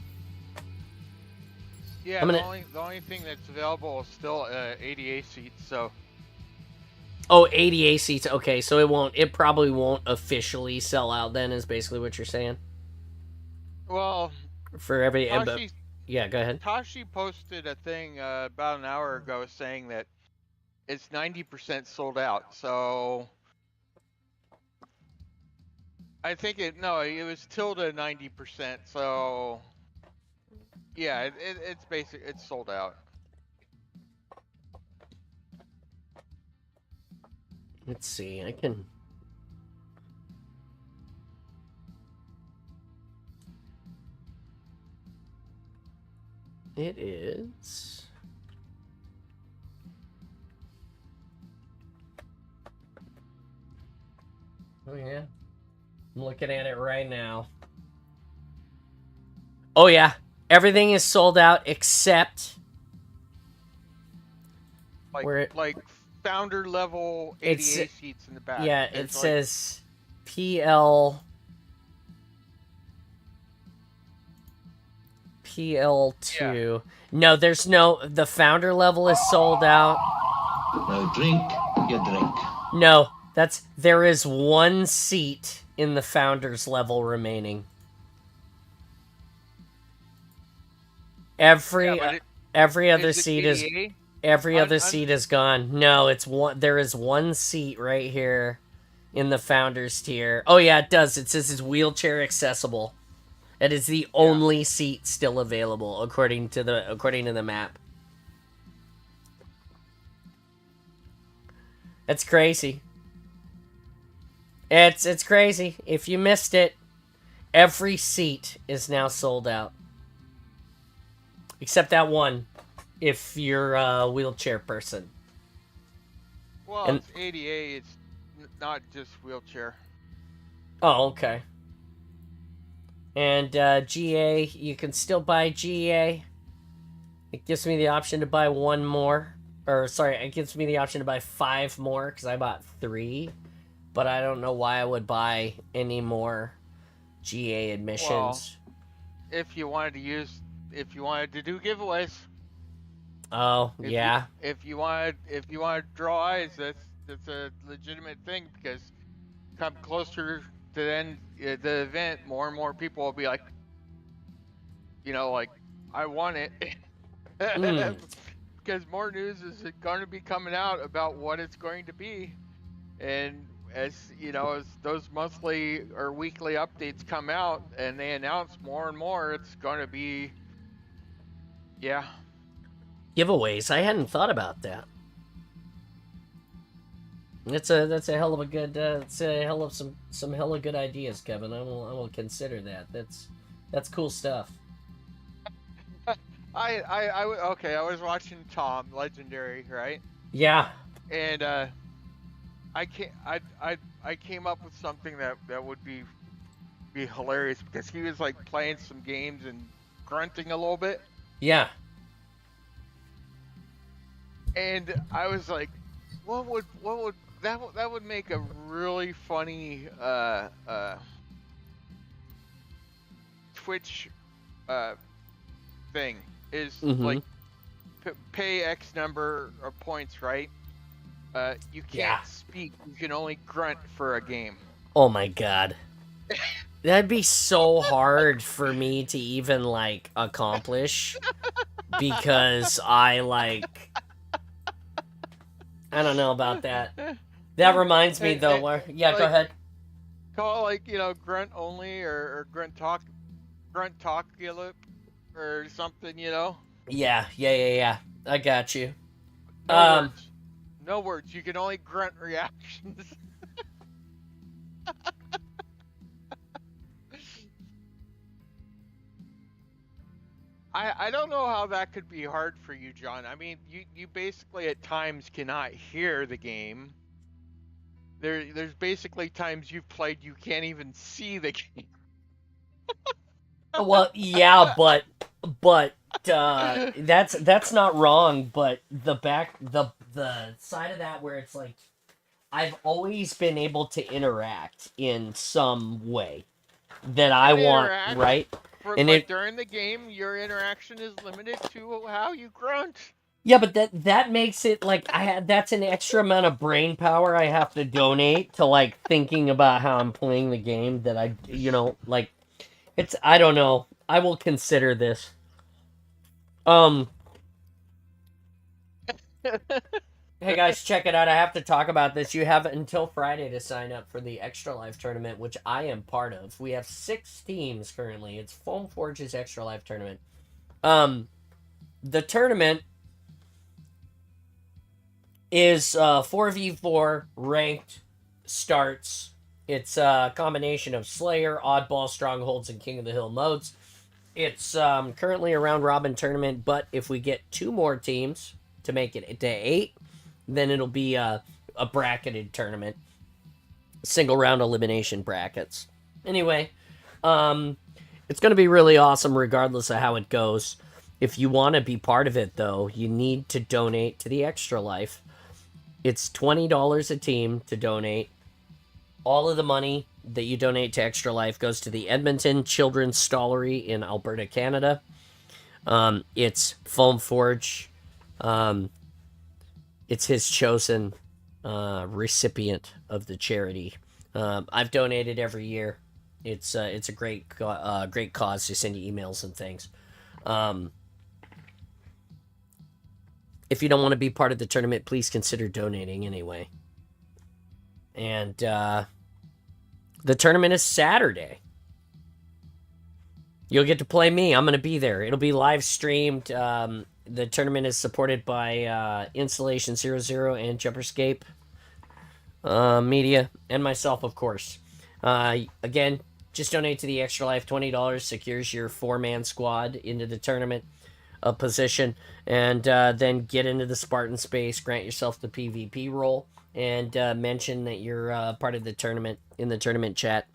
[SPEAKER 3] Yeah,
[SPEAKER 1] I'm
[SPEAKER 3] the
[SPEAKER 1] gonna-
[SPEAKER 3] only thing that's available is still 80A seats, so...
[SPEAKER 1] Oh, 80A seats. Okay, so it probably won't officially sell out then, is basically what you're saying.
[SPEAKER 3] Well,
[SPEAKER 1] For every...
[SPEAKER 3] Tashi,
[SPEAKER 1] yeah, go ahead.
[SPEAKER 3] Tashi posted a thing about an hour ago saying that it's 90% sold out, so... I think it was tilde 90%. So yeah, it's basic. It's sold out.
[SPEAKER 1] Let's see. I can. It is. Oh yeah. I'm looking at it right now. Oh yeah. Everything is sold out except
[SPEAKER 3] Like founder level ADA seats in the back.
[SPEAKER 1] Yeah, it says PL2. Yeah. No, the founder level is sold out.
[SPEAKER 4] Now drink your drink.
[SPEAKER 1] No, there is one seat in the founders level remaining. Every other seat is seat is gone. No, it's one. There is one seat right here in the founders tier. Oh yeah, it does. It says it's wheelchair accessible. It is the only seat still available according to the map. It's crazy. It's crazy. If you missed it, every seat is now sold out. Except that one, if you're a wheelchair person.
[SPEAKER 3] Well, it's ADA, it's not just wheelchair.
[SPEAKER 1] Oh, okay. And GA, you can still buy GA. It gives me the option to buy one more. Or, sorry, it gives me the option to buy 5 more, because I bought 3. But I don't know why I would buy any more GA admissions.
[SPEAKER 3] Well, if you wanted to do giveaways.
[SPEAKER 1] Oh, yeah.
[SPEAKER 3] If you wanted to draw eyes, that's a legitimate thing, because come closer to the event, more and more people will be like, I want it. Because more news is going to be coming out about what it's going to be, and as those monthly or weekly updates come out and they announce more and more, it's going to be
[SPEAKER 1] giveaways. I hadn't thought about that. That's a hell of a good. It's a hell of some hella good ideas, Kevin. I will consider that. That's cool stuff.
[SPEAKER 3] I was watching Tom Legendary, right?
[SPEAKER 1] Yeah.
[SPEAKER 3] And I came up with something that would be hilarious, because he was like playing some games and grunting a little bit.
[SPEAKER 1] Yeah.
[SPEAKER 3] And I was like, what would that would make a really funny Twitch thing, is like pay X number of points, right? You can't speak, you can only grunt for a game.
[SPEAKER 1] Oh my god. That'd be so hard for me to even accomplish, because I don't know about that. That reminds me though, go ahead.
[SPEAKER 3] Call grunt only, or grunt talk or something,
[SPEAKER 1] Yeah. I got you.
[SPEAKER 3] No words. You can only grunt reactions. I don't know how that could be hard for you, John. I mean, you basically at times cannot hear the game. There's basically times you've played you can't even see the game.
[SPEAKER 1] Well, yeah, but that's not wrong. But the side of that where it's like, I've always been able to interact in some way that I want, right?
[SPEAKER 3] But during the game, your interaction is limited to how you grunt.
[SPEAKER 1] Yeah, but that makes it that's an extra amount of brain power I have to donate to thinking about how I'm playing the game, that it's, I don't know. I will consider this. Hey guys, check it out. I have to talk about this. You have until Friday to sign up for the Extra Life tournament, which I am part of. We have 6 teams currently. It's Foam Forge's Extra Life tournament. The tournament is 4v4 ranked starts. It's a combination of Slayer, Oddball, Strongholds, and King of the Hill modes. It's currently a round robin tournament, but if we get 2 more teams to make it to 8, then it'll be a bracketed tournament. Single round elimination brackets. Anyway, it's going to be really awesome regardless of how it goes. If you want to be part of it, though, you need to donate to the Extra Life. It's $20 a team to donate. All of the money that you donate to Extra Life goes to the Edmonton Children's Stollery in Alberta, Canada. It's Foam Forge. It's his chosen recipient of the charity. I've donated every year. It's a great cause. They send you emails and things. If you don't want to be part of the tournament, please consider donating anyway. And the tournament is Saturday. You'll get to play me. I'm going to be there. It'll be live streamed. The tournament is supported by Installation 00 and Jumperscape Media, and myself, of course. Again, just donate to the Extra Life. $20 secures your 4-man squad into the tournament position, and then get into the Spartan space, grant yourself the PvP role, and mention that you're part of the tournament in the tournament chat.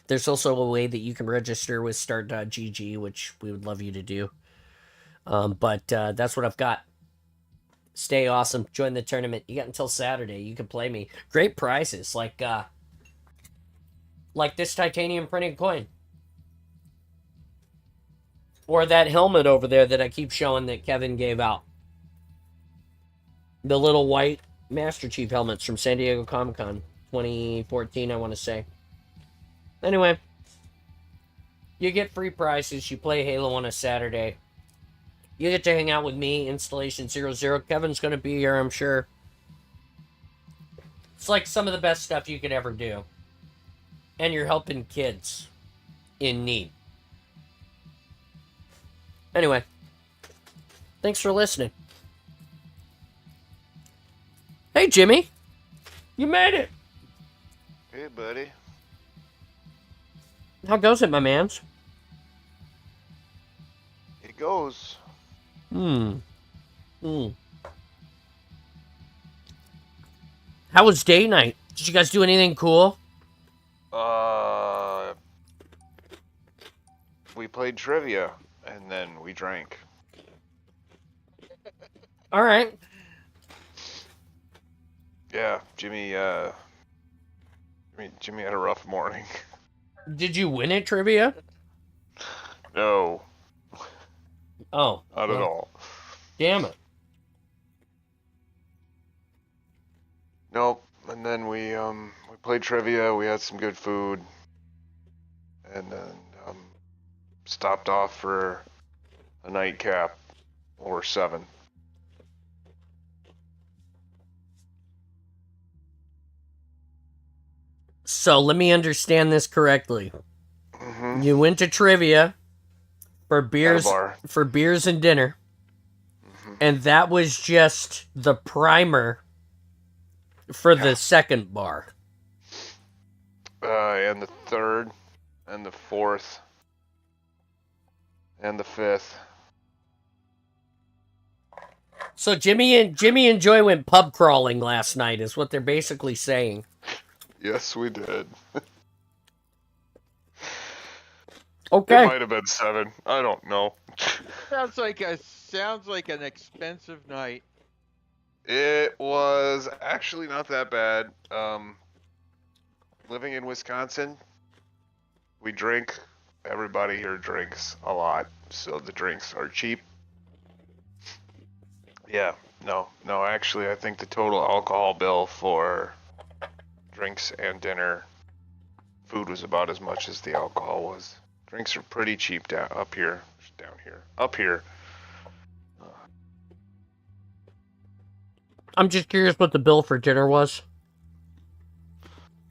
[SPEAKER 1] There's also a way that you can register with start.gg, which we would love you to do. But that's what I've got. Stay awesome. Join the tournament. You got until Saturday. You can play me. Great prizes, like this titanium printed coin. Or that helmet over there that I keep showing that Kevin gave out. The little white Master Chief helmets from San Diego Comic-Con 2014, I want to say. Anyway, you get free prizes. You play Halo on a Saturday. You get to hang out with me, Installation 00. Kevin's going to be here, I'm sure. It's like some of the best stuff you could ever do. And you're helping kids in need. Anyway, thanks for listening. Hey, Jimmy. You made it.
[SPEAKER 6] Hey, buddy.
[SPEAKER 1] How goes it, my mans?
[SPEAKER 6] It goes.
[SPEAKER 1] How was day night? Did you guys do anything cool?
[SPEAKER 6] We played trivia, and then we drank.
[SPEAKER 1] All right.
[SPEAKER 6] Yeah, Jimmy had a rough morning.
[SPEAKER 1] Did you win at trivia?
[SPEAKER 6] No,
[SPEAKER 1] Oh.
[SPEAKER 6] not at all.
[SPEAKER 1] Damn it.
[SPEAKER 6] Nope. And then we played trivia. We had some good food, and then stopped off for a nightcap or 7.
[SPEAKER 1] So let me understand this correctly.
[SPEAKER 6] Mm-hmm.
[SPEAKER 1] You went to trivia for beers,
[SPEAKER 6] At a bar.
[SPEAKER 1] for beers and dinner, and that was just the primer for the second bar.
[SPEAKER 6] And the 3rd, and the 4th, and the 5th.
[SPEAKER 1] So Jimmy and Joy went pub crawling last night, is what they're basically saying.
[SPEAKER 6] Yes, we did.
[SPEAKER 1] Okay.
[SPEAKER 6] It might have been 7. I don't know.
[SPEAKER 3] Sounds like an expensive night.
[SPEAKER 6] It was actually not that bad. Living in Wisconsin, we drink. Everybody here drinks a lot, so the drinks are cheap. Yeah, no, actually, I think the total alcohol bill for drinks and dinner, food was about as much as the alcohol was. Drinks are pretty cheap up here.
[SPEAKER 1] I'm just curious what the bill for dinner was.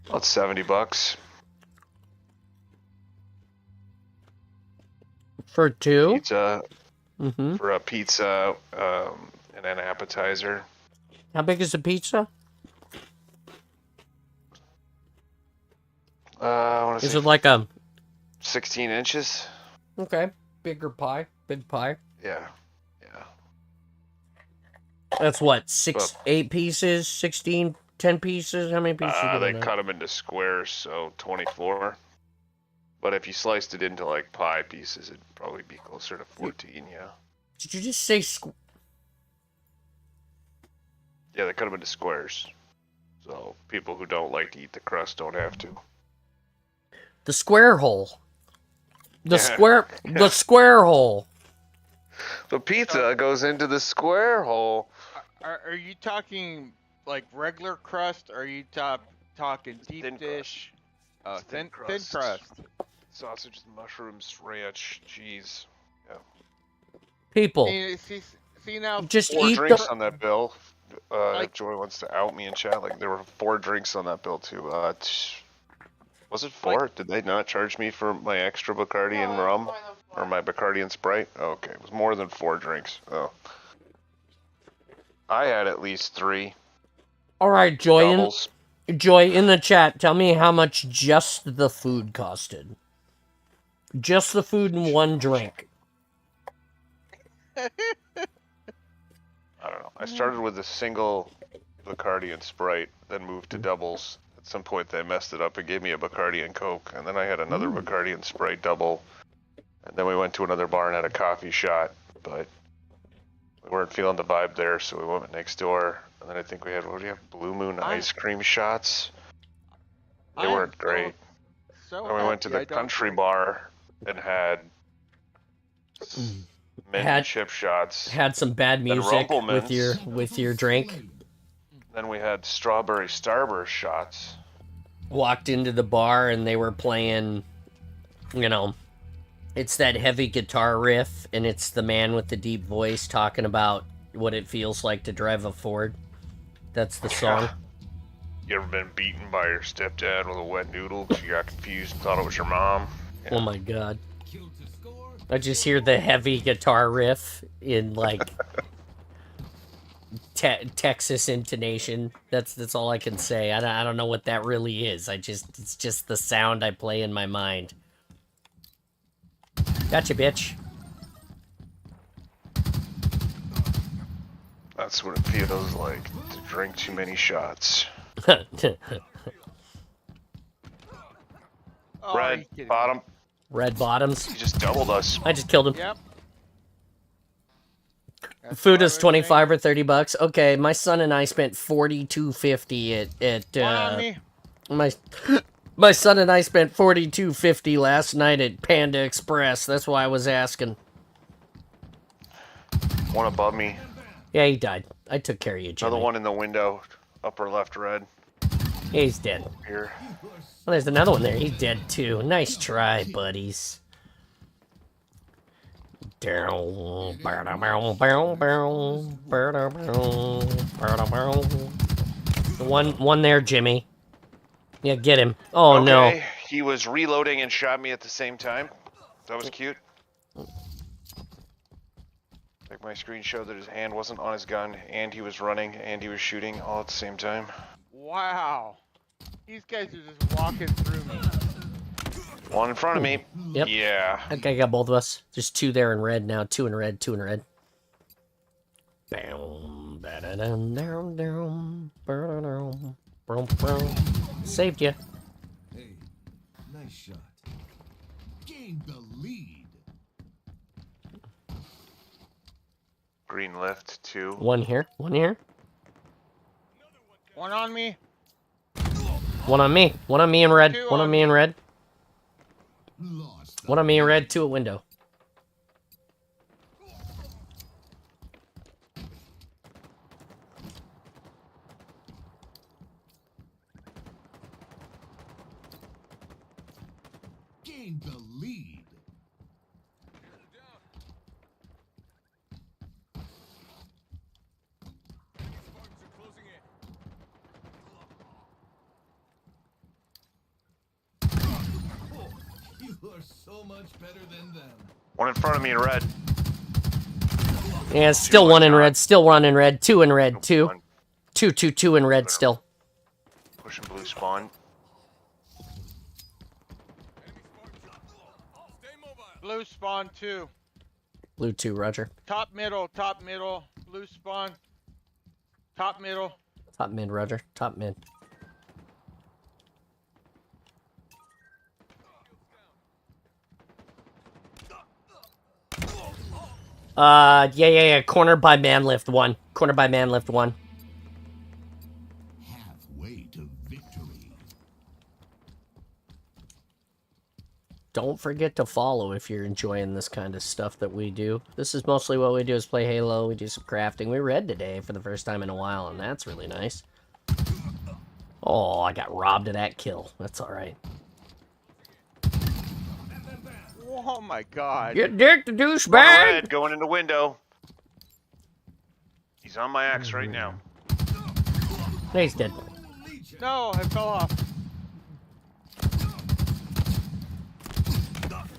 [SPEAKER 6] About $70
[SPEAKER 1] For two?
[SPEAKER 6] pizza
[SPEAKER 1] Mm-hmm.
[SPEAKER 6] for a pizza and an appetizer.
[SPEAKER 1] How big is the pizza?
[SPEAKER 6] I want to
[SPEAKER 1] Is
[SPEAKER 6] say
[SPEAKER 1] it like a...
[SPEAKER 6] 16 inches.
[SPEAKER 1] Okay. Bigger pie? Big pie?
[SPEAKER 6] Yeah, yeah.
[SPEAKER 1] That's what,
[SPEAKER 6] Well,
[SPEAKER 1] 8 pieces, 16, 10 pieces? How many pieces you
[SPEAKER 6] they
[SPEAKER 1] got?
[SPEAKER 6] cut them into squares, so 24. But if you sliced it into like pie pieces, it'd probably be closer to 14. Yeah.
[SPEAKER 1] Did you just say
[SPEAKER 6] Yeah, they cut them into squares, so people who don't like to eat the crust don't have to.
[SPEAKER 1] the square hole? The
[SPEAKER 6] Yeah.
[SPEAKER 1] the square hole.
[SPEAKER 6] The pizza goes into the square hole.
[SPEAKER 3] Are you talking like regular crust? Or are you talking deep
[SPEAKER 6] Thin
[SPEAKER 3] dish?
[SPEAKER 6] It's
[SPEAKER 3] Thin crust.
[SPEAKER 6] Sausages, mushrooms, ranch, cheese.
[SPEAKER 1] People,
[SPEAKER 3] See now.
[SPEAKER 1] just
[SPEAKER 6] Four
[SPEAKER 1] eat
[SPEAKER 6] drinks
[SPEAKER 1] the...
[SPEAKER 6] on that bill.
[SPEAKER 3] Like-
[SPEAKER 6] If Joy wants to out me in chat, like there were 4 drinks on that bill too. Was it 4? Did they not charge me for my extra Bacardi and rum? Or my Bacardi and Sprite? Oh, okay, it was more than 4 drinks. Oh. I had at least 3
[SPEAKER 1] All right, Joy,
[SPEAKER 6] doubles.
[SPEAKER 1] Joy, in the chat, tell me how much just the food costed. Just the food and one drink.
[SPEAKER 6] I don't know. I started with a single Bacardi and Sprite, then moved to doubles. At some point they messed it up and gave me a Bacardi and Coke, and then I had another Bacardi and Sprite double. And then we went to another bar and had a coffee shot, but we weren't feeling the vibe there, so we went next door. And then I think we had, what do you have, Blue Moon ice cream shots? They weren't great.
[SPEAKER 3] So
[SPEAKER 6] And we went to the country bar and had mint chip shots.
[SPEAKER 1] Had some bad
[SPEAKER 6] Then
[SPEAKER 1] music
[SPEAKER 6] Rumplemans.
[SPEAKER 1] with your drink.
[SPEAKER 6] Then we had strawberry starburst shots.
[SPEAKER 1] Walked into the bar and they were playing, you know, it's that heavy guitar riff, and it's the man with the deep voice talking about what it feels like to drive a Ford. That's the song.
[SPEAKER 6] You ever been beaten by your stepdad with a wet noodle because you got confused and thought it was your mom? Yeah.
[SPEAKER 1] Oh my god. I just hear the heavy guitar riff in like Texas intonation. That's all I can say. I don't know what that really is. It's just the sound I play in my mind. Gotcha, bitch.
[SPEAKER 6] That's what it feels like to drink too many shots.
[SPEAKER 3] Oh,
[SPEAKER 6] Red, bottom.
[SPEAKER 1] Red bottoms.
[SPEAKER 6] He just doubled us.
[SPEAKER 1] I just killed him.
[SPEAKER 3] Yep. That's
[SPEAKER 1] Food
[SPEAKER 3] what
[SPEAKER 1] is
[SPEAKER 3] I was
[SPEAKER 1] 25 or 30 bucks. Okay, my son and I spent $42.50 at
[SPEAKER 3] saying. One on me.
[SPEAKER 1] my son and I spent $42.50 last night at Panda Express. That's why I was asking.
[SPEAKER 6] One above me.
[SPEAKER 1] Yeah, he died. I took care of you, Jimmy.
[SPEAKER 6] Another one in the window. Upper left red.
[SPEAKER 1] Yeah, he's dead.
[SPEAKER 6] Here.
[SPEAKER 1] Well, there's another one there. He's dead too. Nice try, buddies. One there, Jimmy. Yeah, get him. Oh no.
[SPEAKER 6] Okay, he was reloading and shot me at the same time. That was cute. Like my screen showed that his hand wasn't on his gun, and he was running, and he was shooting all at the same time.
[SPEAKER 3] Wow. These guys are just walking through me.
[SPEAKER 6] One in front of me.
[SPEAKER 1] Yep.
[SPEAKER 6] Yeah.
[SPEAKER 1] Okay, I got both of us. There's 2 there in red now. 2 in red, 2 in red. Bam, ba-da-dum, down, down, ba-da-dum, brum, brum. Saved you.
[SPEAKER 4] Hey, nice shot. Gained the lead.
[SPEAKER 6] Green left, 2.
[SPEAKER 1] One here, one here.
[SPEAKER 3] One on me.
[SPEAKER 1] One on me. One on me in red.
[SPEAKER 3] 2
[SPEAKER 1] One on me in red.
[SPEAKER 4] Lost the
[SPEAKER 1] One on me in red. 2 at window.
[SPEAKER 4] gained the lead. are so much better than them.
[SPEAKER 6] One in front of me in red.
[SPEAKER 1] Yeah, still one in red. Still one in red. Two in red. Two.
[SPEAKER 6] One.
[SPEAKER 1] Two in red still.
[SPEAKER 6] Pushing blue spawn.
[SPEAKER 3] Blue spawn 2.
[SPEAKER 1] Blue 2, roger.
[SPEAKER 3] Top middle. Blue spawn. Top middle.
[SPEAKER 1] Top mid, roger. Top mid. Yeah. Corner by man lift 1. Corner by man lift 1.
[SPEAKER 4] Halfway to victory.
[SPEAKER 1] Don't forget to follow if you're enjoying this kind of stuff that we do. This is mostly what we do is play Halo, we do some crafting. We read today for the first time in a while, and that's really nice. Oh, I got robbed of that kill. That's alright.
[SPEAKER 3] Oh my god.
[SPEAKER 1] Get dick, the
[SPEAKER 6] One
[SPEAKER 1] douchebag!
[SPEAKER 6] red going in the window. He's on my axe right now.
[SPEAKER 1] He's dead.
[SPEAKER 3] No, I fell off.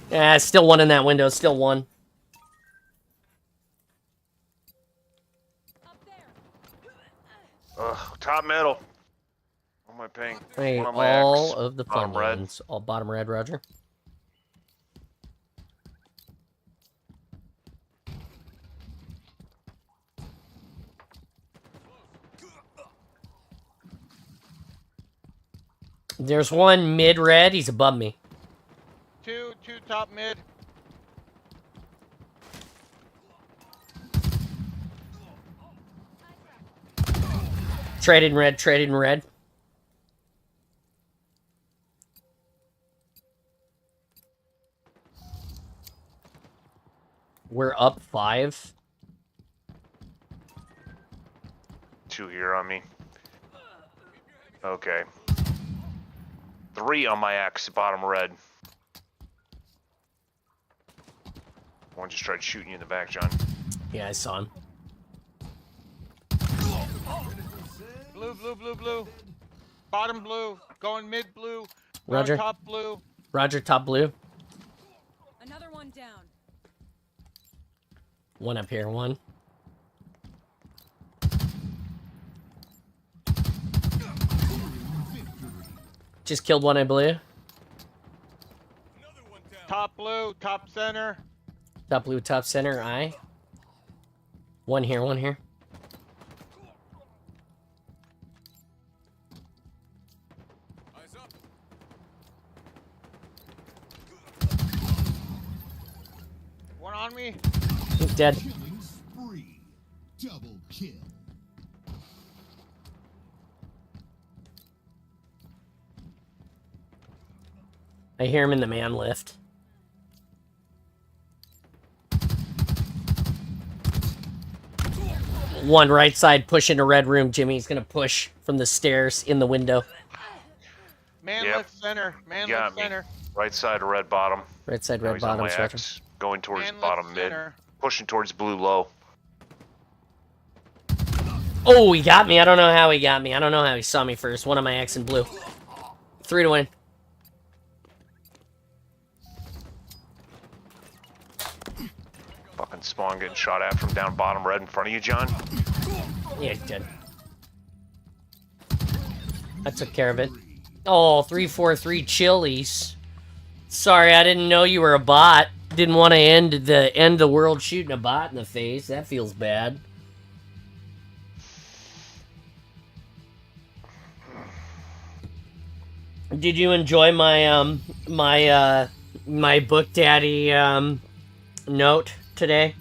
[SPEAKER 1] Yeah, still one in that window. Still one.
[SPEAKER 6] Ugh, top middle. What am I paying?
[SPEAKER 1] Hey,
[SPEAKER 6] One on my
[SPEAKER 1] all
[SPEAKER 6] axe.
[SPEAKER 1] of the
[SPEAKER 6] Bottom
[SPEAKER 1] fun
[SPEAKER 6] red.
[SPEAKER 1] ones. All bottom red, roger. There's one mid-red. He's above me.
[SPEAKER 3] Two top mid.
[SPEAKER 1] Traded in red. Traded in red. We're up 5.
[SPEAKER 6] 2 here on me. Okay. 3 on my axe, bottom red. One just tried shooting you in the back, John.
[SPEAKER 1] Yeah, I saw him.
[SPEAKER 3] Blue. Bottom blue. Going mid blue.
[SPEAKER 1] Roger.
[SPEAKER 3] Going top blue.
[SPEAKER 1] Roger, top blue.
[SPEAKER 7] Another one down.
[SPEAKER 1] One up here, one. Just killed one, I believe.
[SPEAKER 3] Top blue. Top center.
[SPEAKER 1] Top blue, top center, aye. One here, one here.
[SPEAKER 3] One on me.
[SPEAKER 1] He's dead.
[SPEAKER 4] Killing spree. Double kill.
[SPEAKER 1] I hear him in the man lift. One right side push into red room, Jimmy. He's gonna push from the stairs in the window.
[SPEAKER 3] Man
[SPEAKER 6] Yep.
[SPEAKER 3] left center. Man
[SPEAKER 6] Got
[SPEAKER 3] left
[SPEAKER 6] me.
[SPEAKER 3] center.
[SPEAKER 6] Right side, red bottom.
[SPEAKER 1] Right side,
[SPEAKER 6] Now
[SPEAKER 1] red
[SPEAKER 6] he's on
[SPEAKER 1] bottom,
[SPEAKER 6] my
[SPEAKER 1] roger.
[SPEAKER 6] axe. Going towards
[SPEAKER 3] Man
[SPEAKER 6] bottom
[SPEAKER 3] left
[SPEAKER 6] mid.
[SPEAKER 3] center.
[SPEAKER 6] Pushing towards blue low.
[SPEAKER 1] Oh, he got me. I don't know how he got me. I don't know how he saw me first. One of my X in blue. 3 to win.
[SPEAKER 6] Fucking spawn getting shot at from down bottom red in front of you, John.
[SPEAKER 1] Yeah, he's dead. I took care of it. Oh, 343 chilies. Sorry, I didn't know you were a bot. Didn't want to end the world shooting a bot in the face. That feels bad. Did you enjoy my my book daddy note today?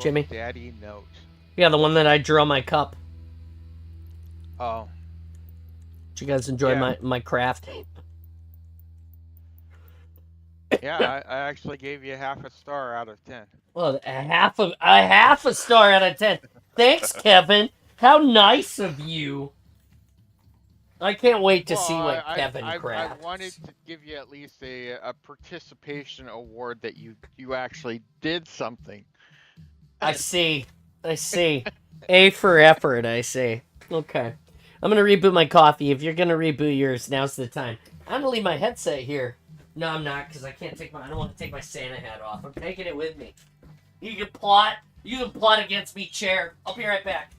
[SPEAKER 1] Jimmy?
[SPEAKER 3] Daddy note.
[SPEAKER 1] Yeah, the one that I drew on my cup.
[SPEAKER 3] Oh.
[SPEAKER 1] Did you guys enjoy
[SPEAKER 3] Yeah.
[SPEAKER 1] my craft?
[SPEAKER 3] Yeah, I actually gave you half a star out of 10.
[SPEAKER 1] Well, a half a star out of 10. Thanks, Kevin. How nice of you. I can't wait to see what Kevin crafts.
[SPEAKER 3] I wanted to give you at least a participation award that you actually did something.
[SPEAKER 1] I see. A for effort, I see. Okay. I'm gonna reboot my coffee. If you're gonna reboot yours, now's the time. I'm gonna leave my headset here. No, I'm not, because I don't want to take my Santa hat off. I'm taking it with me. You can plot against me, chair. I'll be right back.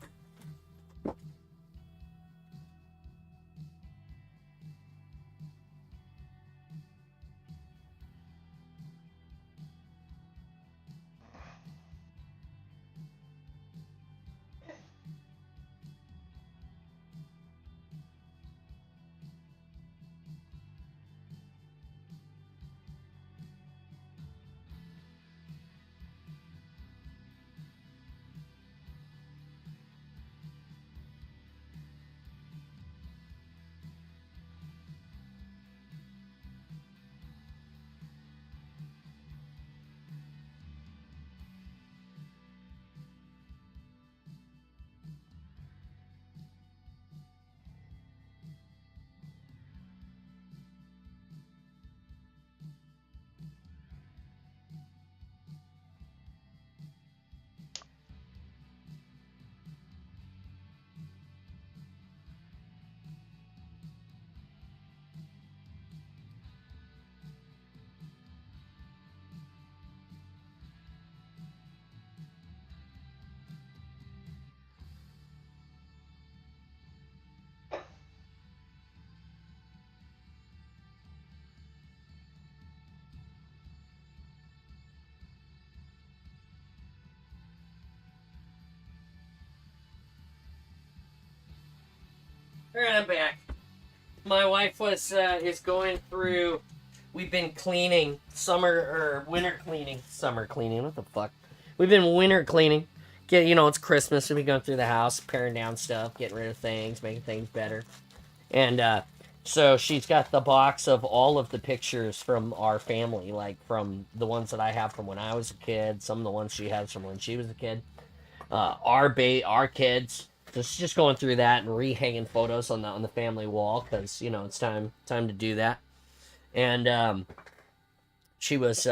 [SPEAKER 1] Alright, I'm back. My wife is going through. We've been cleaning winter cleaning. Summer cleaning, what the fuck? We've been winter cleaning. It's Christmas, so we going through the house, paring down stuff, getting rid of things, making things better. And so she's got the box of all of the pictures from our family, like from the ones that I have from when I was a kid, some of the ones she has from when she was a kid. Our kids. So she's just going through that and rehanging photos on the family wall because it's time to do that. And she was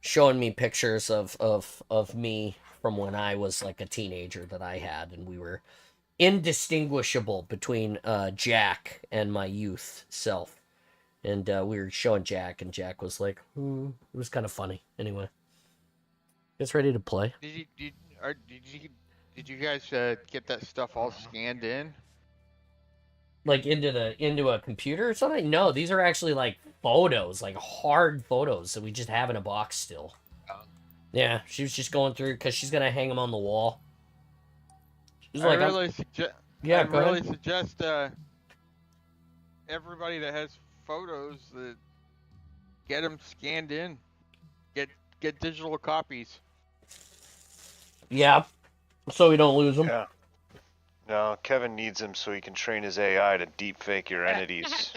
[SPEAKER 1] showing me pictures of me from when I was like a teenager that I had, and we were indistinguishable between Jack and my youth self. And we were showing Jack, and Jack was like, it was kind of funny. Anyway, guys ready to play?
[SPEAKER 3] Did you guys get that stuff all scanned in?
[SPEAKER 1] Like into a computer or something? No, these are actually like photos, like hard photos that we just have in a box still. Yeah, she was just going through because she's gonna hang them on the wall.
[SPEAKER 3] I really suggest everybody that has photos that get them scanned in, get digital copies.
[SPEAKER 1] Yeah, so we don't lose them.
[SPEAKER 6] Yeah. No, Kevin needs them so he can train his AI to deepfake your entities.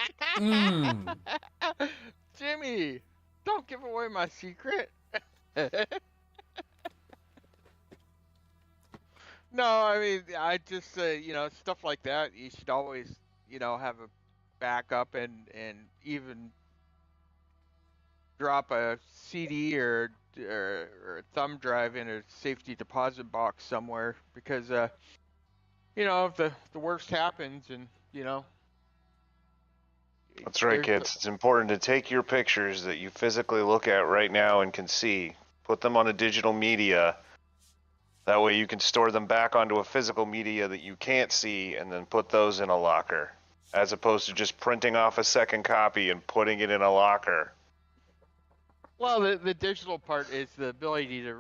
[SPEAKER 3] Jimmy, don't give away my secret. No, I mean, I just, stuff like that, you should always, have a backup and even drop a CD or a thumb drive in a safety deposit box somewhere because, if the worst happens and,
[SPEAKER 6] That's right, kids. It's important to take your pictures that you physically look at right now and can see, put them on a digital media. That way you can store them back onto a physical media that you can't see and then put those in a locker, as opposed to just printing off a second copy and putting it in a locker.
[SPEAKER 3] Well, the digital part is the ability to,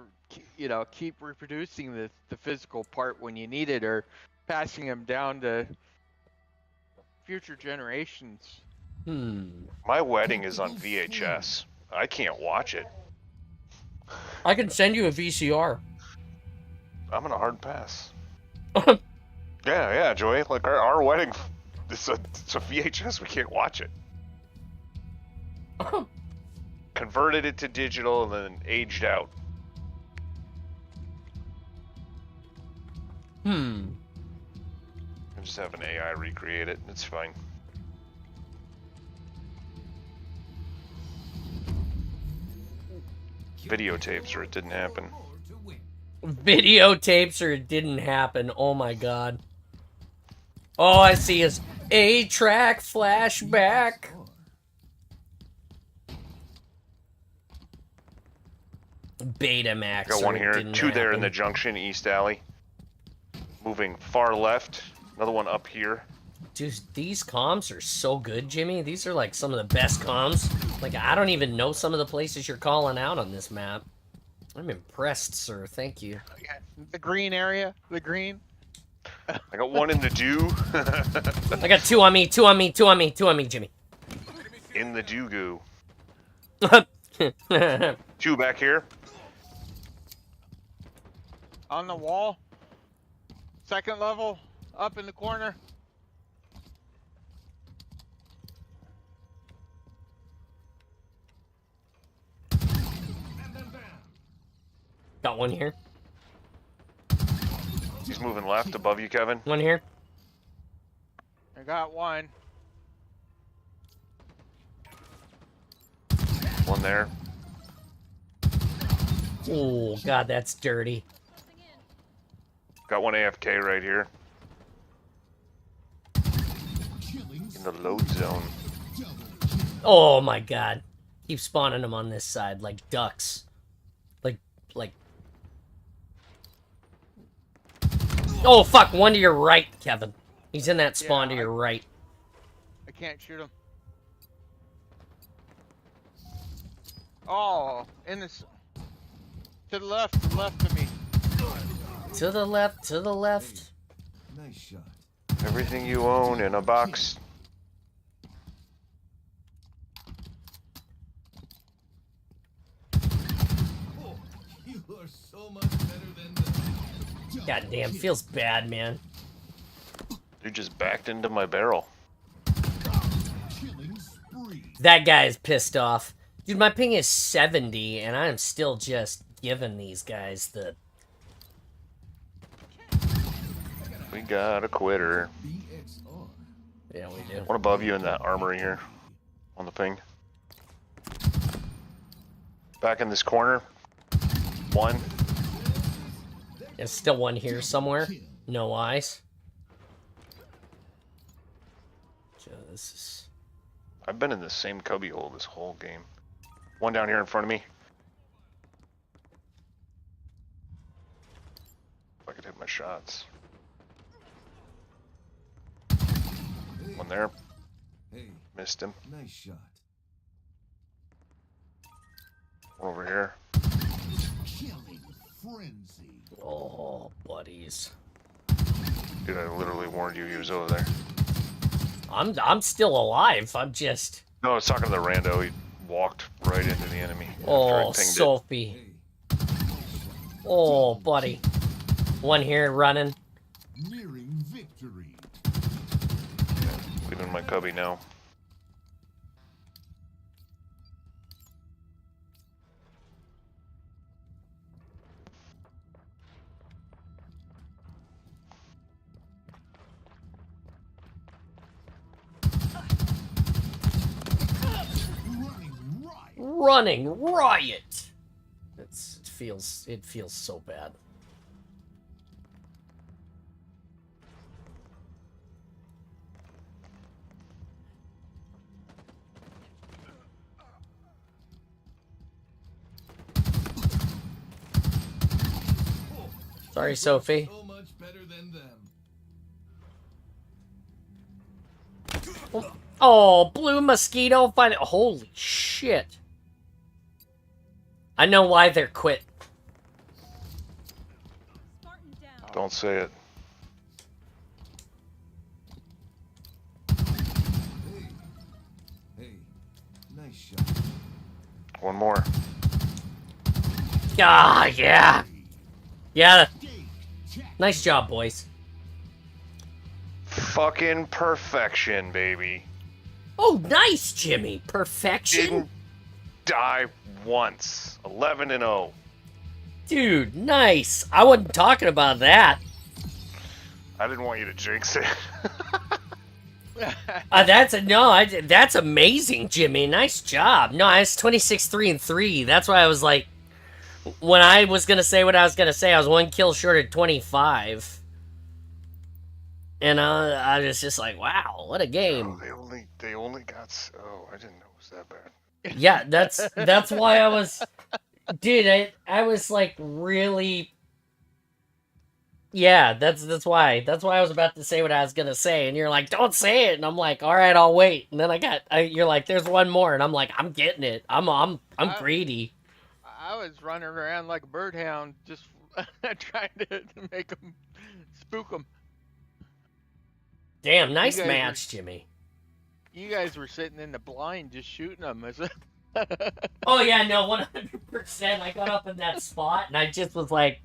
[SPEAKER 3] keep reproducing the physical part when you need it or passing them down to future generations.
[SPEAKER 6] My wedding is on VHS. I can't watch it.
[SPEAKER 1] I can send you a VCR.
[SPEAKER 6] I'm gonna hard pass. Yeah, Joey. Like our wedding, it's a VHS. We can't watch it. Converted it to digital and then aged out. I just have an AI recreate it. It's fine. Videotapes or it didn't happen.
[SPEAKER 1] Videotapes or it didn't happen. Oh my god. All I see is a track flashback. Betamax.
[SPEAKER 6] Got one
[SPEAKER 1] or it
[SPEAKER 6] here.
[SPEAKER 1] didn't
[SPEAKER 6] 2 there in the
[SPEAKER 1] happen.
[SPEAKER 6] junction, east alley. Moving far left. Another one up here.
[SPEAKER 1] Dude, these comms are so good, Jimmy. These are like some of the best comms. Like, I don't even know some of the places you're calling out on this map. I'm impressed, sir. Thank you.
[SPEAKER 3] The green area. The green.
[SPEAKER 6] I got one in the dew.
[SPEAKER 1] I got 2 on me, 2 on me, 2 on me, 2 on me, Jimmy.
[SPEAKER 6] In the dew goo. 2 back here.
[SPEAKER 3] On the wall. Second level. Up in the corner.
[SPEAKER 1] Got one here.
[SPEAKER 6] He's moving left above you, Kevin.
[SPEAKER 1] One here.
[SPEAKER 3] I got one.
[SPEAKER 6] One there.
[SPEAKER 1] Oh, God, that's dirty.
[SPEAKER 6] Got one AFK right here. In the load zone.
[SPEAKER 1] Oh, my God. Keep spawning them on this side like ducks. Like... Oh, fuck. One to your right, Kevin. He's in that spawn to your right.
[SPEAKER 3] I can't shoot him. Oh, in this. To the left of me.
[SPEAKER 1] To the left, to the left.
[SPEAKER 4] Nice shot.
[SPEAKER 6] Everything you own in a box.
[SPEAKER 4] Oh, you are so much better than the...
[SPEAKER 1] God damn, feels bad, man.
[SPEAKER 6] You just backed into my barrel.
[SPEAKER 4] Killing spree.
[SPEAKER 1] That guy is pissed off. Dude, my ping is 70, and I'm still just giving these guys the...
[SPEAKER 6] We got a quitter.
[SPEAKER 4] BXR.
[SPEAKER 1] Yeah, we do.
[SPEAKER 6] One above you in that armory here. On the ping. Back in this corner. One.
[SPEAKER 1] There's still one here somewhere. No eyes. Just...
[SPEAKER 6] I've been in the same cubbyhole this whole game. One down here in front of me. If I could hit my shots. One there.
[SPEAKER 4] Hey,
[SPEAKER 6] Missed him.
[SPEAKER 4] nice shot.
[SPEAKER 6] One over here.
[SPEAKER 4] Killing frenzy.
[SPEAKER 1] Oh, buddies.
[SPEAKER 6] Dude, I literally warned you he was over there.
[SPEAKER 1] I'm still alive. I'm just...
[SPEAKER 6] No, I was talking to the rando. He walked right into the enemy. after I
[SPEAKER 1] Oh,
[SPEAKER 6] pinged it.
[SPEAKER 1] Sophie. Oh, buddy. One here running.
[SPEAKER 4] Nearing victory.
[SPEAKER 6] Leaving my cubby now.
[SPEAKER 4] Running right.
[SPEAKER 1] Running riot. It feels so bad. Sorry, Sophie.
[SPEAKER 4] So much better than them.
[SPEAKER 1] Oh, blue mosquito find it. Holy shit. I know why they're quit.
[SPEAKER 7] Spartan down.
[SPEAKER 6] Don't say it.
[SPEAKER 4] Hey, hey, nice shot.
[SPEAKER 6] One more.
[SPEAKER 1] Ah, yeah. Yeah. Nice job, boys.
[SPEAKER 6] Fucking perfection, baby.
[SPEAKER 1] Oh, nice, Jimmy. Perfection.
[SPEAKER 6] Didn't die once. 11-0.
[SPEAKER 1] Dude, nice. I wasn't talking about that.
[SPEAKER 6] I didn't want you to jinx it.
[SPEAKER 1] That's amazing, Jimmy. Nice job. No, I was 26-3-3. That's why I was like, when I was gonna say what I was gonna say, I was one kill short of 25. And I was just like, wow, what a game.
[SPEAKER 6] Oh, they only got. Oh, I didn't know it was that bad.
[SPEAKER 1] Yeah, that's why I was, dude. I was like really. Yeah, that's why I was about to say what I was gonna say, and you're like, don't say it, and I'm like, all right, I'll wait. And then you're like, there's one more, and I'm like, I'm getting it. I'm greedy.
[SPEAKER 3] I was running around like a birdhound, just trying to make them spook them.
[SPEAKER 1] Damn, nice
[SPEAKER 3] guys
[SPEAKER 1] match, Jimmy.
[SPEAKER 3] You guys were sitting in the blind, just shooting them.
[SPEAKER 1] Oh yeah, no, 100%. I got up in that spot, and I just was like,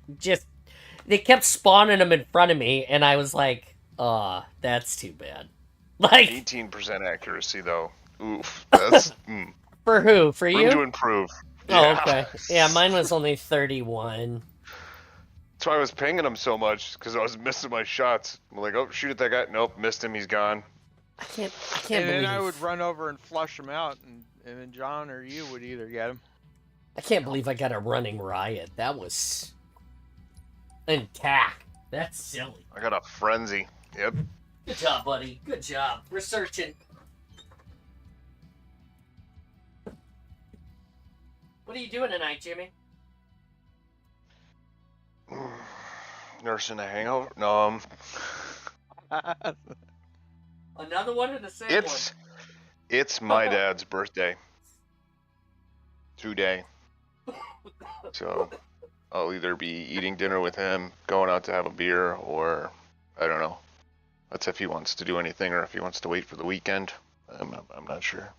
[SPEAKER 1] they kept spawning them in front of me, and I was like, that's too bad. Like
[SPEAKER 6] 18% accuracy though. Oof, that's
[SPEAKER 1] for who? For you?
[SPEAKER 6] room to improve.
[SPEAKER 1] Oh,
[SPEAKER 6] Yeah.
[SPEAKER 1] okay. Yeah, mine was only 31.
[SPEAKER 6] That's why I was pinging him so much, because I was missing my shots. I'm like, oh, shoot at that guy. Nope, missed him. He's gone.
[SPEAKER 1] I can't
[SPEAKER 3] And
[SPEAKER 1] believe.
[SPEAKER 3] then I would run over and flush them out, and then John or you would either get them.
[SPEAKER 1] I can't believe I got a running riot. That was intact. That's silly.
[SPEAKER 6] I got a frenzy. Yep.
[SPEAKER 1] Good job, buddy. Good job. Researching. What are you doing tonight, Jimmy?
[SPEAKER 6] Nursing a hangover? No,
[SPEAKER 1] Another one or the same one?
[SPEAKER 6] it's my dad's birthday. Today. So I'll either be eating dinner with him, going out to have a beer, or I don't know. That's if he wants to do anything or if he wants to wait for the weekend. I'm not sure.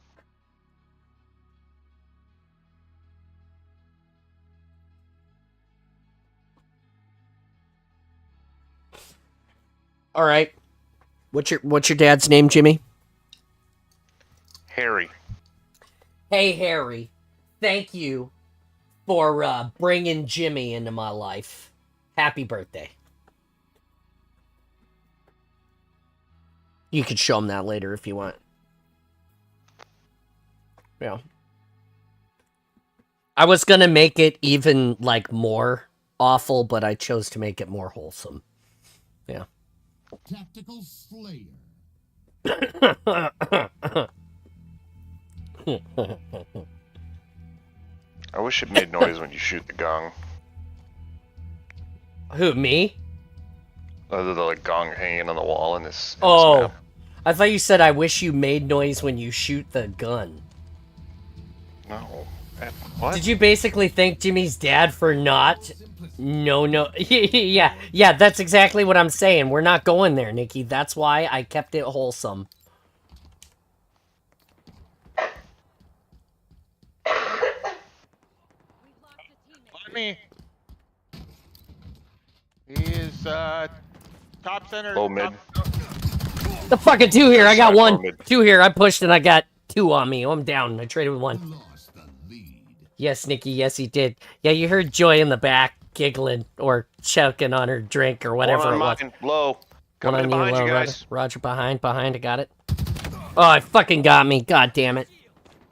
[SPEAKER 1] All right. What's your dad's name, Jimmy?
[SPEAKER 6] Harry.
[SPEAKER 1] Hey, Harry. Thank you for bringing Jimmy into my life. Happy birthday. You could show him that later if you want. Yeah. I was gonna make it even, like, more awful, but I chose to make it more wholesome. Yeah.
[SPEAKER 4] Tactical Slayer.
[SPEAKER 6] I wish it made noise when you shoot the gong.
[SPEAKER 1] Who, me?
[SPEAKER 6] The like gong hanging on the wall in this.
[SPEAKER 1] Oh,
[SPEAKER 6] map.
[SPEAKER 1] I thought you said I wish you made noise when you shoot the gun.
[SPEAKER 6] No. What?
[SPEAKER 1] Did you basically thank Jimmy's dad for not? No. yeah, that's exactly what I'm saying. We're not going there, Nikki. That's why I kept it wholesome.
[SPEAKER 3] On me. He is top center.
[SPEAKER 6] Low mid.
[SPEAKER 1] The fucking two here. I got
[SPEAKER 6] Sorry,
[SPEAKER 1] one.
[SPEAKER 6] mid.
[SPEAKER 1] Two here. I pushed and I got two on me. I'm down. I traded with one.
[SPEAKER 4] Lost the lead.
[SPEAKER 1] Yes, Nikki. Yes, he did. Yeah, you heard Joy in the back giggling or choking on her drink or whatever it was.
[SPEAKER 6] Mine, low.
[SPEAKER 1] One
[SPEAKER 6] Coming
[SPEAKER 1] on
[SPEAKER 6] in
[SPEAKER 1] you,
[SPEAKER 6] behind
[SPEAKER 1] low,
[SPEAKER 6] you guys.
[SPEAKER 1] Roger, behind. I got it. Oh, it fucking got me. God damn it.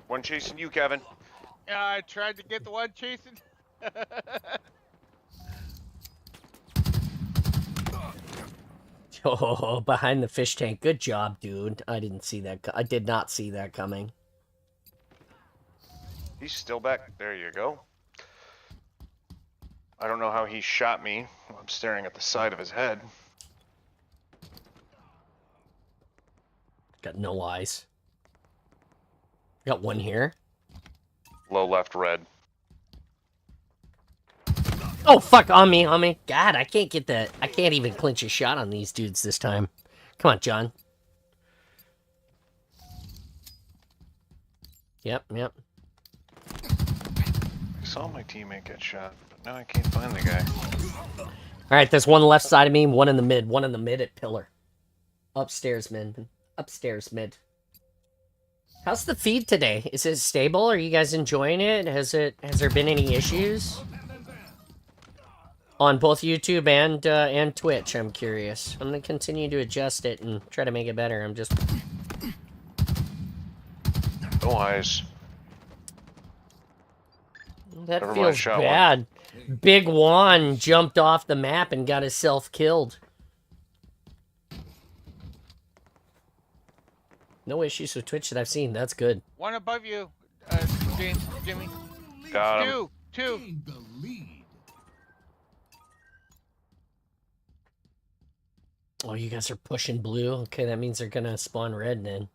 [SPEAKER 6] One chasing you, Kevin.
[SPEAKER 3] Yeah, I tried to get the one chasing.
[SPEAKER 1] Oh, behind the fish tank. Good job, dude. I didn't see that. I did not see that coming.
[SPEAKER 6] He's still back. There you go. I don't know how he shot me. I'm staring at the side of his head.
[SPEAKER 1] Got no eyes. Got one here.
[SPEAKER 6] Low left red.
[SPEAKER 1] Oh, fuck. On me. God, I can't get that. I can't even clinch a shot on these dudes this time. Come on, John. Yep.
[SPEAKER 6] I saw my teammate get shot, but now I can't find the guy.
[SPEAKER 1] Alright, there's one left side of me, one in the mid. One in the mid at pillar. Upstairs mid. How's the feed today? Is it stable? Are you guys enjoying it? Has there been any issues? On both YouTube and Twitch, I'm curious. I'm gonna continue to adjust it and try to make it better. I'm just...
[SPEAKER 6] No eyes.
[SPEAKER 1] That
[SPEAKER 6] Never mind,
[SPEAKER 1] feels
[SPEAKER 6] shot
[SPEAKER 1] bad. Big Juan jumped off the map and got himself killed. No issues with Twitch that I've seen. That's good.
[SPEAKER 3] One above you, Jimmy.
[SPEAKER 6] Got him.
[SPEAKER 3] Two.
[SPEAKER 4] Gained the lead.
[SPEAKER 1] Oh, you guys are pushing blue. Okay, that means they're gonna spawn red then.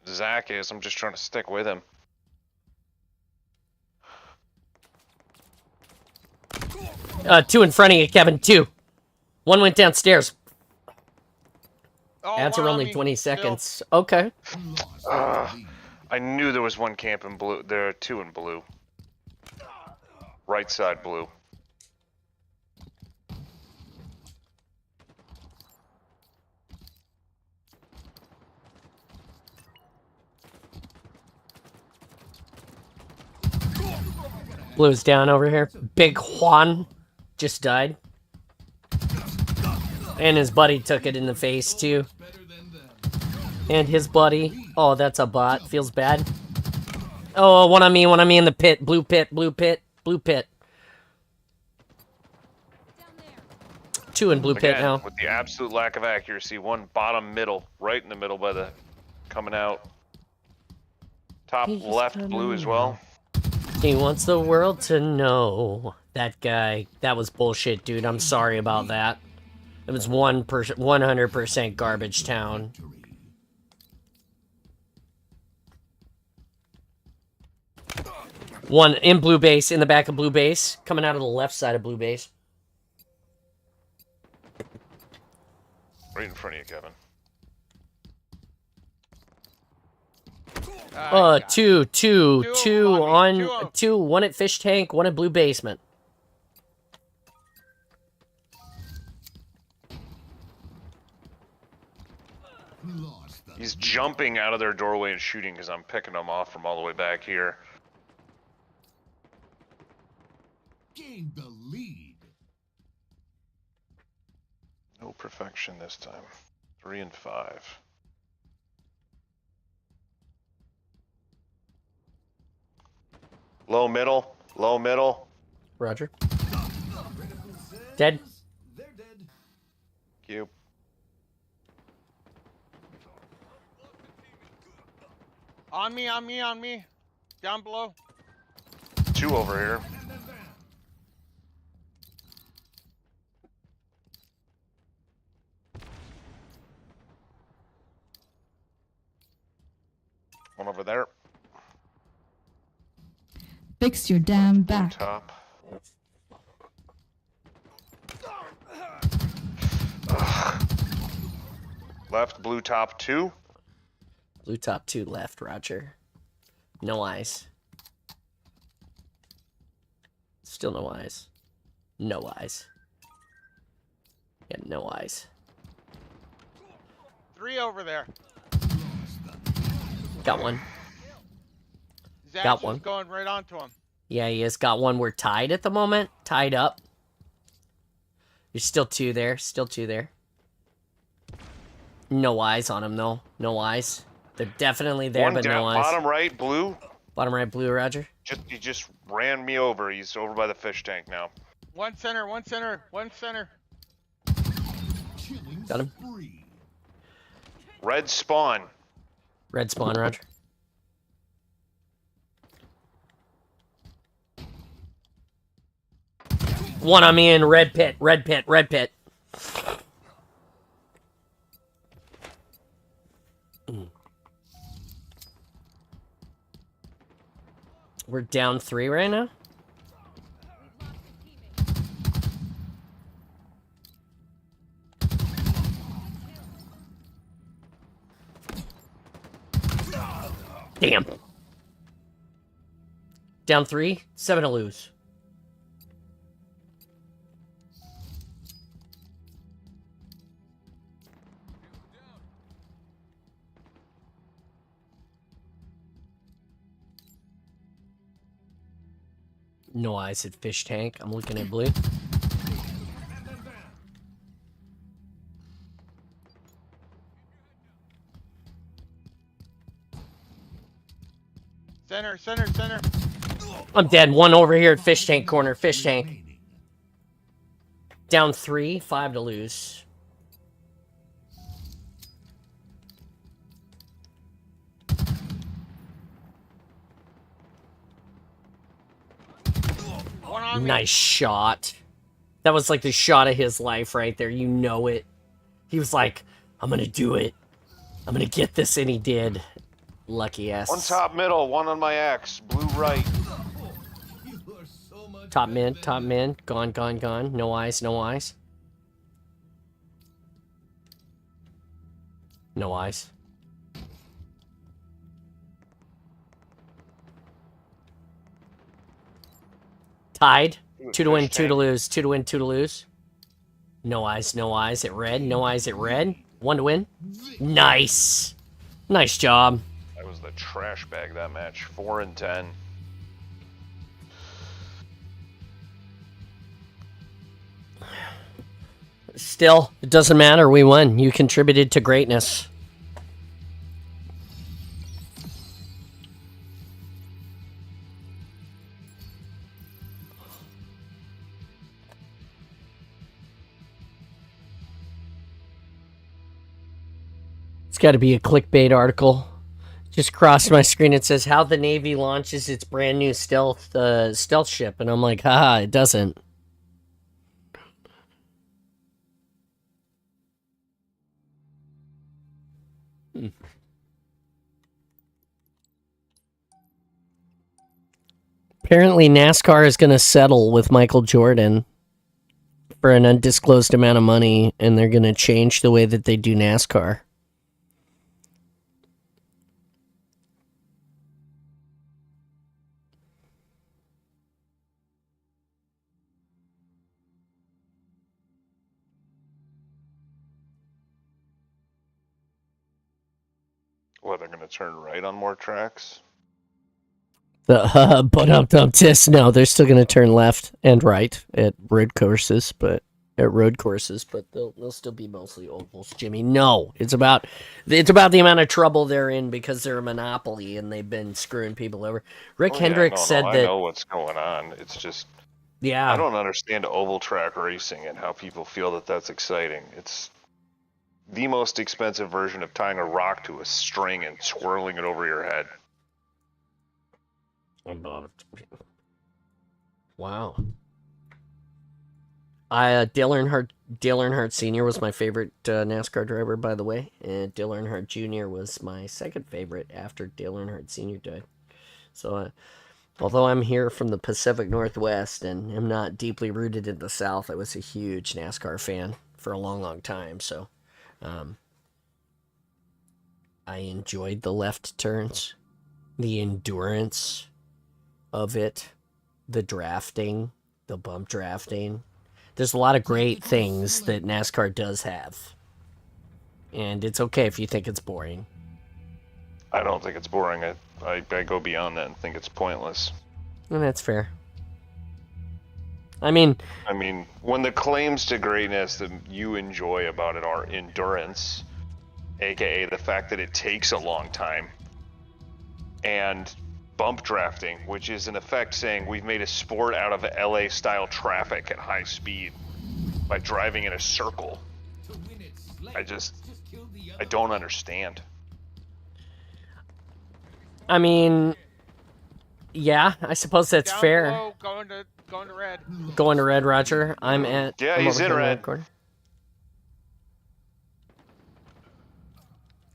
[SPEAKER 6] Zach is. I'm just trying to stick with him.
[SPEAKER 1] Two in front of you, Kevin. Two. One went downstairs.
[SPEAKER 3] Oh,
[SPEAKER 1] Ads
[SPEAKER 3] one
[SPEAKER 1] are
[SPEAKER 3] on
[SPEAKER 1] only
[SPEAKER 3] me.
[SPEAKER 1] 20
[SPEAKER 3] Still.
[SPEAKER 1] seconds. Okay.
[SPEAKER 4] You lost
[SPEAKER 6] Uh,
[SPEAKER 4] the lead.
[SPEAKER 6] I knew there was one camp in blue. There are two in blue. Right side blue.
[SPEAKER 1] Blue's down over here. Big Juan just died. And his buddy took it in the face too.
[SPEAKER 4] Better than them.
[SPEAKER 1] And his buddy. Oh, that's a bot. Feels bad. Oh, one on me in the pit. Blue pit, blue pit, blue pit.
[SPEAKER 7] Down there.
[SPEAKER 1] Two in blue pit
[SPEAKER 6] Again,
[SPEAKER 1] now.
[SPEAKER 6] with the absolute lack of accuracy. One bottom middle, right in the middle by the coming out. Top
[SPEAKER 1] He's
[SPEAKER 6] left
[SPEAKER 1] coming
[SPEAKER 6] blue as well.
[SPEAKER 1] He wants the world to know. That guy. That was bullshit, dude. I'm sorry about that. It was 100% garbage town. One in blue base, in the back of blue base. Coming out of the left side of blue base.
[SPEAKER 6] Right in front of you, Kevin.
[SPEAKER 1] Two
[SPEAKER 3] Two of them on me,
[SPEAKER 1] on
[SPEAKER 3] two of 'em.
[SPEAKER 1] one at fish tank, one at blue basement.
[SPEAKER 4] Lost the
[SPEAKER 6] He's jumping out of their doorway and shooting because I'm picking him off from all the way back here.
[SPEAKER 4] gained the lead.
[SPEAKER 6] No perfection this time. 3 and 5. Low middle. Low middle.
[SPEAKER 1] Roger. Dead.
[SPEAKER 4] They're dead.
[SPEAKER 6] Cube.
[SPEAKER 3] On me. Down below.
[SPEAKER 6] 2 over here. One over there.
[SPEAKER 8] Fix your damn
[SPEAKER 6] Blue
[SPEAKER 8] back.
[SPEAKER 6] top. Ugh. Left blue top 2.
[SPEAKER 1] Blue top 2 left, Roger. No eyes. Still no eyes. No eyes. Yeah, no eyes.
[SPEAKER 3] 3 over there.
[SPEAKER 1] Got one.
[SPEAKER 3] Zach's
[SPEAKER 1] Got
[SPEAKER 3] just
[SPEAKER 1] one.
[SPEAKER 3] going right onto him.
[SPEAKER 1] Yeah, he has got one. We're tied at the moment. Tied up. There's still 2 there. Still 2 there. No eyes on him, though. No eyes. They're definitely there,
[SPEAKER 6] One
[SPEAKER 1] but
[SPEAKER 6] down,
[SPEAKER 1] no eyes.
[SPEAKER 6] bottom right blue.
[SPEAKER 1] Bottom right, blue, Roger.
[SPEAKER 6] He just ran me over. He's over by the fish tank now.
[SPEAKER 3] One center.
[SPEAKER 4] Killing
[SPEAKER 1] Got him.
[SPEAKER 4] spree.
[SPEAKER 6] Red spawn.
[SPEAKER 1] Red spawn, Roger. One on me in red pit. Red pit. We're down 3 right now. Damn. Down 3, 7 to lose. No eyes at fish tank. I'm looking at blue.
[SPEAKER 3] Center.
[SPEAKER 1] I'm dead. One over here at fish tank corner. Fish tank. Down 3, 5 to lose.
[SPEAKER 3] One on me.
[SPEAKER 1] Nice shot. That was like the shot of his life right there. You know it. He was like, I'm gonna do it. I'm gonna get this, and he did. Lucky ass.
[SPEAKER 6] One top middle, one on my X. Blue right.
[SPEAKER 4] You are so much
[SPEAKER 1] Top
[SPEAKER 4] better
[SPEAKER 1] mid,
[SPEAKER 4] than
[SPEAKER 1] top
[SPEAKER 4] me.
[SPEAKER 1] mid. Gone, gone, gone. No eyes, no eyes. No eyes. Tied. 2 to win, 2 to lose. 2 to win, 2 to lose. No eyes, no eyes at red. No eyes at red. 1 to win. Nice. Nice job.
[SPEAKER 6] I was the trash bag that match. 4 and 10.
[SPEAKER 1] Still, it doesn't matter. We won. You contributed to greatness. It's got to be a clickbait article. Just crossed my screen. It says how the Navy launches its brand new stealth ship, and I'm like, haha, it doesn't. Apparently, NASCAR is going to settle with Michael Jordan for an undisclosed amount of money, and they're going to change the way that they do NASCAR.
[SPEAKER 6] What, they're gonna turn right on more tracks?
[SPEAKER 1] But no, they're still going to turn left and right at road courses, but they'll still be mostly ovals. Jimmy, no, it's about the amount of trouble they're in because they're a monopoly and they've been screwing people over. Rick Hendricks said
[SPEAKER 6] I
[SPEAKER 1] that.
[SPEAKER 6] know what's going on. It's just
[SPEAKER 1] Yeah,
[SPEAKER 6] I don't understand oval track racing and how people feel that that's exciting. It's the most expensive version of tying a rock to a string and swirling it over your head.
[SPEAKER 1] Wow. Dale Earnhardt Sr. was my favorite NASCAR driver, by the way, and Dale Earnhardt Jr. was my second favorite after Dale Earnhardt Sr. died. So, although I'm here from the Pacific Northwest and am not deeply rooted in the South, I was a huge NASCAR fan for a long, long time. So, I enjoyed the left turns, the endurance of it, the drafting, the bump drafting. There's a lot of great things that NASCAR does have. And it's okay if you think it's boring.
[SPEAKER 6] I don't think it's boring. I go beyond that and think it's pointless.
[SPEAKER 1] And that's fair. I mean,
[SPEAKER 6] when the claims to greatness that you enjoy about it are endurance, aka the fact that it takes a long time, and bump drafting, which is in effect saying we've made a sport out of LA style traffic at high speed by driving in a circle. I don't understand.
[SPEAKER 1] I mean, yeah, I suppose that's
[SPEAKER 3] Down
[SPEAKER 1] fair.
[SPEAKER 3] below, going to red.
[SPEAKER 1] Going to red, Roger. I'm
[SPEAKER 6] He's
[SPEAKER 1] over
[SPEAKER 6] in
[SPEAKER 1] here
[SPEAKER 6] red.
[SPEAKER 1] corner.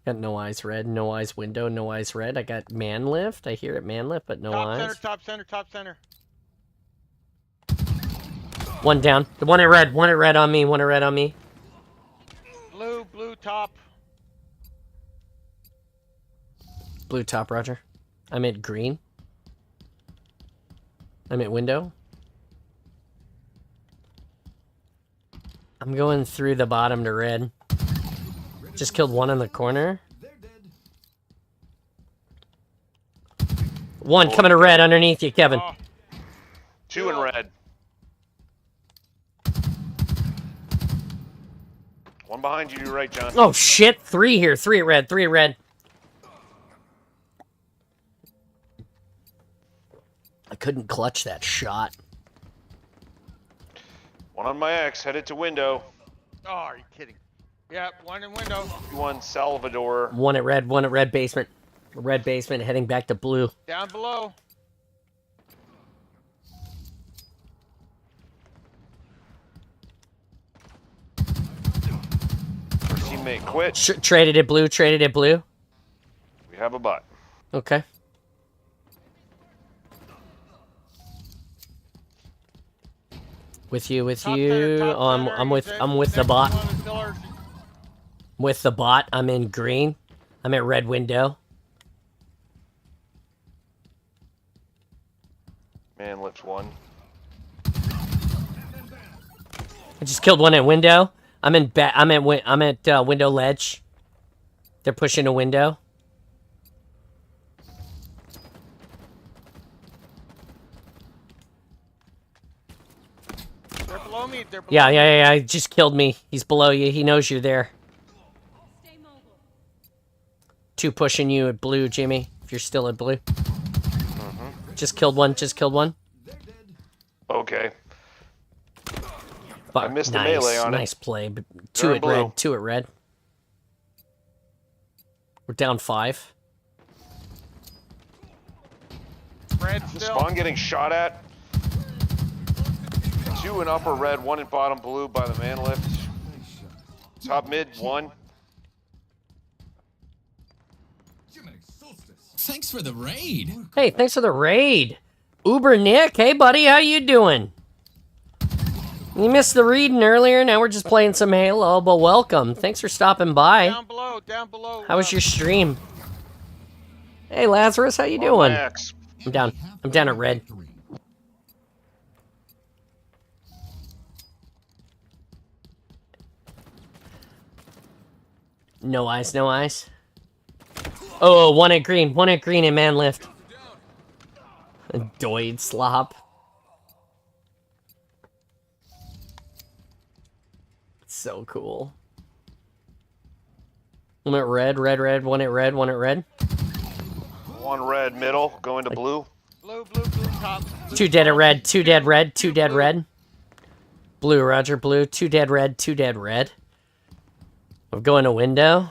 [SPEAKER 1] Got no eyes red, no eyes window, no eyes red. I got man lift. I hear it man lift, but no eyes.
[SPEAKER 3] Top center.
[SPEAKER 1] One down. The one at red on me.
[SPEAKER 3] Blue top.
[SPEAKER 1] Blue top, Roger. I'm at green. I'm at window. I'm going through the bottom to red. Just killed one in the corner. One coming to red underneath you, Kevin.
[SPEAKER 3] Oh,
[SPEAKER 6] 2 in red. One behind you, right, John.
[SPEAKER 1] Oh shit! 3 here. 3 at red. 3 at red. I couldn't clutch that shot.
[SPEAKER 6] One on my X, headed to window.
[SPEAKER 3] oh, are you kidding? Yeah, one in window.
[SPEAKER 6] One Salvador.
[SPEAKER 1] One at red basement. Red basement heading back to blue.
[SPEAKER 3] Down below.
[SPEAKER 6] teammate quit.
[SPEAKER 1] Traded it blue, traded it blue.
[SPEAKER 6] We have a bot.
[SPEAKER 1] Okay. With you.
[SPEAKER 3] Top center, top
[SPEAKER 1] Oh,
[SPEAKER 3] center,
[SPEAKER 1] I'm
[SPEAKER 3] he's
[SPEAKER 1] with the
[SPEAKER 3] next to
[SPEAKER 1] bot.
[SPEAKER 3] one of the pillars.
[SPEAKER 1] With the bot, I'm in green. I'm at red window.
[SPEAKER 6] Man lifts one.
[SPEAKER 1] I just killed one at window. I'm at window ledge. They're pushing a window.
[SPEAKER 3] They're below me. They're below
[SPEAKER 1] Yeah. He just killed me. He's below you. He knows you're there.
[SPEAKER 7] Stay mobile.
[SPEAKER 1] Two pushing you at blue, Jimmy. If you're still at blue. Just killed one.
[SPEAKER 6] Okay.
[SPEAKER 1] Fuck,
[SPEAKER 6] I missed the
[SPEAKER 1] nice,
[SPEAKER 6] melee on it.
[SPEAKER 1] nice play. But
[SPEAKER 6] They're in blue.
[SPEAKER 1] Two at red. We're down 5.
[SPEAKER 3] Red
[SPEAKER 6] The
[SPEAKER 3] still.
[SPEAKER 6] spawn getting shot at. 2 in upper red, 1 in bottom blue by the man lift. Top mid, 1.
[SPEAKER 4] Thanks for the raid.
[SPEAKER 1] Hey, thanks for the raid. Uber Nick, hey buddy, how you doing? You missed the reading earlier, now we're just playing some Halo, but welcome. Thanks for stopping by.
[SPEAKER 3] Down below.
[SPEAKER 1] How was your stream? Hey Lazarus, how you doing?
[SPEAKER 6] Max.
[SPEAKER 1] I'm down at red. No eyes. Oh, one at green and man lift. Doid slop. So cool. One at red, one at red.
[SPEAKER 6] 1 red, middle, going to blue.
[SPEAKER 3] Blue top. Blue
[SPEAKER 1] 2 dead at
[SPEAKER 3] top.
[SPEAKER 1] red, 2 dead red, 2 dead red. Blue, Roger, blue, 2 dead red, 2 dead red. I'm going to window.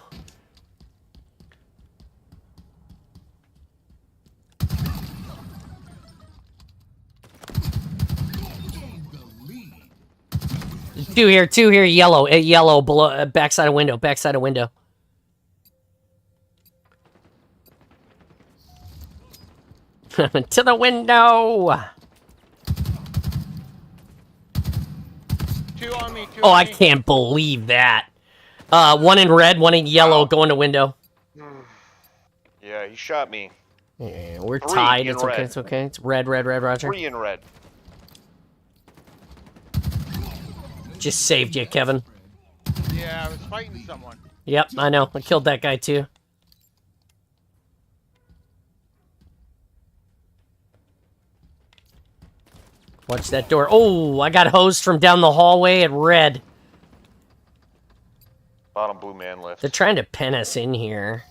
[SPEAKER 1] Two here, yellow, below, backside of window. To the window!
[SPEAKER 3] 2 on me.
[SPEAKER 1] Oh, I can't believe that. 1 in red, 1 in yellow, going to window.
[SPEAKER 6] Yeah, he shot me.
[SPEAKER 1] Yeah, we're
[SPEAKER 6] 3
[SPEAKER 1] tied.
[SPEAKER 6] in
[SPEAKER 1] It's okay,
[SPEAKER 6] red.
[SPEAKER 1] it's okay. It's red, Roger.
[SPEAKER 6] 3 in red.
[SPEAKER 1] Just saved you, Kevin.
[SPEAKER 3] Yeah, I was fighting someone.
[SPEAKER 1] Yep, I know. I killed that guy, too. Watch that door. Oh, I got hosed from down the hallway at red.
[SPEAKER 6] Bottom blue man lift.
[SPEAKER 1] They're trying to pin us in here.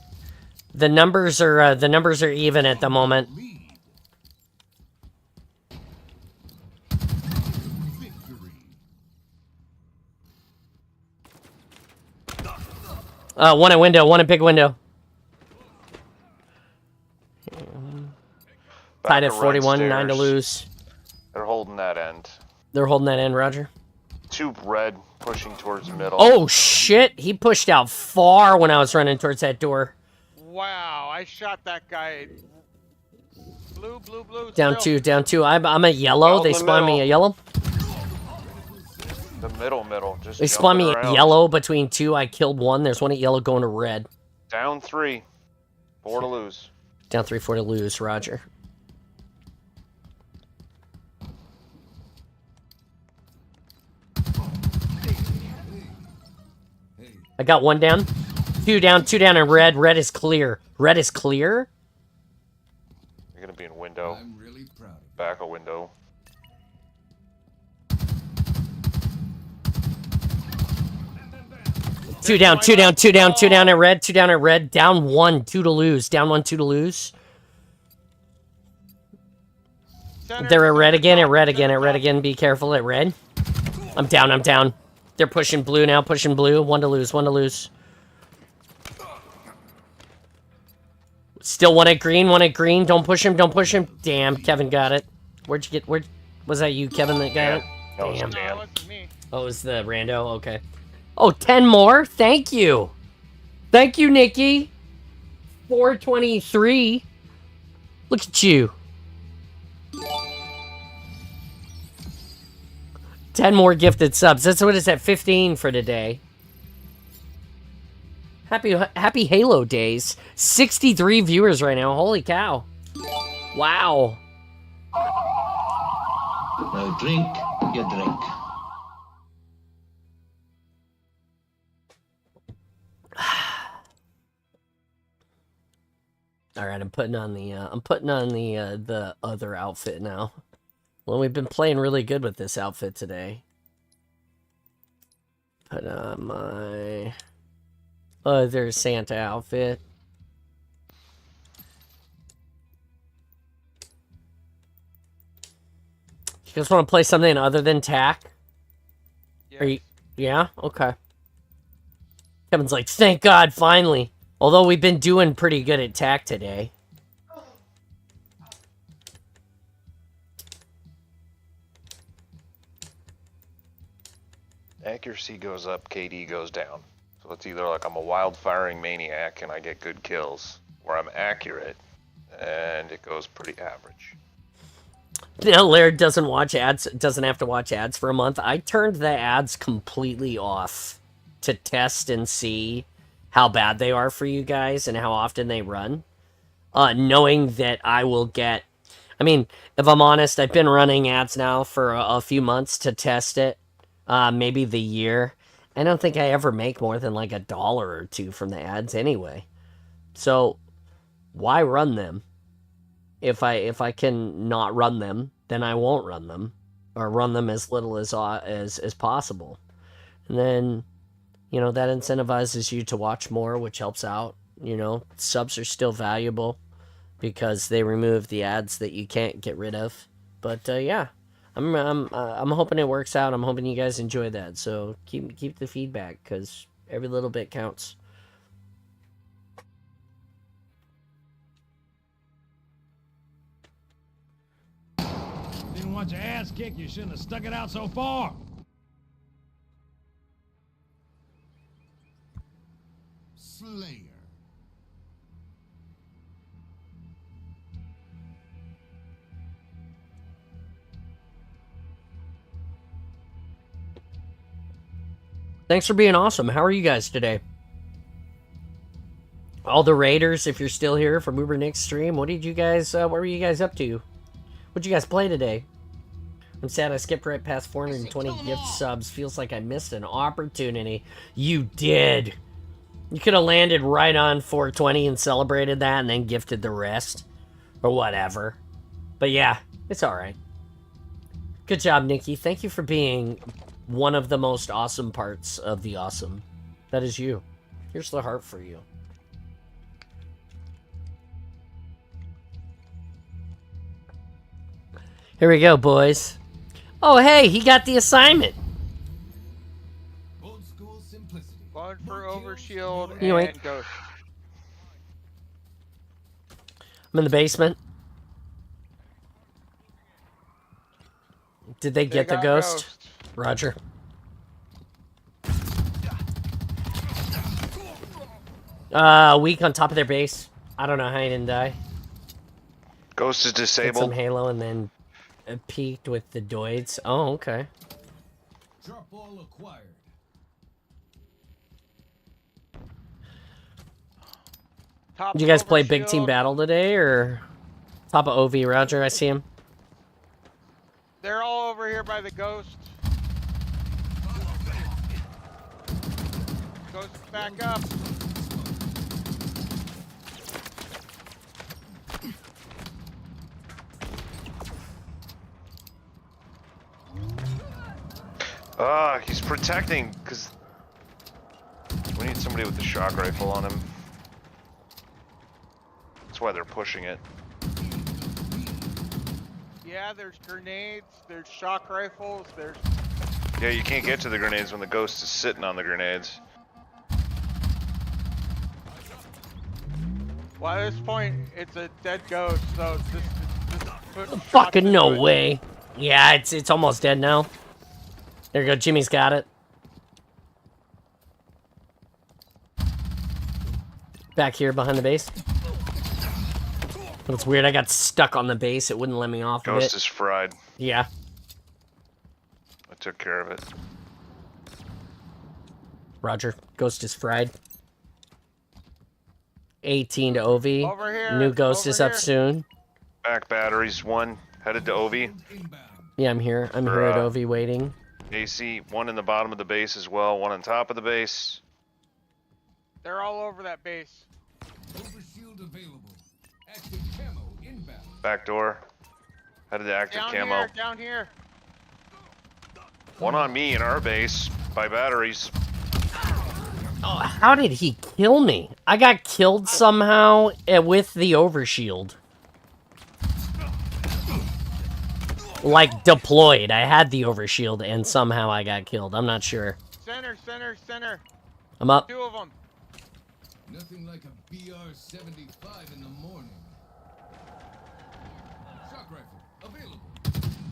[SPEAKER 1] The numbers are even at the moment. One at window, one at big window.
[SPEAKER 6] Back
[SPEAKER 1] Tied at
[SPEAKER 6] to red
[SPEAKER 1] 41, 9 to
[SPEAKER 6] stairs.
[SPEAKER 1] lose.
[SPEAKER 6] They're holding that end.
[SPEAKER 1] They're holding that in, Roger.
[SPEAKER 6] 2 red, pushing towards the middle.
[SPEAKER 1] Oh shit! He pushed out far when I was running towards that door.
[SPEAKER 3] Wow, I shot that guy. Blue.
[SPEAKER 1] Down
[SPEAKER 3] still.
[SPEAKER 1] 2, down 2. I'm a yellow.
[SPEAKER 6] Out
[SPEAKER 1] They
[SPEAKER 6] in the
[SPEAKER 1] spawned me
[SPEAKER 6] middle.
[SPEAKER 1] a yellow.
[SPEAKER 6] The middle. Just
[SPEAKER 1] They spawned me
[SPEAKER 6] jumping
[SPEAKER 1] a
[SPEAKER 6] around.
[SPEAKER 1] yellow between 2. I killed 1. There's 1 at yellow going to red.
[SPEAKER 6] Down 3. 4 to lose.
[SPEAKER 1] Down 3, 4 to lose, Roger. I got 1 down. 2 down, 2 down, and red. Red is clear. Red is clear?
[SPEAKER 6] You're gonna be in window.
[SPEAKER 4] I'm really proud of
[SPEAKER 6] Back a window.
[SPEAKER 1] Two down, 2 down, 2 down, 2 down at red, 2 down at red. Down 1, 2 to lose. Down 1, 2 to lose.
[SPEAKER 3] Center,
[SPEAKER 1] They're at red
[SPEAKER 3] center
[SPEAKER 1] again,
[SPEAKER 3] top,
[SPEAKER 1] at red again,
[SPEAKER 3] center
[SPEAKER 1] at red
[SPEAKER 3] top.
[SPEAKER 1] again. Be careful at red. I'm down. They're pushing blue now, pushing blue. 1 to lose, 1 to lose. Still 1 at green, 1 at green. Don't push him, Damn, Kevin got it. Where'd you get, was that you, Kevin, that got it?
[SPEAKER 6] That was
[SPEAKER 1] Damn.
[SPEAKER 6] Dan.
[SPEAKER 3] No, it's me.
[SPEAKER 1] Oh, it was the rando? Okay. Oh, 10 more? Thank you. Thank you, Nikki. 423. Look at you. 10 more gifted subs. That's what it's at, 15 for today. Happy Halo days. 63 viewers right now. Holy cow. Wow.
[SPEAKER 4] Now drink your drink.
[SPEAKER 1] All right, I'm putting on the other outfit now. Well, we've been playing really good with this outfit today. Put on my other Santa outfit. You guys want to play something other than TAC?
[SPEAKER 3] Yes.
[SPEAKER 1] Are you? Yeah. Okay. Kevin's like, thank God, finally. Although we've been doing pretty good at TAC today.
[SPEAKER 6] Accuracy goes up, KD goes down. So it's either like I'm a wild firing maniac and I get good kills, or I'm accurate and it goes pretty average.
[SPEAKER 1] Now Laird doesn't watch ads, doesn't have to watch ads for a month. I turned the ads completely off to test and see how bad they are for you guys and how often they run. Knowing that I will get... I mean, if I'm honest, I've been running ads now for a few months to test it. Maybe the year. I don't think I ever make more than like $1 or $2 from the ads anyway. So, why run them? If I can not run them, then I won't run them, or run them as little as possible. And then, you know, that incentivizes you to watch more, which helps out. You know, subs are still valuable because they remove the ads that you can't get rid of. But yeah, I'm hoping it works out. I'm hoping you guys enjoy that. So keep the feedback, because every little bit counts.
[SPEAKER 2] Didn't want your ass kicked, you shouldn't have stuck it out so far.
[SPEAKER 4] Slayer.
[SPEAKER 1] Thanks for being awesome. How are you guys today? All the raiders, if you're still here from Uber Nick's stream, what did you guys? What were you guys up to? What'd you guys play today? I'm sad I skipped right past 420 gift subs. Feels like I missed an opportunity. You did. You could have landed right on 420 and celebrated that and then gifted the rest. Or whatever. But yeah, it's alright. Good job, Nikki. Thank you for being one of the most awesome parts of the awesome. That is you. Here's the heart for you. Here we go, boys. Oh, hey, he got the assignment.
[SPEAKER 4] Old school simplicity.
[SPEAKER 3] One for Overshield
[SPEAKER 1] You ain't-
[SPEAKER 3] and Ghost.
[SPEAKER 1] I'm in the basement. Did they get the
[SPEAKER 3] got
[SPEAKER 1] ghost? Roger. Weak on top of their base. I don't know how he didn't die.
[SPEAKER 6] Ghost is
[SPEAKER 1] Hit some
[SPEAKER 6] disabled.
[SPEAKER 1] Halo and then peaked with the Doids. Oh, okay.
[SPEAKER 4] Drop all acquired.
[SPEAKER 3] Top
[SPEAKER 1] Did you guys
[SPEAKER 3] of
[SPEAKER 1] play Big Team
[SPEAKER 3] Overshield.
[SPEAKER 1] Battle today, or top of OV? Roger, I see him.
[SPEAKER 3] They're all over here by the Ghost. Ghost back up.
[SPEAKER 6] He's protecting, because we need somebody with the shock rifle on him. That's why they're pushing it.
[SPEAKER 3] Yeah, there's grenades, there's shock rifles, there's...
[SPEAKER 6] Yeah, you can't get to the grenades when the ghost is sitting on the grenades.
[SPEAKER 3] Well, at this point, it's a dead ghost, so just put shots
[SPEAKER 1] Fucking no
[SPEAKER 3] into it.
[SPEAKER 1] way. Yeah, it's almost dead now. There you go, Jimmy's got it. Back here behind the base. But it's weird, I got stuck on the base. It wouldn't let me off of it.
[SPEAKER 6] Ghost is fried.
[SPEAKER 1] Yeah.
[SPEAKER 6] I took care of it.
[SPEAKER 1] Roger. Ghost is fried. 18 to OV.
[SPEAKER 3] Over here.
[SPEAKER 1] New Ghost
[SPEAKER 3] over
[SPEAKER 1] is up
[SPEAKER 3] here.
[SPEAKER 1] soon.
[SPEAKER 6] Back batteries, 1 headed to OV.
[SPEAKER 1] Yeah, I'm here. I'm here at OV waiting.
[SPEAKER 6] AC, 1 in the bottom of the base as well, 1 on top of the base.
[SPEAKER 3] They're all over that base.
[SPEAKER 4] Overshield available. Active camo inbound.
[SPEAKER 6] Back door. Headed to active camo.
[SPEAKER 3] Down here.
[SPEAKER 6] 1 on me in our base by batteries.
[SPEAKER 1] Oh, how did he kill me? I got killed somehow with the overshield. Like, deployed. I had the overshield and somehow I got killed. I'm not sure.
[SPEAKER 3] Center.
[SPEAKER 1] I'm up.
[SPEAKER 3] 2 of them.
[SPEAKER 4] Nothing like a BR-75 in the morning. Shock rifle available.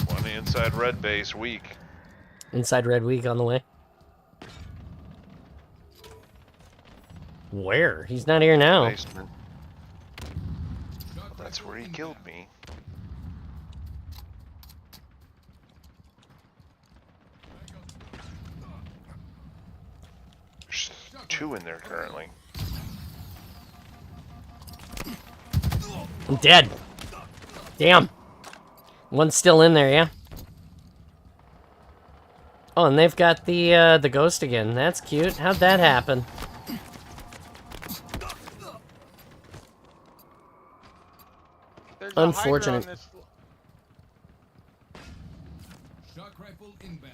[SPEAKER 6] 1 inside red base, weak.
[SPEAKER 1] Inside Red Week on the way. Where? He's not here now.
[SPEAKER 6] Basement. That's where he killed me. There's 2 in there currently.
[SPEAKER 1] I'm dead. Damn. One's still in there, yeah? Oh, and they've got the ghost again. That's cute. How'd that happen?
[SPEAKER 3] There's
[SPEAKER 1] Unfortunate.
[SPEAKER 3] A Hydra on this...
[SPEAKER 4] Shock rifle inbound.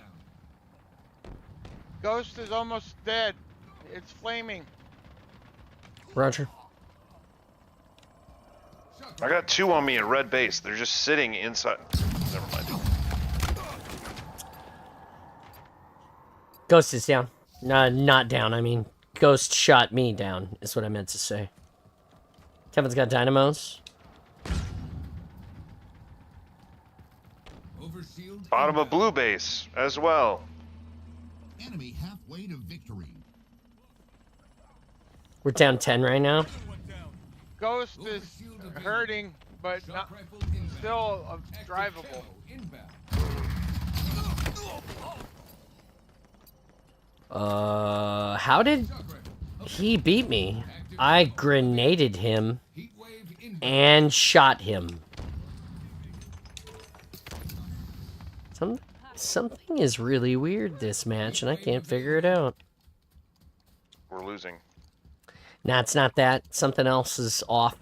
[SPEAKER 3] Ghost is almost dead. It's flaming.
[SPEAKER 1] Roger.
[SPEAKER 6] I got 2 on me in red base. They're just sitting inside. Never mind.
[SPEAKER 1] Ghost is down. Not down. I mean, Ghost shot me down, is what I meant to say. Kevin's got dynamos.
[SPEAKER 4] Overshield.
[SPEAKER 6] Bottom of blue base as well.
[SPEAKER 4] Enemy halfway to victory.
[SPEAKER 1] We're down 10 right now.
[SPEAKER 3] Ghost is hurting, but not still drivable.
[SPEAKER 1] How did he beat me? I grenaded him and shot him. Something is really weird this match, and I can't figure it out.
[SPEAKER 6] We're losing.
[SPEAKER 1] Nah, it's not that. Something else is off.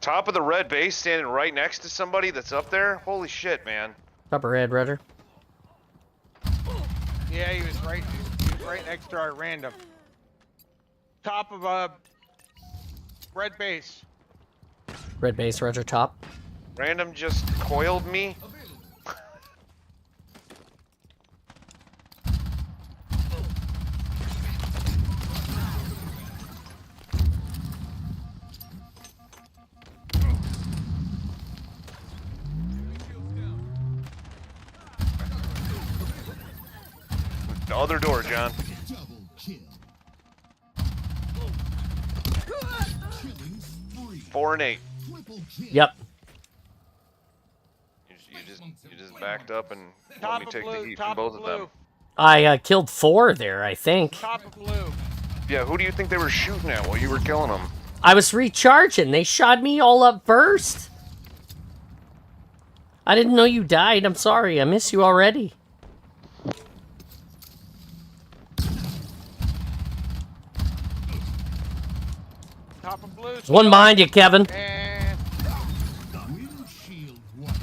[SPEAKER 6] Top of the red base, standing right next to somebody that's up there. Holy shit, man.
[SPEAKER 1] Top of red, rudder.
[SPEAKER 3] Yeah, he was right next to our random. Top of red base.
[SPEAKER 1] Red base, roger, top.
[SPEAKER 6] Random just coiled me. The other door, John.
[SPEAKER 4] Double kill. Killing spree.
[SPEAKER 6] 4 and 8.
[SPEAKER 4] Triple kill.
[SPEAKER 1] Yep.
[SPEAKER 6] You just backed up and let
[SPEAKER 3] Top
[SPEAKER 6] me
[SPEAKER 3] of
[SPEAKER 6] take the
[SPEAKER 3] blue,
[SPEAKER 6] heat from
[SPEAKER 3] top
[SPEAKER 6] both
[SPEAKER 3] of
[SPEAKER 6] of them.
[SPEAKER 3] blue.
[SPEAKER 1] I killed 4 there, I think.
[SPEAKER 3] Top of blue.
[SPEAKER 6] Yeah, who do you think they were shooting at while you were killing them?
[SPEAKER 1] I was recharging. They shot me all up first. I didn't know you died. I'm sorry. I miss you already.
[SPEAKER 3] Top of blue.
[SPEAKER 1] There's one behind you, Kevin.
[SPEAKER 3] And
[SPEAKER 4] Windshield one.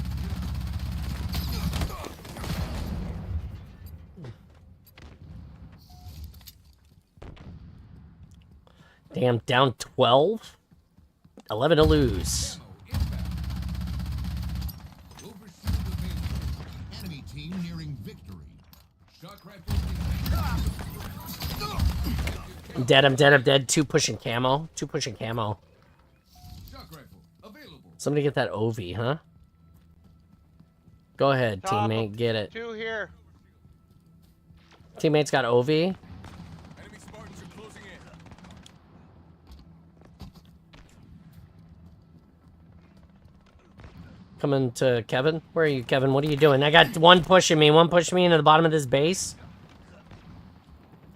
[SPEAKER 1] Damn, down 12? 11 to lose.
[SPEAKER 4] Overshield available. Enemy team nearing victory. Shock rifle
[SPEAKER 1] I'm dead, I'm dead, I'm dead. 2 pushing camo. 2 pushing camo.
[SPEAKER 4] Shock rifle available.
[SPEAKER 1] Somebody get that OV, huh? Go ahead,
[SPEAKER 3] Top
[SPEAKER 1] teammate.
[SPEAKER 3] of
[SPEAKER 1] Get it.
[SPEAKER 3] 2 here.
[SPEAKER 1] Teammate's got OV. Coming to Kevin. Where are you, Kevin? What are you doing? I got one pushing me into the bottom of this base.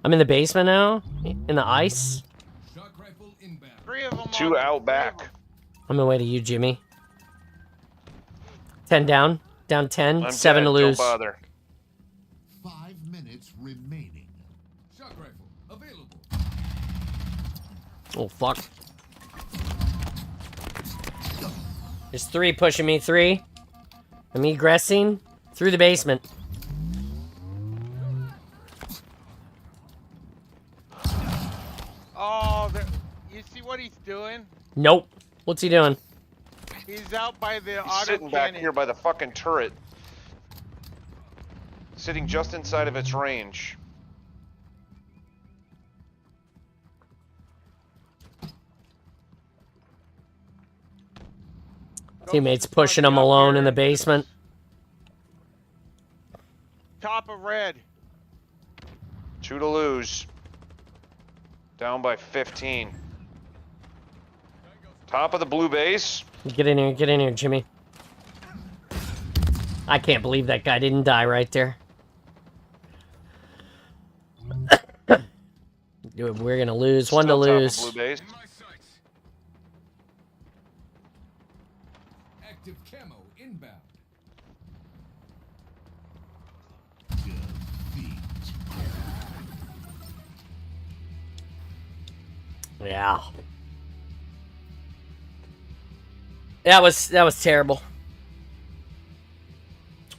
[SPEAKER 1] I'm in the basement now. In the ice.
[SPEAKER 4] Shock rifle inbound.
[SPEAKER 3] 3 of them.
[SPEAKER 6] 2 out back.
[SPEAKER 1] I'm away to you, Jimmy. 10 down. Down 10.
[SPEAKER 6] I'm
[SPEAKER 1] 7
[SPEAKER 6] dead.
[SPEAKER 1] to lose.
[SPEAKER 6] Don't bother.
[SPEAKER 4] 5 minutes remaining. Shock rifle available.
[SPEAKER 1] Oh, fuck. There's 3 pushing me. 3. I'm egressing through the basement.
[SPEAKER 3] Oh, you see what he's doing?
[SPEAKER 1] Nope. What's he doing?
[SPEAKER 3] He's out by the
[SPEAKER 6] He's
[SPEAKER 3] auto
[SPEAKER 6] sitting back
[SPEAKER 3] cannon.
[SPEAKER 6] here by the fucking turret. Sitting just inside of its range.
[SPEAKER 1] Teammates pushing him alone in the basement.
[SPEAKER 3] Top of red.
[SPEAKER 6] 2 to lose. Down by 15. Top of the blue base.
[SPEAKER 1] Get in here, Jimmy. I can't believe that guy didn't die right there. Dude, we're gonna lose. One to
[SPEAKER 6] Still top of
[SPEAKER 1] lose.
[SPEAKER 6] blue base.
[SPEAKER 4] In my sights. Active camo inbound. Defeat.
[SPEAKER 1] Yeah. That was terrible.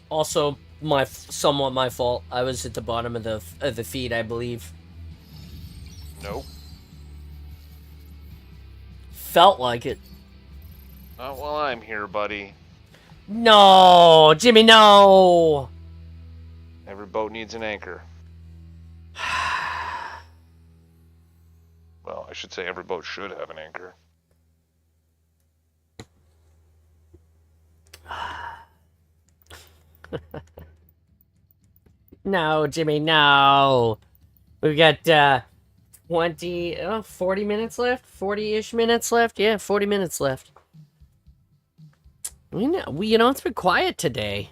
[SPEAKER 1] Also, somewhat my fault. I was at the bottom of the feed, I believe.
[SPEAKER 6] Nope.
[SPEAKER 1] Felt like it.
[SPEAKER 6] Not while I'm here, buddy.
[SPEAKER 1] No, Jimmy, no.
[SPEAKER 6] Every boat needs an anchor. Well, I should say every boat should have an anchor.
[SPEAKER 1] No, Jimmy, no. We've got 40 minutes left? 40-ish minutes left? Yeah, 40 minutes left. It's been quiet today.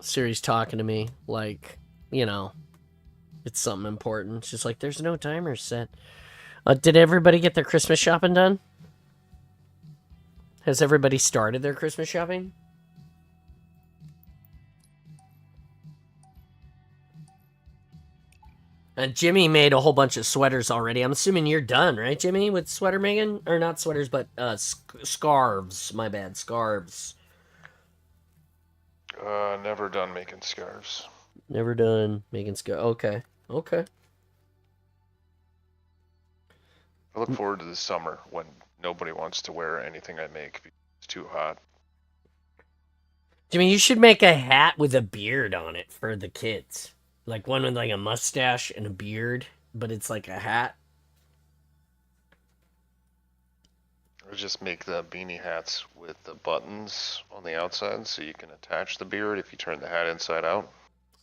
[SPEAKER 1] Siri's talking to me like, it's something important. She's like, there's no timer set. Did everybody get their Christmas shopping done? Has everybody started their Christmas shopping? And Jimmy made a whole bunch of sweaters already. I'm assuming you're done, right, Jimmy, with sweater making? Or not sweaters, but scarves. My bad, scarves.
[SPEAKER 6] Never done making scarves.
[SPEAKER 1] Never done making scarves. Okay, okay.
[SPEAKER 6] I look forward to the summer when nobody wants to wear anything I make because it's too hot.
[SPEAKER 1] Jimmy, you should make a hat with a beard on it for the kids. Like one with like a mustache and a beard, but it's like a hat.
[SPEAKER 6] Or just make the beanie hats with the buttons on the outside so you can attach the beard if you turn the hat inside out.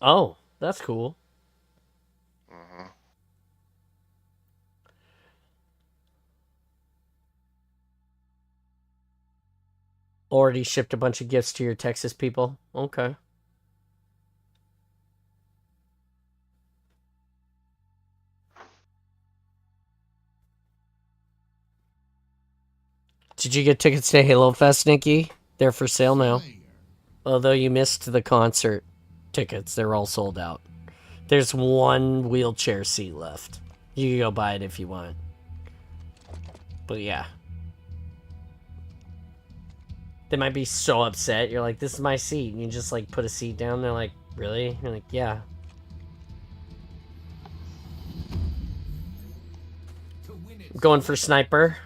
[SPEAKER 1] Oh, that's cool.
[SPEAKER 6] Mm-hmm.
[SPEAKER 1] Already shipped a bunch of gifts to your Texas people. Okay. Did you get tickets to Halo Fest, Nikki? They're for sale now. Although you missed the concert tickets, they're all sold out. There's one wheelchair seat left. You can go buy it if you want. But yeah. They might be so upset. You're like, this is my seat. And you just like put a seat down. They're like, really? You're like, yeah. I'm going for sniper.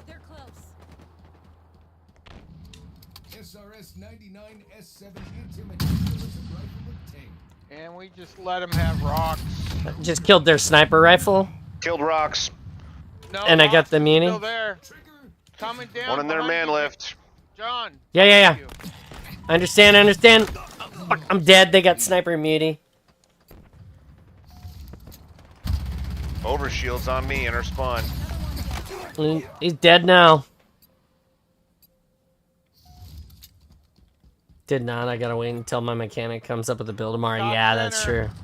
[SPEAKER 7] They're close.
[SPEAKER 4] SRS 99 S7 intimidation rifle obtained.
[SPEAKER 3] And we just let him have rocks.
[SPEAKER 1] Just killed their sniper rifle.
[SPEAKER 6] Killed rocks.
[SPEAKER 3] No,
[SPEAKER 1] And I got the
[SPEAKER 3] Rocks is
[SPEAKER 1] meaning?
[SPEAKER 3] Still there. Coming down.
[SPEAKER 6] One in their
[SPEAKER 3] behind
[SPEAKER 6] man
[SPEAKER 3] you.
[SPEAKER 6] lift.
[SPEAKER 3] John.
[SPEAKER 1] Yeah.
[SPEAKER 3] behind you.
[SPEAKER 1] I understand. Fuck, I'm dead. They got sniper immunity.
[SPEAKER 6] Overshield's on me, inner spawn.
[SPEAKER 1] He's dead now. Did not. I gotta wait until my mechanic comes up with the build tomorrow.
[SPEAKER 3] Top
[SPEAKER 1] Yeah, that's
[SPEAKER 3] center.
[SPEAKER 1] true.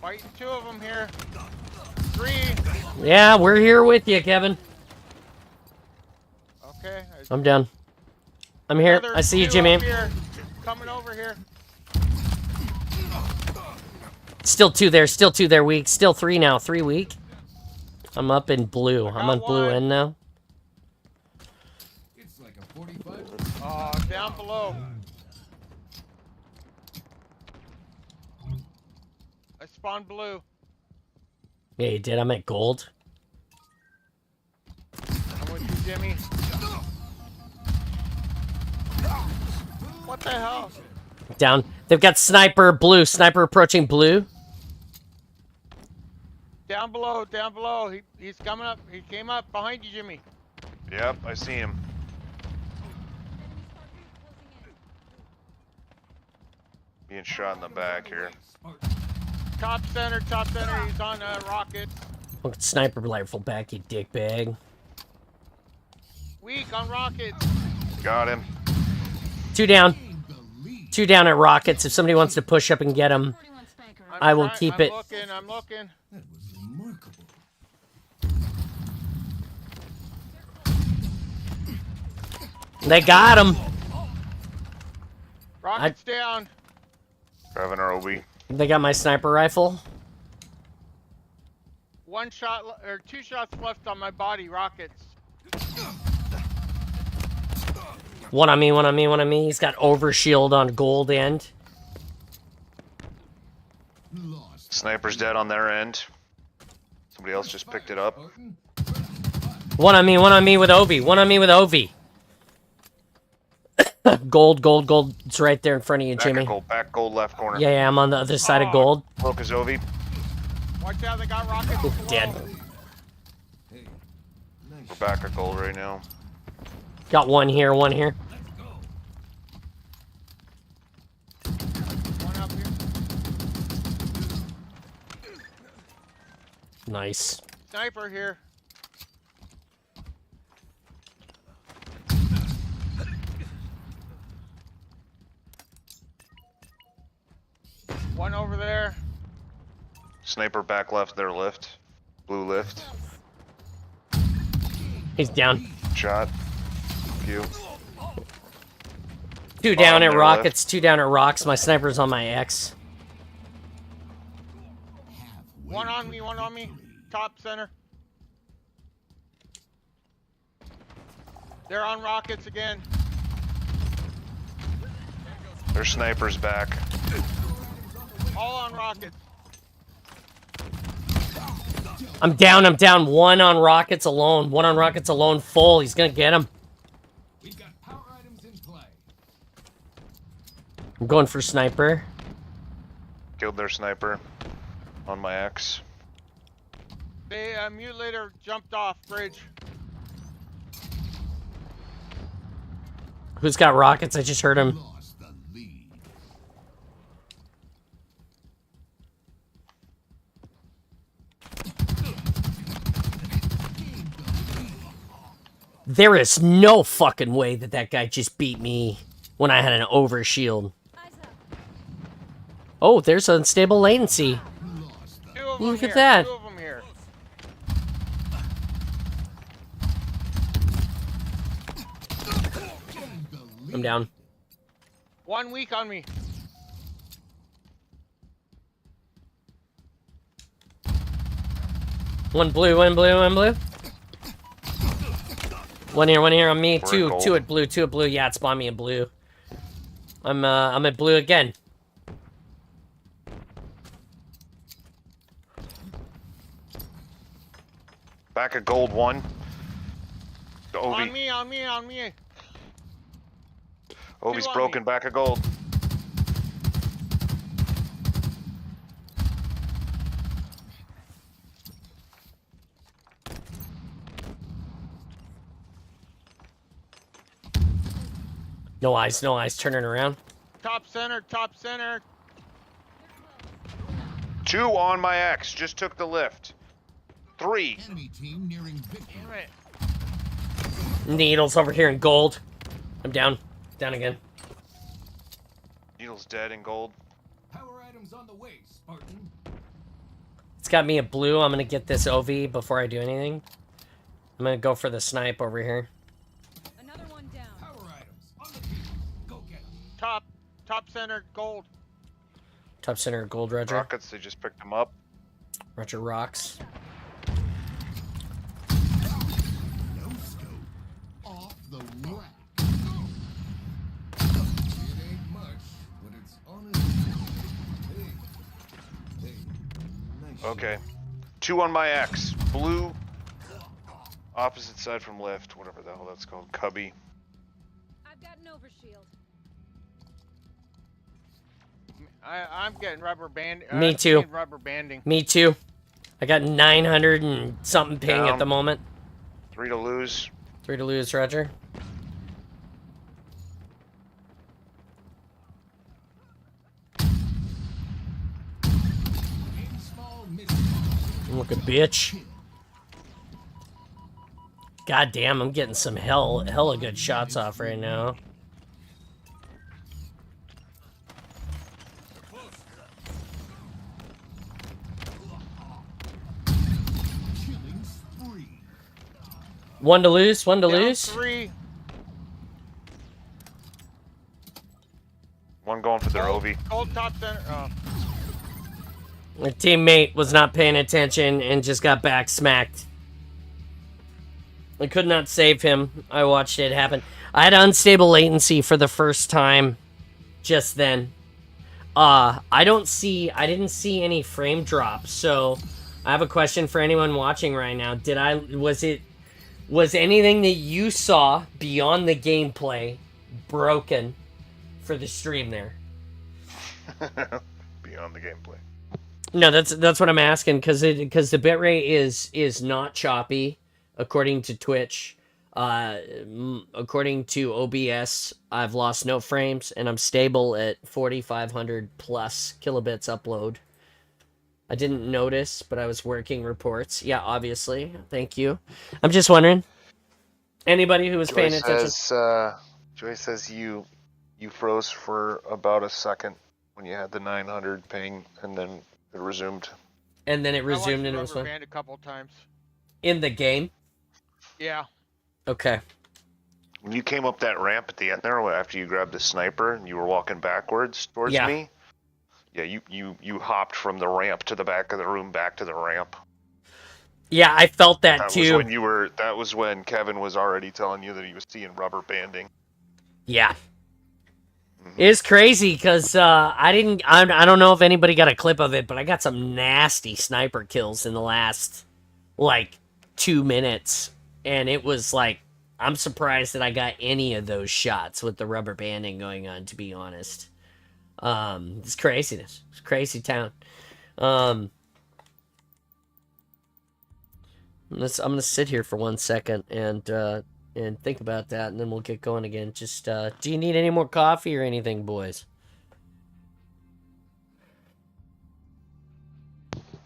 [SPEAKER 3] Fighting 2 of them here. 3.
[SPEAKER 1] Yeah, we're here with you, Kevin.
[SPEAKER 3] Okay.
[SPEAKER 1] I'm down. I'm here.
[SPEAKER 3] Another
[SPEAKER 1] I see you,
[SPEAKER 3] 2
[SPEAKER 1] Jimmy.
[SPEAKER 3] up here. Coming over here.
[SPEAKER 1] Still 2 there. Still 2 there. Weak. Still 3 now. 3 weak. I'm up in blue. I'm on
[SPEAKER 3] got
[SPEAKER 1] blue
[SPEAKER 3] one.
[SPEAKER 1] end now.
[SPEAKER 4] It's like a 45.
[SPEAKER 3] Down below. I spawned blue.
[SPEAKER 1] Yeah, you did. I'm at gold.
[SPEAKER 3] I'm with you, Jimmy. What the hell?
[SPEAKER 1] Down. They've got sniper blue. Sniper approaching blue.
[SPEAKER 3] Down below, down below. He's coming up. He came up behind you, Jimmy.
[SPEAKER 6] Yep, I see him. Being shot in the back here.
[SPEAKER 3] Top center, top center. He's on rockets.
[SPEAKER 1] Look at sniper rifle back, you dickbag.
[SPEAKER 3] Weak on rockets.
[SPEAKER 6] Got him.
[SPEAKER 1] 2 down. 2 down at rockets. If somebody wants to push up and get him,
[SPEAKER 7] 41 spanker.
[SPEAKER 1] I will keep it.
[SPEAKER 3] I'm looking.
[SPEAKER 4] That was remarkable.
[SPEAKER 1] They got him.
[SPEAKER 3] Rockets down.
[SPEAKER 6] Grabbing our OB.
[SPEAKER 1] They got my sniper rifle.
[SPEAKER 3] 1 shot or 2 shots left on my body. Rockets.
[SPEAKER 1] One on me, one on me, one on me. He's got overshield on gold end.
[SPEAKER 4] Lost.
[SPEAKER 6] Sniper's dead on their end. Somebody else just picked it up.
[SPEAKER 4] Spartan.
[SPEAKER 1] One on me with Ovi. One on me with Ovi. Gold, gold, gold. It's right there in front of you, Jimmy.
[SPEAKER 6] Back gold left corner.
[SPEAKER 1] Yeah, yeah, I'm on the other side of gold.
[SPEAKER 6] Lokazovi.
[SPEAKER 3] Watch out, they got rockets.
[SPEAKER 1] Ooh,
[SPEAKER 3] below.
[SPEAKER 1] dead.
[SPEAKER 4] Hey, nice.
[SPEAKER 6] We're back at gold right now.
[SPEAKER 1] Got one here, one here.
[SPEAKER 3] One up here.
[SPEAKER 1] Nice.
[SPEAKER 3] Sniper here. One over there.
[SPEAKER 6] Sniper back left, their lift. Blue lift.
[SPEAKER 1] He's down.
[SPEAKER 6] Shot. Few.
[SPEAKER 1] 2 down at
[SPEAKER 6] there,
[SPEAKER 1] rockets, 2 down at rocks. My sniper's on my X.
[SPEAKER 3] One on me, one on me. Top center. They're on rockets again.
[SPEAKER 6] Their sniper's back.
[SPEAKER 3] All on rockets.
[SPEAKER 1] I'm down, I'm down. One on rockets alone. One on rockets alone full. He's gonna get him.
[SPEAKER 4] We've got power items in play.
[SPEAKER 1] I'm going for sniper.
[SPEAKER 6] Killed their sniper. On my X.
[SPEAKER 3] The mutilator jumped off bridge.
[SPEAKER 1] Who's got rockets? I just heard him.
[SPEAKER 4] Lost the lead.
[SPEAKER 1] There is no fucking way that that guy just beat me when I had an overshield.
[SPEAKER 7] Eyes up.
[SPEAKER 1] Oh, there's unstable latency.
[SPEAKER 4] Lost the
[SPEAKER 3] 2 of
[SPEAKER 1] Look
[SPEAKER 3] them
[SPEAKER 1] at
[SPEAKER 3] here.
[SPEAKER 1] that.
[SPEAKER 3] 2 of them here.
[SPEAKER 1] I'm down.
[SPEAKER 3] 1 weak on me.
[SPEAKER 1] One blue, one blue, one blue. One here on me.
[SPEAKER 6] We're
[SPEAKER 1] Two,
[SPEAKER 6] at gold.
[SPEAKER 1] 2 at blue, 2 at blue. Yeah, it spawned me in blue. I'm at blue again.
[SPEAKER 6] Back at gold 1. The
[SPEAKER 3] On
[SPEAKER 6] Ovi.
[SPEAKER 3] me, on me, on me.
[SPEAKER 6] Ovi's
[SPEAKER 3] Two on
[SPEAKER 6] broken
[SPEAKER 3] me.
[SPEAKER 6] back at gold.
[SPEAKER 1] No eyes, no eyes. Turning around.
[SPEAKER 3] Top center, top center.
[SPEAKER 6] 2 on my X. Just took the lift. 3.
[SPEAKER 4] Enemy team nearing victory.
[SPEAKER 3] Damn it.
[SPEAKER 1] Needles over here in gold. I'm down. Down again.
[SPEAKER 6] Needle's dead in gold.
[SPEAKER 4] Power items on the way, Spartan.
[SPEAKER 1] It's got me a blue. I'm gonna get this OV before I do anything. I'm gonna go for the snipe over here.
[SPEAKER 7] Another one down.
[SPEAKER 4] Power items on the field. Go get them.
[SPEAKER 3] Top center, gold.
[SPEAKER 1] Top center gold, Roger.
[SPEAKER 6] Rockets, they just picked them up.
[SPEAKER 1] Roger rocks.
[SPEAKER 4] No scope. Off the rack. It ain't much, but it's honest. Hey. Nice
[SPEAKER 6] Okay. 2 on my X. Blue. Opposite side from lift. Whatever the hell that's called. Cubby.
[SPEAKER 7] I've got an overshield.
[SPEAKER 3] I'm getting rubber band.
[SPEAKER 1] Me
[SPEAKER 3] I'm
[SPEAKER 1] too.
[SPEAKER 3] seeing Rubber banding.
[SPEAKER 1] Me too. I got 900 and something ping
[SPEAKER 6] Down.
[SPEAKER 1] at the moment.
[SPEAKER 6] 3 to lose.
[SPEAKER 1] 3 to lose, Roger.
[SPEAKER 4] Aim small, miss small.
[SPEAKER 1] Look a bitch. God damn, I'm getting some hella good shots off right now.
[SPEAKER 4] Killing spree.
[SPEAKER 1] 1 to lose, 1 to
[SPEAKER 3] Down
[SPEAKER 1] lose.
[SPEAKER 3] 3.
[SPEAKER 6] 1 going for their OV.
[SPEAKER 3] Gold top center. Oh.
[SPEAKER 1] My teammate was not paying attention and just got back smacked. I could not save him. I watched it happen. I had unstable latency for the first time just then. I didn't see any frame drop, so I have a question for anyone watching right now. Was anything that you saw beyond the gameplay broken for the stream there?
[SPEAKER 6] Beyond the gameplay.
[SPEAKER 1] No, that's what I'm asking, because the bitrate is not choppy according to Twitch. According to OBS, I've lost no frames and I'm stable at 4,500 plus kilobits upload. I didn't notice, but I was working reports. Yeah, obviously. Thank you. I'm just wondering. Anybody who was paying attention.
[SPEAKER 6] Joy says you froze for about a second when you had the 900 ping, and then it resumed.
[SPEAKER 1] And then it resumed and it
[SPEAKER 3] I
[SPEAKER 1] was
[SPEAKER 3] watched Rubber
[SPEAKER 1] fine.
[SPEAKER 3] Band a couple times.
[SPEAKER 1] In the game?
[SPEAKER 3] Yeah.
[SPEAKER 1] Okay.
[SPEAKER 6] When you came up that ramp at the end there, after you grabbed the sniper and you were walking backwards towards
[SPEAKER 1] Yeah.
[SPEAKER 6] me, yeah, you hopped from the ramp to the back of the room, back to the ramp.
[SPEAKER 1] Yeah, I felt that
[SPEAKER 6] That
[SPEAKER 1] too.
[SPEAKER 6] was when Kevin was already telling you that he was seeing rubber banding.
[SPEAKER 1] Yeah. It's crazy because I don't know if anybody got a clip of it, but I got some nasty sniper kills in the last, 2 minutes. And it was I'm surprised that I got any of those shots with the rubber banding going on, to be honest. It's craziness. It's crazy town. I'm gonna sit here for 1 second and think about that, and then we'll get going again. Just, do you need any more coffee or anything, boys?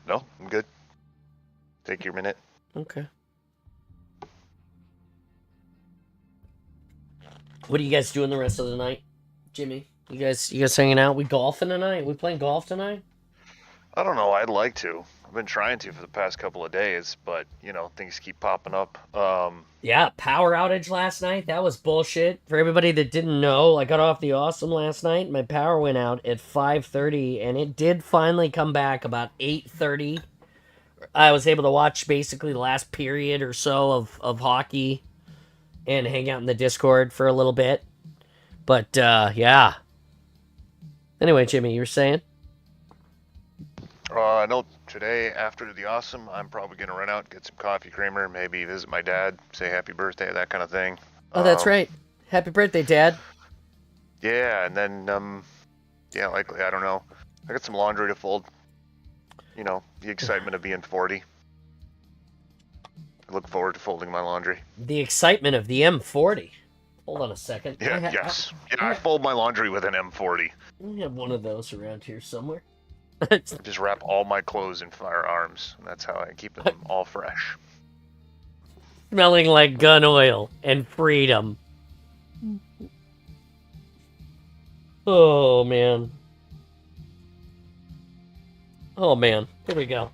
[SPEAKER 6] No, I'm good. Take your minute.
[SPEAKER 1] Okay. What are you guys doing the rest of the night, Jimmy? You guys hanging out? We golfing tonight? We playing golf tonight?
[SPEAKER 6] I don't know. I'd like to. I've been trying to for the past couple of days, but things keep popping up.
[SPEAKER 1] Yeah, power outage last night. That was bullshit. For everybody that didn't know, I got off the awesome last night. My power went out at 5:30, and it did finally come back about 8:30. I was able to watch basically the last period or so of hockey and hang out in the Discord for a little bit. But, yeah. Anyway, Jimmy, you were saying?
[SPEAKER 6] I know today after the awesome, I'm probably gonna run out, get some coffee creamer, maybe visit my dad, say happy birthday, that kind of thing.
[SPEAKER 1] Oh, that's right. Happy birthday, Dad.
[SPEAKER 6] Yeah, and then likely, I don't know. I got some laundry to fold. The excitement of being 40. I look forward to folding my laundry.
[SPEAKER 1] The excitement of the M40. Hold on a second.
[SPEAKER 6] Yeah, yes. Yeah, I fold my laundry with an M40.
[SPEAKER 1] We have one of those around here somewhere.
[SPEAKER 6] I just wrap all my clothes in firearms, and that's how I keep them all fresh.
[SPEAKER 1] Smelling like gun oil and freedom. Oh, man. Oh, man. Here we go.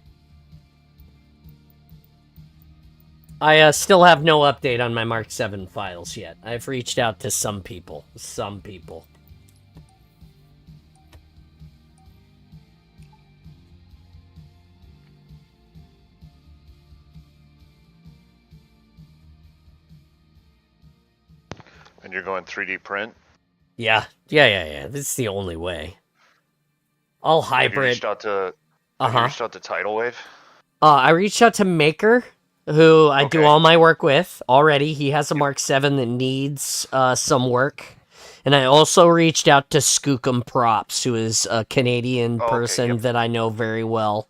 [SPEAKER 1] I still have no update on my Mark 7 files yet. I've reached out to some people. Some people.
[SPEAKER 6] And you're going 3D print?
[SPEAKER 1] Yeah. Yeah. This is the only way. I'll
[SPEAKER 6] Have you
[SPEAKER 1] hybrid.
[SPEAKER 6] reached out to, have you reached out to Tidal Wave?
[SPEAKER 1] I reached out to Maker, who I do
[SPEAKER 6] Okay.
[SPEAKER 1] all my work with already. He has a Mark 7 that needs some work. And I also reached out to Skookum Props, who is a Canadian
[SPEAKER 6] Oh, okay,
[SPEAKER 1] person
[SPEAKER 6] yep.
[SPEAKER 1] that I know very well.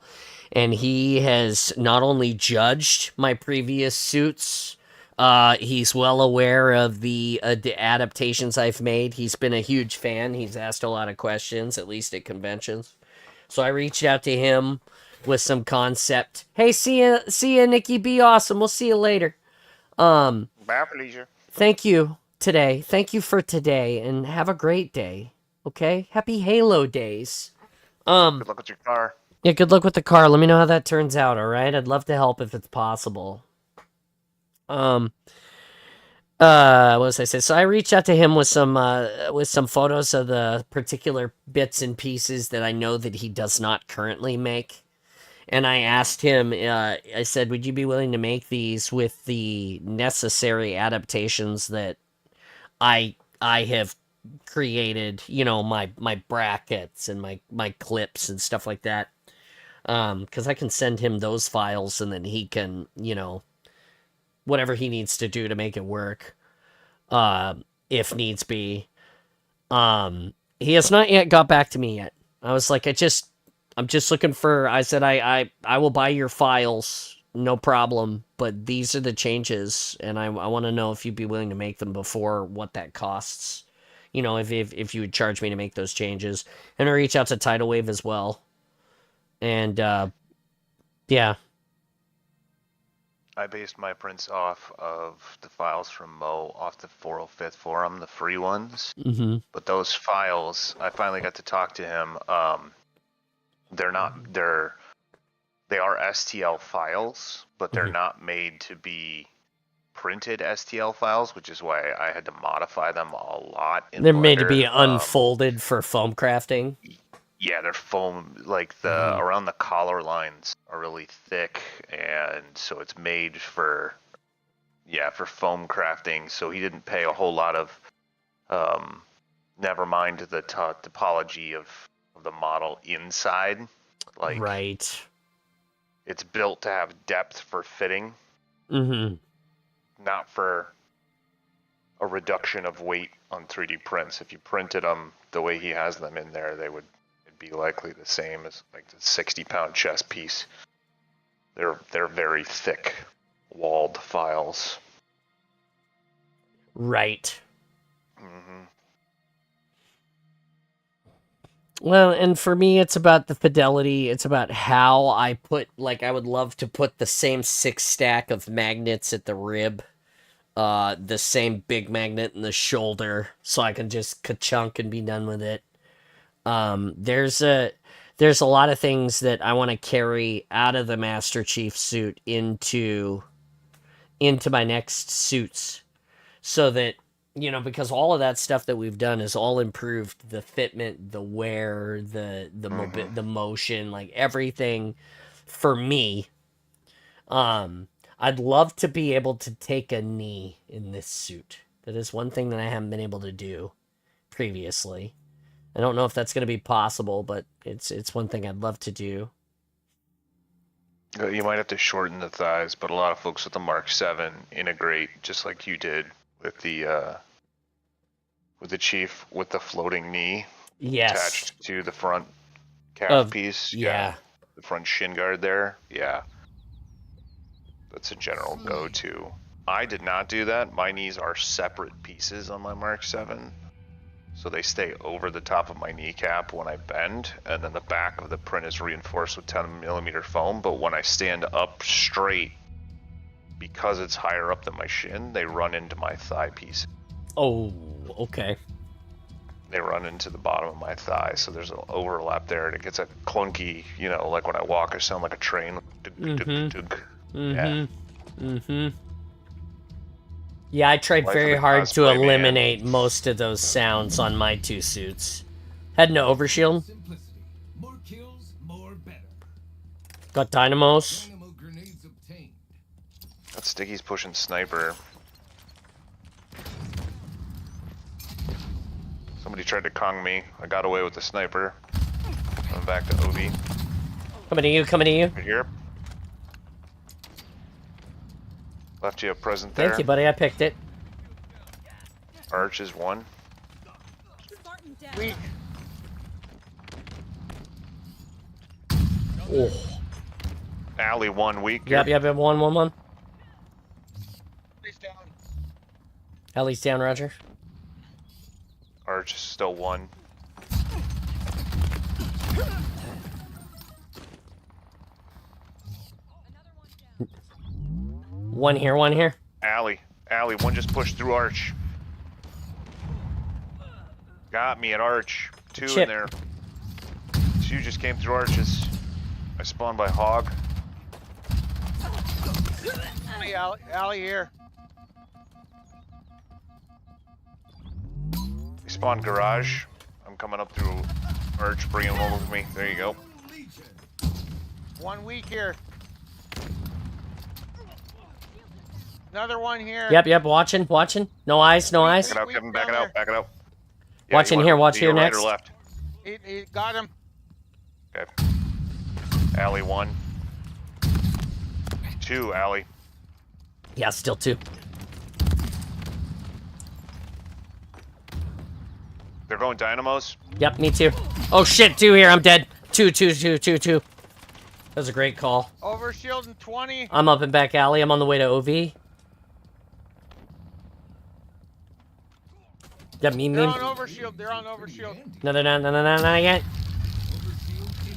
[SPEAKER 1] And he has not only judged my previous suits, he's well aware of the adaptations I've made. He's been a huge fan. He's asked a lot of questions, at least at conventions. So I reached out to him with some concept. Hey, see ya, Nikki. Be awesome. We'll see you later.
[SPEAKER 6] Bye, Felicia.
[SPEAKER 1] Thank you today. Thank you for today, and have a great day. Okay? Happy Halo days.
[SPEAKER 6] Good luck with your car.
[SPEAKER 1] Yeah, good luck with the car. Let me know how that turns out, all right? I'd love to help if it's possible. What was I say? So I reached out to him with some photos of the particular bits and pieces that I know that he does not currently make. And I asked him, I said, would you be willing to make these with the necessary adaptations that I have created, you know, my brackets and my clips and stuff like that. Because I can send him those files and then he can, you know, whatever he needs to do to make it work, if needs be. He has not yet got back to me yet. I was like, I'm just looking for, I said, I will buy your files, no problem, but these are the changes, and I want to know if you'd be willing to make them before what that costs. You know, if you would charge me to make those changes. And I reach out to Tidal Wave as well. And, yeah.
[SPEAKER 6] I based my prints off of the files from Mo off the 405th forum, the free ones.
[SPEAKER 1] Mm-hmm.
[SPEAKER 6] But those files, I finally got to talk to him. They are STL files, but they're not made to be printed STL files, which is why I had to modify them a lot in
[SPEAKER 1] They're made to be
[SPEAKER 6] Blender.
[SPEAKER 1] unfolded for foam crafting.
[SPEAKER 6] Yeah, they're foam, like the around the collar lines are really thick, and so it's made for foam crafting. So he didn't pay a whole lot of never mind the topology of the model inside. Like,
[SPEAKER 1] Right.
[SPEAKER 6] it's built to have depth for fitting,
[SPEAKER 1] Mm-hmm.
[SPEAKER 6] not for a reduction of weight on 3D prints. If you printed them the way he has them in there, it'd be likely the same as like the 60-pound chest piece. They're very thick, walled files.
[SPEAKER 1] Right.
[SPEAKER 6] Mm-hmm.
[SPEAKER 1] Well, and for me, it's about the fidelity. It's about how I put, like, I would love to put the same 6 stack of magnets at the rib, the same big magnet in the shoulder, so I can just ka-chunk and be done with it. There's a lot of things that I want to carry out of the Master Chief suit into my next suits, so that, you know, because all of that stuff that we've done is all improved the fitment, the wear, the motion, like everything for me. I'd love to be able to take a knee in this suit. That is one thing that I haven't been able to do previously. I don't know if that's going to be possible, but it's one thing I'd love to do.
[SPEAKER 6] You might have to shorten the thighs, but a lot of folks with the Mark 7 integrate just like you did with the Chief, with the floating knee
[SPEAKER 1] Yes.
[SPEAKER 6] attached to the front calf piece.
[SPEAKER 1] Yeah.
[SPEAKER 6] The front shin guard there. Yeah. That's a general go-to. I did not do that. My knees are separate pieces on my Mark 7. So they stay over the top of my kneecap when I bend, and then the back of the print is reinforced with 10mm foam, but when I stand up straight, because it's higher up than my shin, they run into my thigh piece.
[SPEAKER 1] Oh, okay.
[SPEAKER 6] They run into the bottom of my thigh, so there's an overlap there, and it gets a clunky, you know, like when I walk, I sound like a train. Yeah.
[SPEAKER 1] Yeah, I tried
[SPEAKER 6] Life
[SPEAKER 1] very
[SPEAKER 6] of the
[SPEAKER 1] hard to
[SPEAKER 6] cosplay man.
[SPEAKER 1] eliminate most of those sounds on my 2 suits. Had no overshield.
[SPEAKER 4] Simplicity. More kills, more better.
[SPEAKER 1] Got dynamos.
[SPEAKER 4] Dynamo grenades obtained.
[SPEAKER 6] That Sticky's pushing sniper. Somebody tried to Kong me. I got away with the sniper. I'm back to OB.
[SPEAKER 1] Coming to you, coming to you.
[SPEAKER 6] Right here. Left you a present there.
[SPEAKER 1] Thank you, buddy. I picked it.
[SPEAKER 6] Arch is 1.
[SPEAKER 7] Spartan down.
[SPEAKER 3] Weak.
[SPEAKER 1] Oh.
[SPEAKER 6] Alley 1 weak.
[SPEAKER 1] Yep,
[SPEAKER 6] here.
[SPEAKER 1] yep, 1.
[SPEAKER 3] He's down.
[SPEAKER 1] Ellie's down, Roger.
[SPEAKER 6] Arch is still 1.
[SPEAKER 1] One here.
[SPEAKER 6] Alley. 1 just pushed through Arch. Got me at Arch. 2
[SPEAKER 1] Chip.
[SPEAKER 6] in there. 2 just came through Arches. I spawned by Hog.
[SPEAKER 3] Hey, Alley here.
[SPEAKER 6] They spawned Garage. I'm coming up through Arch, bringing them over with me. There you go.
[SPEAKER 3] 1 weak here. Another one here.
[SPEAKER 1] Yep, watching. No eyes.
[SPEAKER 6] Back it out, Kevin. Back it out. Back it out. Yeah,
[SPEAKER 1] Watch
[SPEAKER 6] you
[SPEAKER 1] in
[SPEAKER 6] want
[SPEAKER 1] here,
[SPEAKER 6] to
[SPEAKER 1] watch
[SPEAKER 6] be
[SPEAKER 1] here
[SPEAKER 6] right
[SPEAKER 1] next.
[SPEAKER 6] or left?
[SPEAKER 3] He got him.
[SPEAKER 6] Okay. Alley 1. 2, Alley.
[SPEAKER 1] Yeah, still 2.
[SPEAKER 6] They're going dynamos.
[SPEAKER 1] Yep, me too. Oh shit, 2 here. I'm dead. 2. That was a great call.
[SPEAKER 3] Overshield in 20.
[SPEAKER 1] I'm up and back alley. I'm on the way to OV. Yep, me.
[SPEAKER 3] They're on overshield. They're on overshield.
[SPEAKER 1] No, not yet.
[SPEAKER 4] Overshield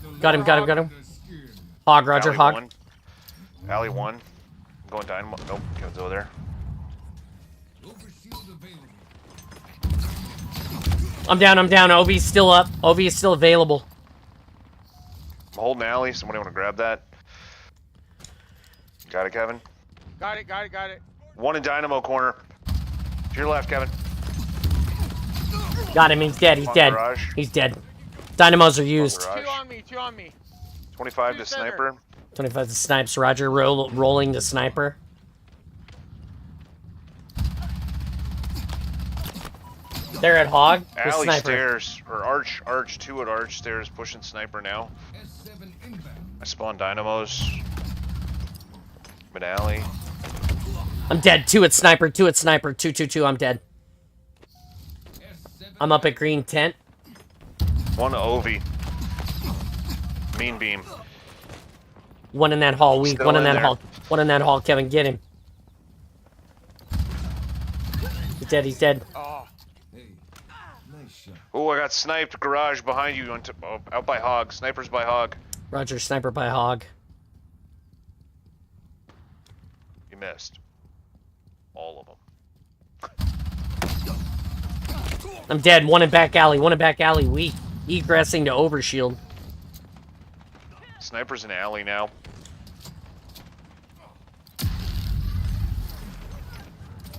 [SPEAKER 4] inbound.
[SPEAKER 1] Got him.
[SPEAKER 4] The skin.
[SPEAKER 1] Hog, Roger,
[SPEAKER 6] Alley
[SPEAKER 1] Hog.
[SPEAKER 6] 1. Alley 1. I'm going dynamo. Nope, can't go there.
[SPEAKER 4] Overshield available.
[SPEAKER 1] I'm down. OV's still up. OV is still available.
[SPEAKER 6] I'm holding Alley. Somebody want to grab that? Got it, Kevin.
[SPEAKER 3] Got it.
[SPEAKER 6] 1 in dynamo corner. To your left, Kevin.
[SPEAKER 1] Got him. He's dead. He's
[SPEAKER 6] On
[SPEAKER 1] dead.
[SPEAKER 6] garage.
[SPEAKER 1] He's dead. Dynamos are used.
[SPEAKER 6] Garage.
[SPEAKER 3] 2 on me.
[SPEAKER 6] 25 to
[SPEAKER 3] Two center.
[SPEAKER 6] sniper.
[SPEAKER 1] 25 to snipes. Roger, rolling the sniper. They're at Hog. The
[SPEAKER 6] Alley
[SPEAKER 1] sniper.
[SPEAKER 6] stairs. Or Arch 2 at Arch stairs pushing sniper now.
[SPEAKER 4] S7 inbound.
[SPEAKER 6] I spawned dynamos. Mid alley.
[SPEAKER 1] I'm dead. 2 at sniper. 2 at sniper. 2. I'm dead.
[SPEAKER 4] S7
[SPEAKER 1] I'm up at green tent.
[SPEAKER 6] 1 OV. Mean beam.
[SPEAKER 1] 1 in that hall. Weak.
[SPEAKER 6] Still
[SPEAKER 1] 1 in
[SPEAKER 6] in
[SPEAKER 1] that
[SPEAKER 6] there.
[SPEAKER 1] hall. 1 in that hall. Kevin, get him. He's dead.
[SPEAKER 3] Oh,
[SPEAKER 4] Hey, nice shot.
[SPEAKER 6] Oh, I got sniped. Garage behind you. Out by Hog. Snipers by Hog.
[SPEAKER 1] Roger, sniper by Hog.
[SPEAKER 6] You missed. All of them.
[SPEAKER 1] I'm dead. 1 in back alley. 1 in back alley. Weak. Egressing to overshield.
[SPEAKER 6] Snipers in alley now.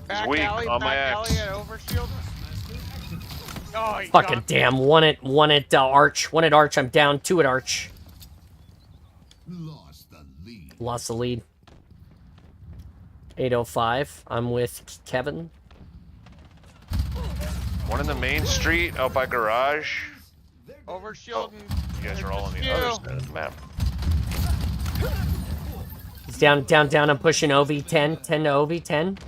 [SPEAKER 3] back
[SPEAKER 6] weak
[SPEAKER 3] alley,
[SPEAKER 6] on my
[SPEAKER 3] back alley
[SPEAKER 6] axe.
[SPEAKER 3] at overshield. Oh, he
[SPEAKER 1] Fucking
[SPEAKER 3] got
[SPEAKER 1] damn. 1 at Arch. 1 at Arch. I'm down. 2 at Arch.
[SPEAKER 4] Lost the lead.
[SPEAKER 1] Lost the lead. 805. I'm with Kevin.
[SPEAKER 6] 1 in the main street. Out by Garage.
[SPEAKER 3] overshield.
[SPEAKER 6] Oh,
[SPEAKER 3] and
[SPEAKER 6] You guys are all on the
[SPEAKER 3] there's
[SPEAKER 6] other
[SPEAKER 3] a
[SPEAKER 6] side of the map.
[SPEAKER 1] He's down. I'm pushing OV 10. 10 to OV 10.
[SPEAKER 4] Overshield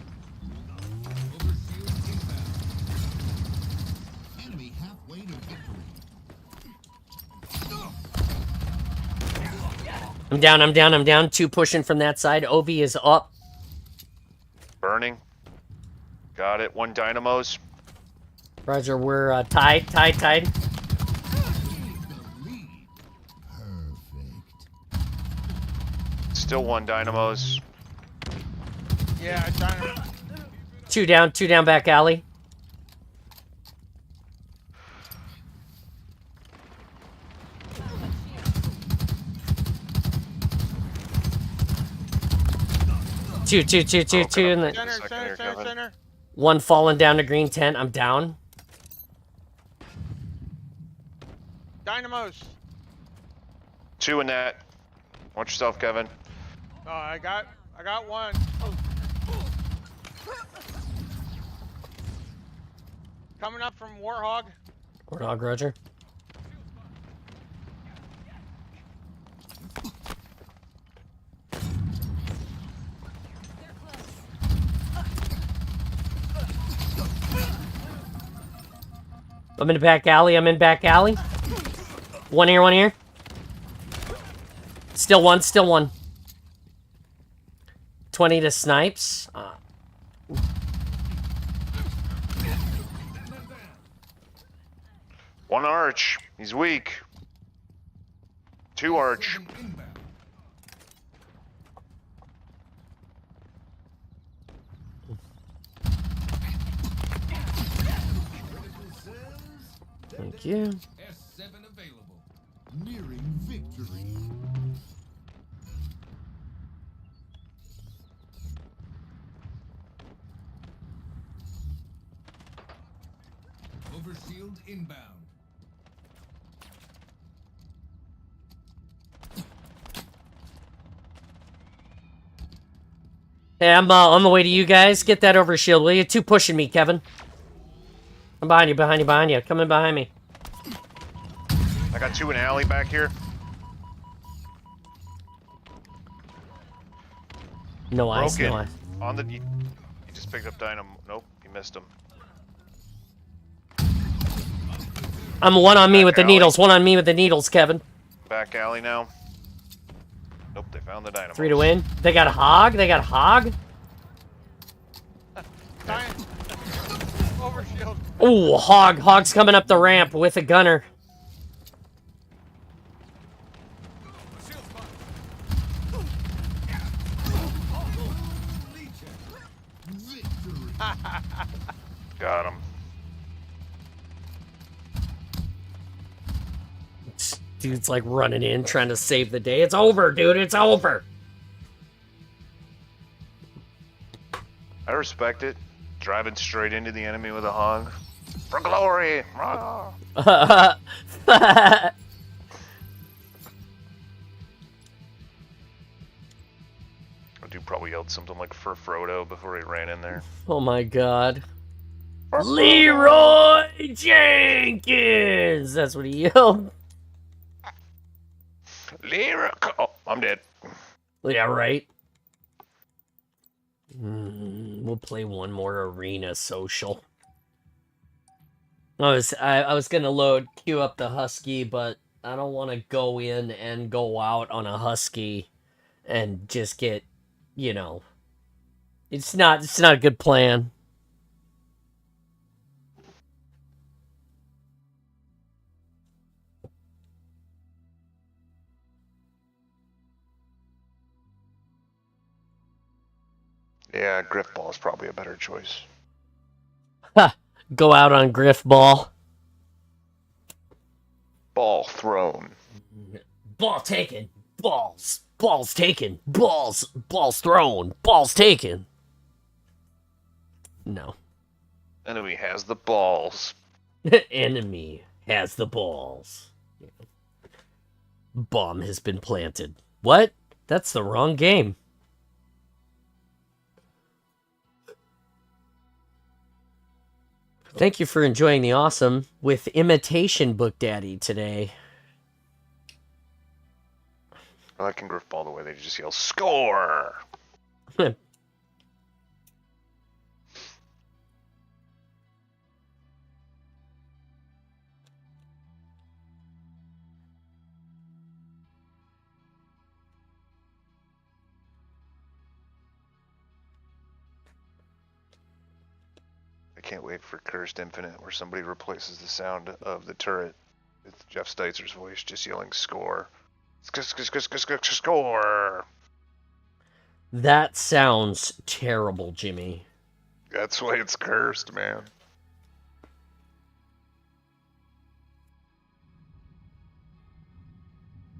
[SPEAKER 4] inbound. Enemy halfway to victory.
[SPEAKER 1] I'm down. 2 pushing from that side. OV is up.
[SPEAKER 6] Burning. Got it. 1 dynamos.
[SPEAKER 1] Roger, we're tied.
[SPEAKER 4] The lead. Perfect.
[SPEAKER 6] Still 1 dynamos.
[SPEAKER 3] Yeah, dynamo.
[SPEAKER 1] 2 down back alley. Two in the
[SPEAKER 3] Center.
[SPEAKER 1] one falling down to green tent. I'm down.
[SPEAKER 3] Dynamos.
[SPEAKER 6] 2 in that. Watch yourself, Kevin.
[SPEAKER 3] Oh, I got one. Coming up from Warhog.
[SPEAKER 1] Warthog, Roger. I'm in the back alley. One here. Still one. 20 to snipes.
[SPEAKER 6] 1 arch. He's weak. 2 arch.
[SPEAKER 4] Inbound.
[SPEAKER 1] Thank you.
[SPEAKER 4] S7 available. Nearing victory. Overshield inbound.
[SPEAKER 1] Hey, I'm on the way to you guys. Get that overshield, will you? 2 pushing me, Kevin. I'm behind you. Coming behind me.
[SPEAKER 6] I got 2 in alley back here.
[SPEAKER 1] No ice,
[SPEAKER 6] Broken.
[SPEAKER 1] no ice.
[SPEAKER 6] On the. He just picked up dynamo. Nope, you missed him.
[SPEAKER 1] I'm one on me with the
[SPEAKER 6] alley.
[SPEAKER 1] needles, Kevin.
[SPEAKER 6] Back alley now. Nope, they found the dynamo.
[SPEAKER 1] 3 to win. They got a hog.
[SPEAKER 3] Overshield.
[SPEAKER 1] Ooh, hog's coming up the ramp with a gunner.
[SPEAKER 4] Victory.
[SPEAKER 6] Got him.
[SPEAKER 1] Dude's like running in, trying to save the day. It's over, dude. It's over.
[SPEAKER 6] I respect it. Driving straight into the enemy with a hog. For glory! Rah! Dude probably yelled something like for Frodo before he ran in there.
[SPEAKER 1] Oh my god. Leroy Jenkins! That's what he yelled.
[SPEAKER 6] Lyric! Oh, I'm dead.
[SPEAKER 1] Yeah, right. We'll play one more arena social. I was gonna queue up the Husky, but I don't want to go in and go out on a Husky and just get, you know, it's not a good plan.
[SPEAKER 6] Yeah, Griffball is probably a better choice.
[SPEAKER 1] Ha! Go out on Griff Ball.
[SPEAKER 6] Ball thrown.
[SPEAKER 1] Ball taken. Balls taken. Balls thrown. Balls taken. No.
[SPEAKER 6] Enemy has the balls.
[SPEAKER 1] Enemy has the balls. Bomb has been planted. What? That's the wrong game. Thank you for enjoying the awesome with Imitation Book Daddy today.
[SPEAKER 6] I like in Griffball the way they just yell, score! can't wait for Cursed Infinite, where somebody replaces the sound of the turret with Jeff Steitzer's voice just yelling score. Score!
[SPEAKER 1] That sounds terrible, Jimmy.
[SPEAKER 6] That's why it's cursed, man.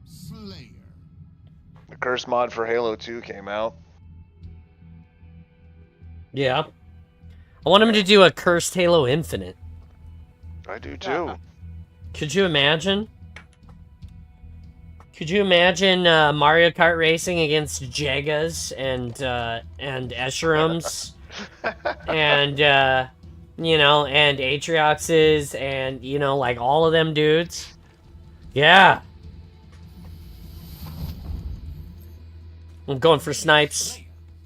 [SPEAKER 4] Slayer.
[SPEAKER 6] The cursed mod for Halo 2 came out.
[SPEAKER 1] Yeah. I want him to do a cursed Halo Infinite.
[SPEAKER 6] I do too.
[SPEAKER 1] Could you imagine? Could you imagine Mario Kart racing against Jagas and Escherums and you know, and Atrioxes and you know, like all of them dudes? Yeah. I'm going for snipes.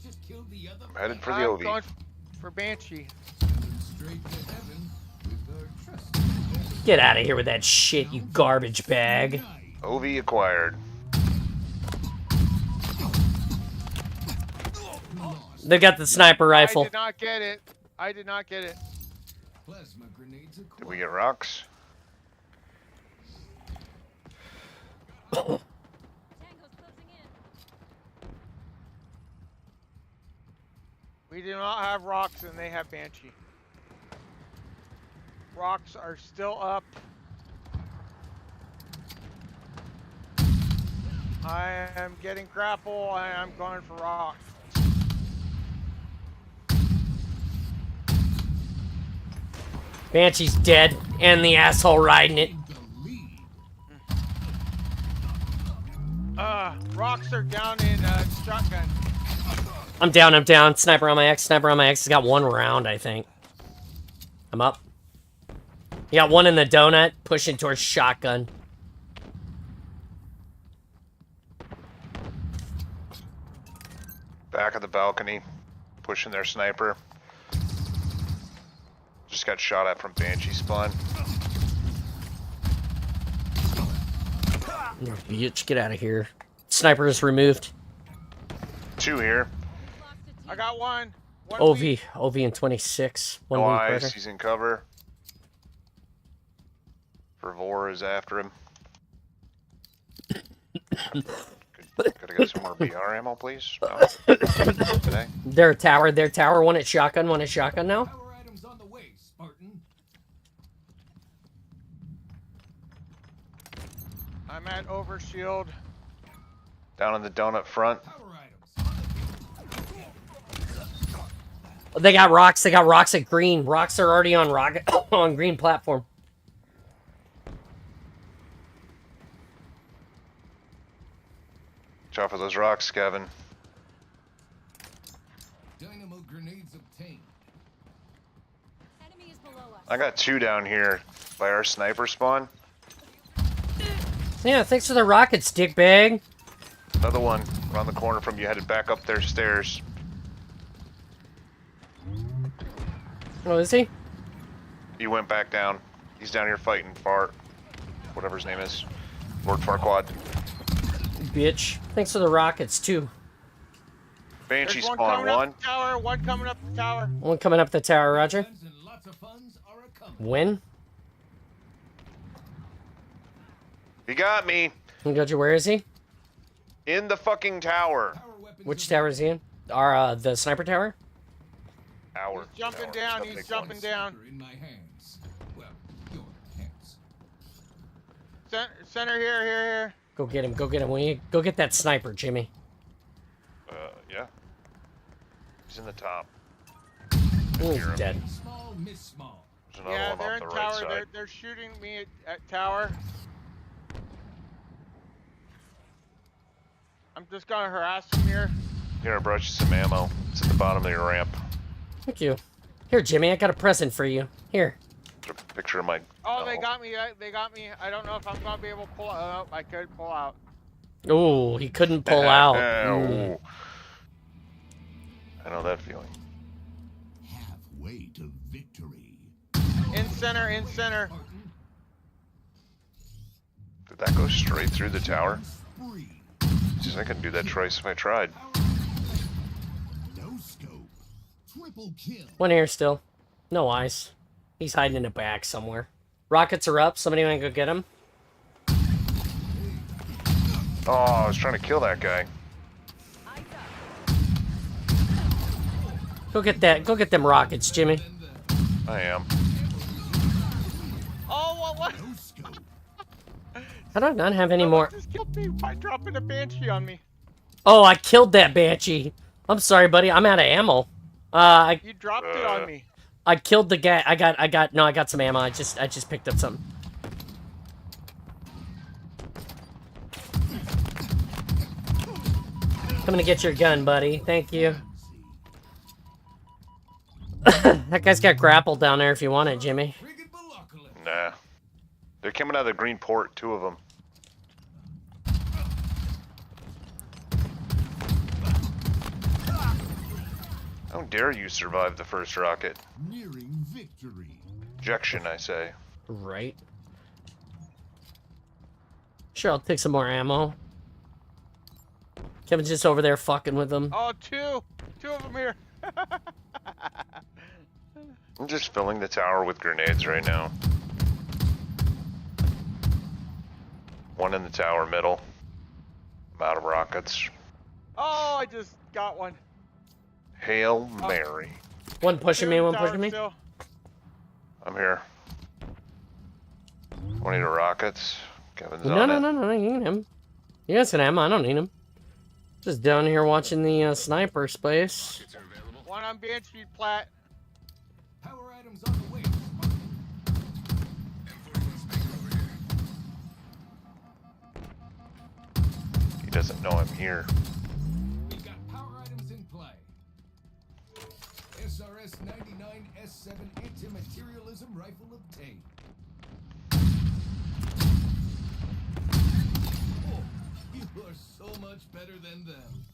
[SPEAKER 4] Just killed the other.
[SPEAKER 6] I'm headed for the
[SPEAKER 3] I'm
[SPEAKER 6] OV.
[SPEAKER 3] going for Banshee.
[SPEAKER 4] Straight to heaven with our trusty
[SPEAKER 1] Get out of here with that shit, you garbage bag.
[SPEAKER 6] OV acquired.
[SPEAKER 1] They got the sniper rifle.
[SPEAKER 3] I did not get it. I did not get it.
[SPEAKER 4] plasma grenades
[SPEAKER 6] Did
[SPEAKER 4] acquired.
[SPEAKER 6] we get rocks?
[SPEAKER 7] Tango's closing in.
[SPEAKER 3] We do not have rocks and they have Banshee. Rocks are still up. I am getting grapple and I'm going for rocks.
[SPEAKER 1] Banshee's dead, and the asshole riding it.
[SPEAKER 4] The lead.
[SPEAKER 3] Rocks are down in shotgun.
[SPEAKER 1] I'm down, I'm down. Sniper on my X, sniper on my X. Has got one round, I think. I'm up. You got one in the donut, pushing towards shotgun.
[SPEAKER 6] Back of the balcony, pushing their sniper. Just got shot at from Banshee spawn.
[SPEAKER 1] You bitch, get out of here. Sniper is removed.
[SPEAKER 6] 2 here.
[SPEAKER 7] Lost a team.
[SPEAKER 3] I got one. One
[SPEAKER 1] OV,
[SPEAKER 3] weak.
[SPEAKER 1] OV in 26. One
[SPEAKER 6] No
[SPEAKER 1] weak
[SPEAKER 6] eyes,
[SPEAKER 1] predator.
[SPEAKER 6] he's in cover. Vervor is after him. Could I get some more BR ammo, please? No. Today?
[SPEAKER 1] Their tower, one at shotgun now.
[SPEAKER 4] Power items on the way, Spartan.
[SPEAKER 3] I'm at overshield.
[SPEAKER 6] Down in the donut front.
[SPEAKER 4] Power items.
[SPEAKER 1] They got rocks at green. Rocks are already on on green platform.
[SPEAKER 6] Watch out for those rocks, Kevin.
[SPEAKER 4] Dynamo grenades obtained.
[SPEAKER 7] Enemy is below us.
[SPEAKER 6] I got 2 down here by our sniper spawn.
[SPEAKER 1] Yeah, thanks for the rockets, dickbag.
[SPEAKER 6] Another one around the corner from you, headed back up their stairs.
[SPEAKER 1] Oh, is he?
[SPEAKER 6] He went back down. He's down here fighting Fart. Whatever his name is. Lord Farquaad.
[SPEAKER 1] Bitch. Thanks for the rockets, too.
[SPEAKER 6] Banshee
[SPEAKER 3] There's one
[SPEAKER 6] spawn
[SPEAKER 3] coming
[SPEAKER 6] 1.
[SPEAKER 3] up the tower. One coming up the tower.
[SPEAKER 1] One coming up the tower, Roger.
[SPEAKER 4] Guns and lots of funds are a coming.
[SPEAKER 1] When?
[SPEAKER 6] He got me.
[SPEAKER 1] He got you, where is he?
[SPEAKER 6] In the fucking tower.
[SPEAKER 4] Power weapons
[SPEAKER 1] Which
[SPEAKER 4] available.
[SPEAKER 1] tower is he in? The sniper tower?
[SPEAKER 6] Hour.
[SPEAKER 3] He's jumping
[SPEAKER 6] Tower.
[SPEAKER 3] down.
[SPEAKER 6] The
[SPEAKER 3] He's
[SPEAKER 6] big
[SPEAKER 3] jumping
[SPEAKER 6] one.
[SPEAKER 3] down.
[SPEAKER 4] In my hands. Well, your hands.
[SPEAKER 3] Center here.
[SPEAKER 1] Go get him, Will you? Go get that sniper, Jimmy.
[SPEAKER 6] Yeah. He's in the top.
[SPEAKER 1] Oh, he's
[SPEAKER 6] Hear him.
[SPEAKER 1] dead.
[SPEAKER 4] Small, miss small.
[SPEAKER 6] There's another
[SPEAKER 3] Yeah,
[SPEAKER 6] one
[SPEAKER 3] they're
[SPEAKER 6] off
[SPEAKER 3] in
[SPEAKER 6] the
[SPEAKER 3] tower.
[SPEAKER 6] right side.
[SPEAKER 3] They're shooting me at tower. I'm just gonna harass them here.
[SPEAKER 6] Here, I brought you some ammo. It's at the bottom of your ramp.
[SPEAKER 1] Thank you. Here, Jimmy, I got a present for you. Here.
[SPEAKER 6] There's a picture of my...
[SPEAKER 3] Oh, they got me. They got me. I don't know if I'm gonna be able to pull out. I could pull out.
[SPEAKER 1] Oh, he couldn't pull out.
[SPEAKER 6] Ow. I know that feeling.
[SPEAKER 4] Halfway to victory.
[SPEAKER 3] In center.
[SPEAKER 4] Spartan.
[SPEAKER 6] Did that go straight through the tower?
[SPEAKER 4] Spree.
[SPEAKER 6] Jeez, I couldn't do that twice if I tried.
[SPEAKER 4] No scope. Triple kill.
[SPEAKER 1] One here still. No eyes. He's hiding in the back somewhere. Rockets are up. Somebody want to go get him?
[SPEAKER 6] Oh, I was trying to kill that guy.
[SPEAKER 1] Go get that. Go get them rockets, Jimmy.
[SPEAKER 6] I am.
[SPEAKER 3] Oh, what?
[SPEAKER 4] No scope.
[SPEAKER 1] How do I not have any more?
[SPEAKER 3] Just killed me by dropping a banshee on me.
[SPEAKER 1] Oh, I killed that banshee. I'm sorry, buddy. I'm out of ammo.
[SPEAKER 3] You dropped it on me.
[SPEAKER 1] I killed the guy. I got some ammo. I just picked up something. Coming to get your gun, buddy. Thank you. That guy's got grapple down there if you want it, Jimmy.
[SPEAKER 4] Frigate Binoculars.
[SPEAKER 6] Nah. They're coming out of the green port, 2 of them. How dare you survive the first rocket?
[SPEAKER 4] Nearing victory.
[SPEAKER 6] Ejection, I say.
[SPEAKER 1] Right. Sure, I'll take some more ammo. Kevin's just over there fucking with them.
[SPEAKER 3] Oh, two of them here.
[SPEAKER 6] I'm just filling the tower with grenades right now. One in the tower middle. I'm out of rockets.
[SPEAKER 3] Oh, I just got one.
[SPEAKER 6] Hail Mary.
[SPEAKER 1] One pushing
[SPEAKER 3] Two
[SPEAKER 1] me,
[SPEAKER 3] in the
[SPEAKER 1] one
[SPEAKER 3] tower
[SPEAKER 1] pushing me.
[SPEAKER 3] still.
[SPEAKER 6] I'm here. 20 to rockets. Kevin's
[SPEAKER 1] No,
[SPEAKER 6] on
[SPEAKER 1] no,
[SPEAKER 6] it.
[SPEAKER 1] no, no, I need him. You guys can have him. I don't need him. Just down here watching the sniper space.
[SPEAKER 3] One on Banshee Plat.
[SPEAKER 4] Power items on the way.
[SPEAKER 6] He doesn't know I'm here.
[SPEAKER 4] We've got power items in play. SRS-99 S7 anti-materialism rifle obtained. Oh, you are so much better than them.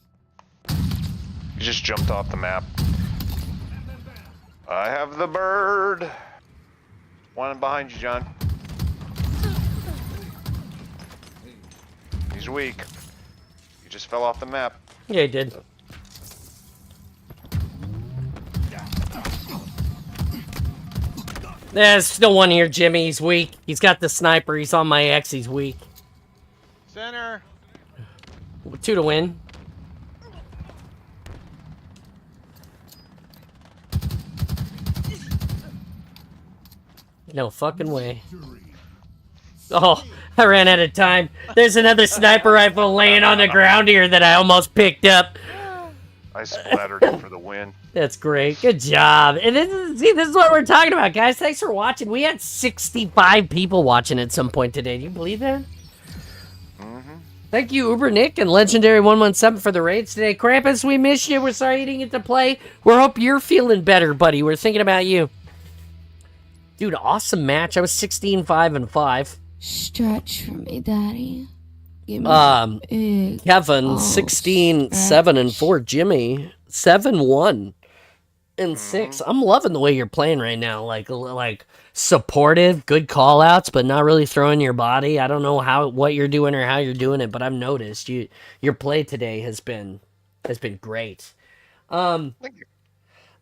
[SPEAKER 6] He just jumped off the map.
[SPEAKER 4] Bam, bam, bam.
[SPEAKER 6] I have the bird. One behind you, John. He's weak. He just fell off the map.
[SPEAKER 1] Yeah, he did. There's still one here, Jimmy. He's weak. He's got the sniper. He's on my X. He's weak.
[SPEAKER 3] Center.
[SPEAKER 1] 2 to win. No fucking way.
[SPEAKER 4] Victory.
[SPEAKER 1] Oh, I ran out of time. There's another sniper rifle laying on the ground here that I almost picked up.
[SPEAKER 6] I splattered him for the win.
[SPEAKER 1] That's great. Good job. And this is what we're talking about, guys. Thanks for watching. We had 65 people watching at some point today. Do you believe that? Thank you, Uber Nick and Legendary 117 for the raids today. Krampus, we missed you. We're sorry you didn't get to play. We hope you're feeling better, buddy. We're thinking about you. Dude, awesome match. I was 16-5-5.
[SPEAKER 8] Stretch for me, Daddy. Give me big
[SPEAKER 1] Kevin,
[SPEAKER 8] Oh,
[SPEAKER 1] 16-7-4. Jimmy, 7-1-6. I'm loving the way you're playing right now. Like supportive, good call outs, but not really throwing your body. I don't know what you're doing or how you're doing it, but I've noticed your play today has been great.
[SPEAKER 6] Thank you.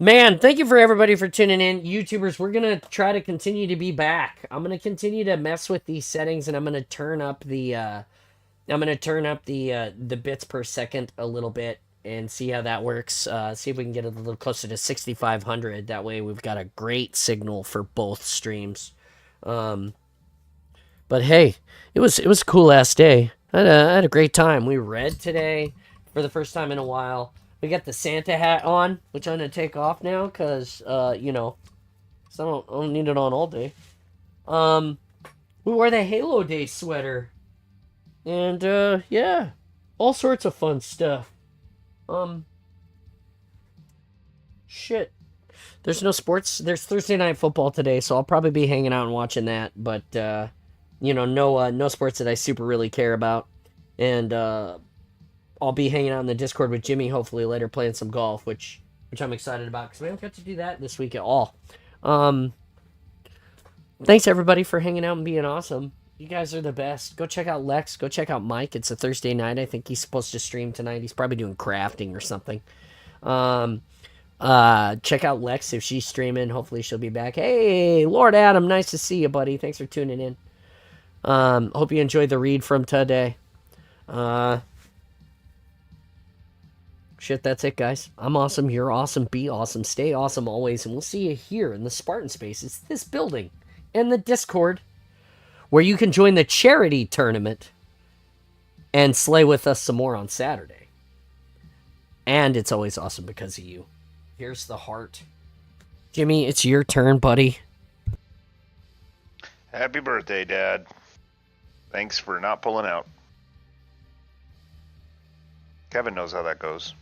[SPEAKER 1] Man, thank you for everybody for tuning in. YouTubers, we're going to try to continue to be back. I'm going to continue to mess with these settings, and I'm going to turn up the bits per second a little bit and see how that works. See if we can get a little closer to 6,500. That way we've got a great signal for both streams. But hey, it was a cool ass day. I had a great time. We read today for the first time in a while. We got the Santa hat on, which I'm gonna take off now because I don't need it on all day. We wore the Halo Day sweater, and yeah, all sorts of fun stuff. Shit. There's no sports. There's Thursday Night Football today, so I'll probably be hanging out and watching that. But no sports that I super really care about, and I'll be hanging out in the Discord with Jimmy hopefully later, playing some golf, which I'm excited about because we don't get to do that this week at all. Thanks everybody for hanging out and being awesome. You guys are the best. Go check out Lex. Go check out Mike. It's a Thursday night. I think he's supposed to stream tonight. He's probably doing crafting or something. Check out Lex if she's streaming. Hopefully she'll be back. Hey, Lord Adam, nice to see you, buddy. Thanks for tuning in. Hope you enjoyed the read from today. Shit, that's it, guys. I'm awesome. You're awesome. Be awesome. Stay awesome always. And we'll see you here in the Spartan Spaces, this building, and the Discord, where you can join the charity tournament and slay with us some more on Saturday. And it's always awesome because of you. Here's the heart. Jimmy, it's your turn, buddy.
[SPEAKER 6] Happy birthday, Dad. Thanks for not pulling out. Kevin knows how that goes.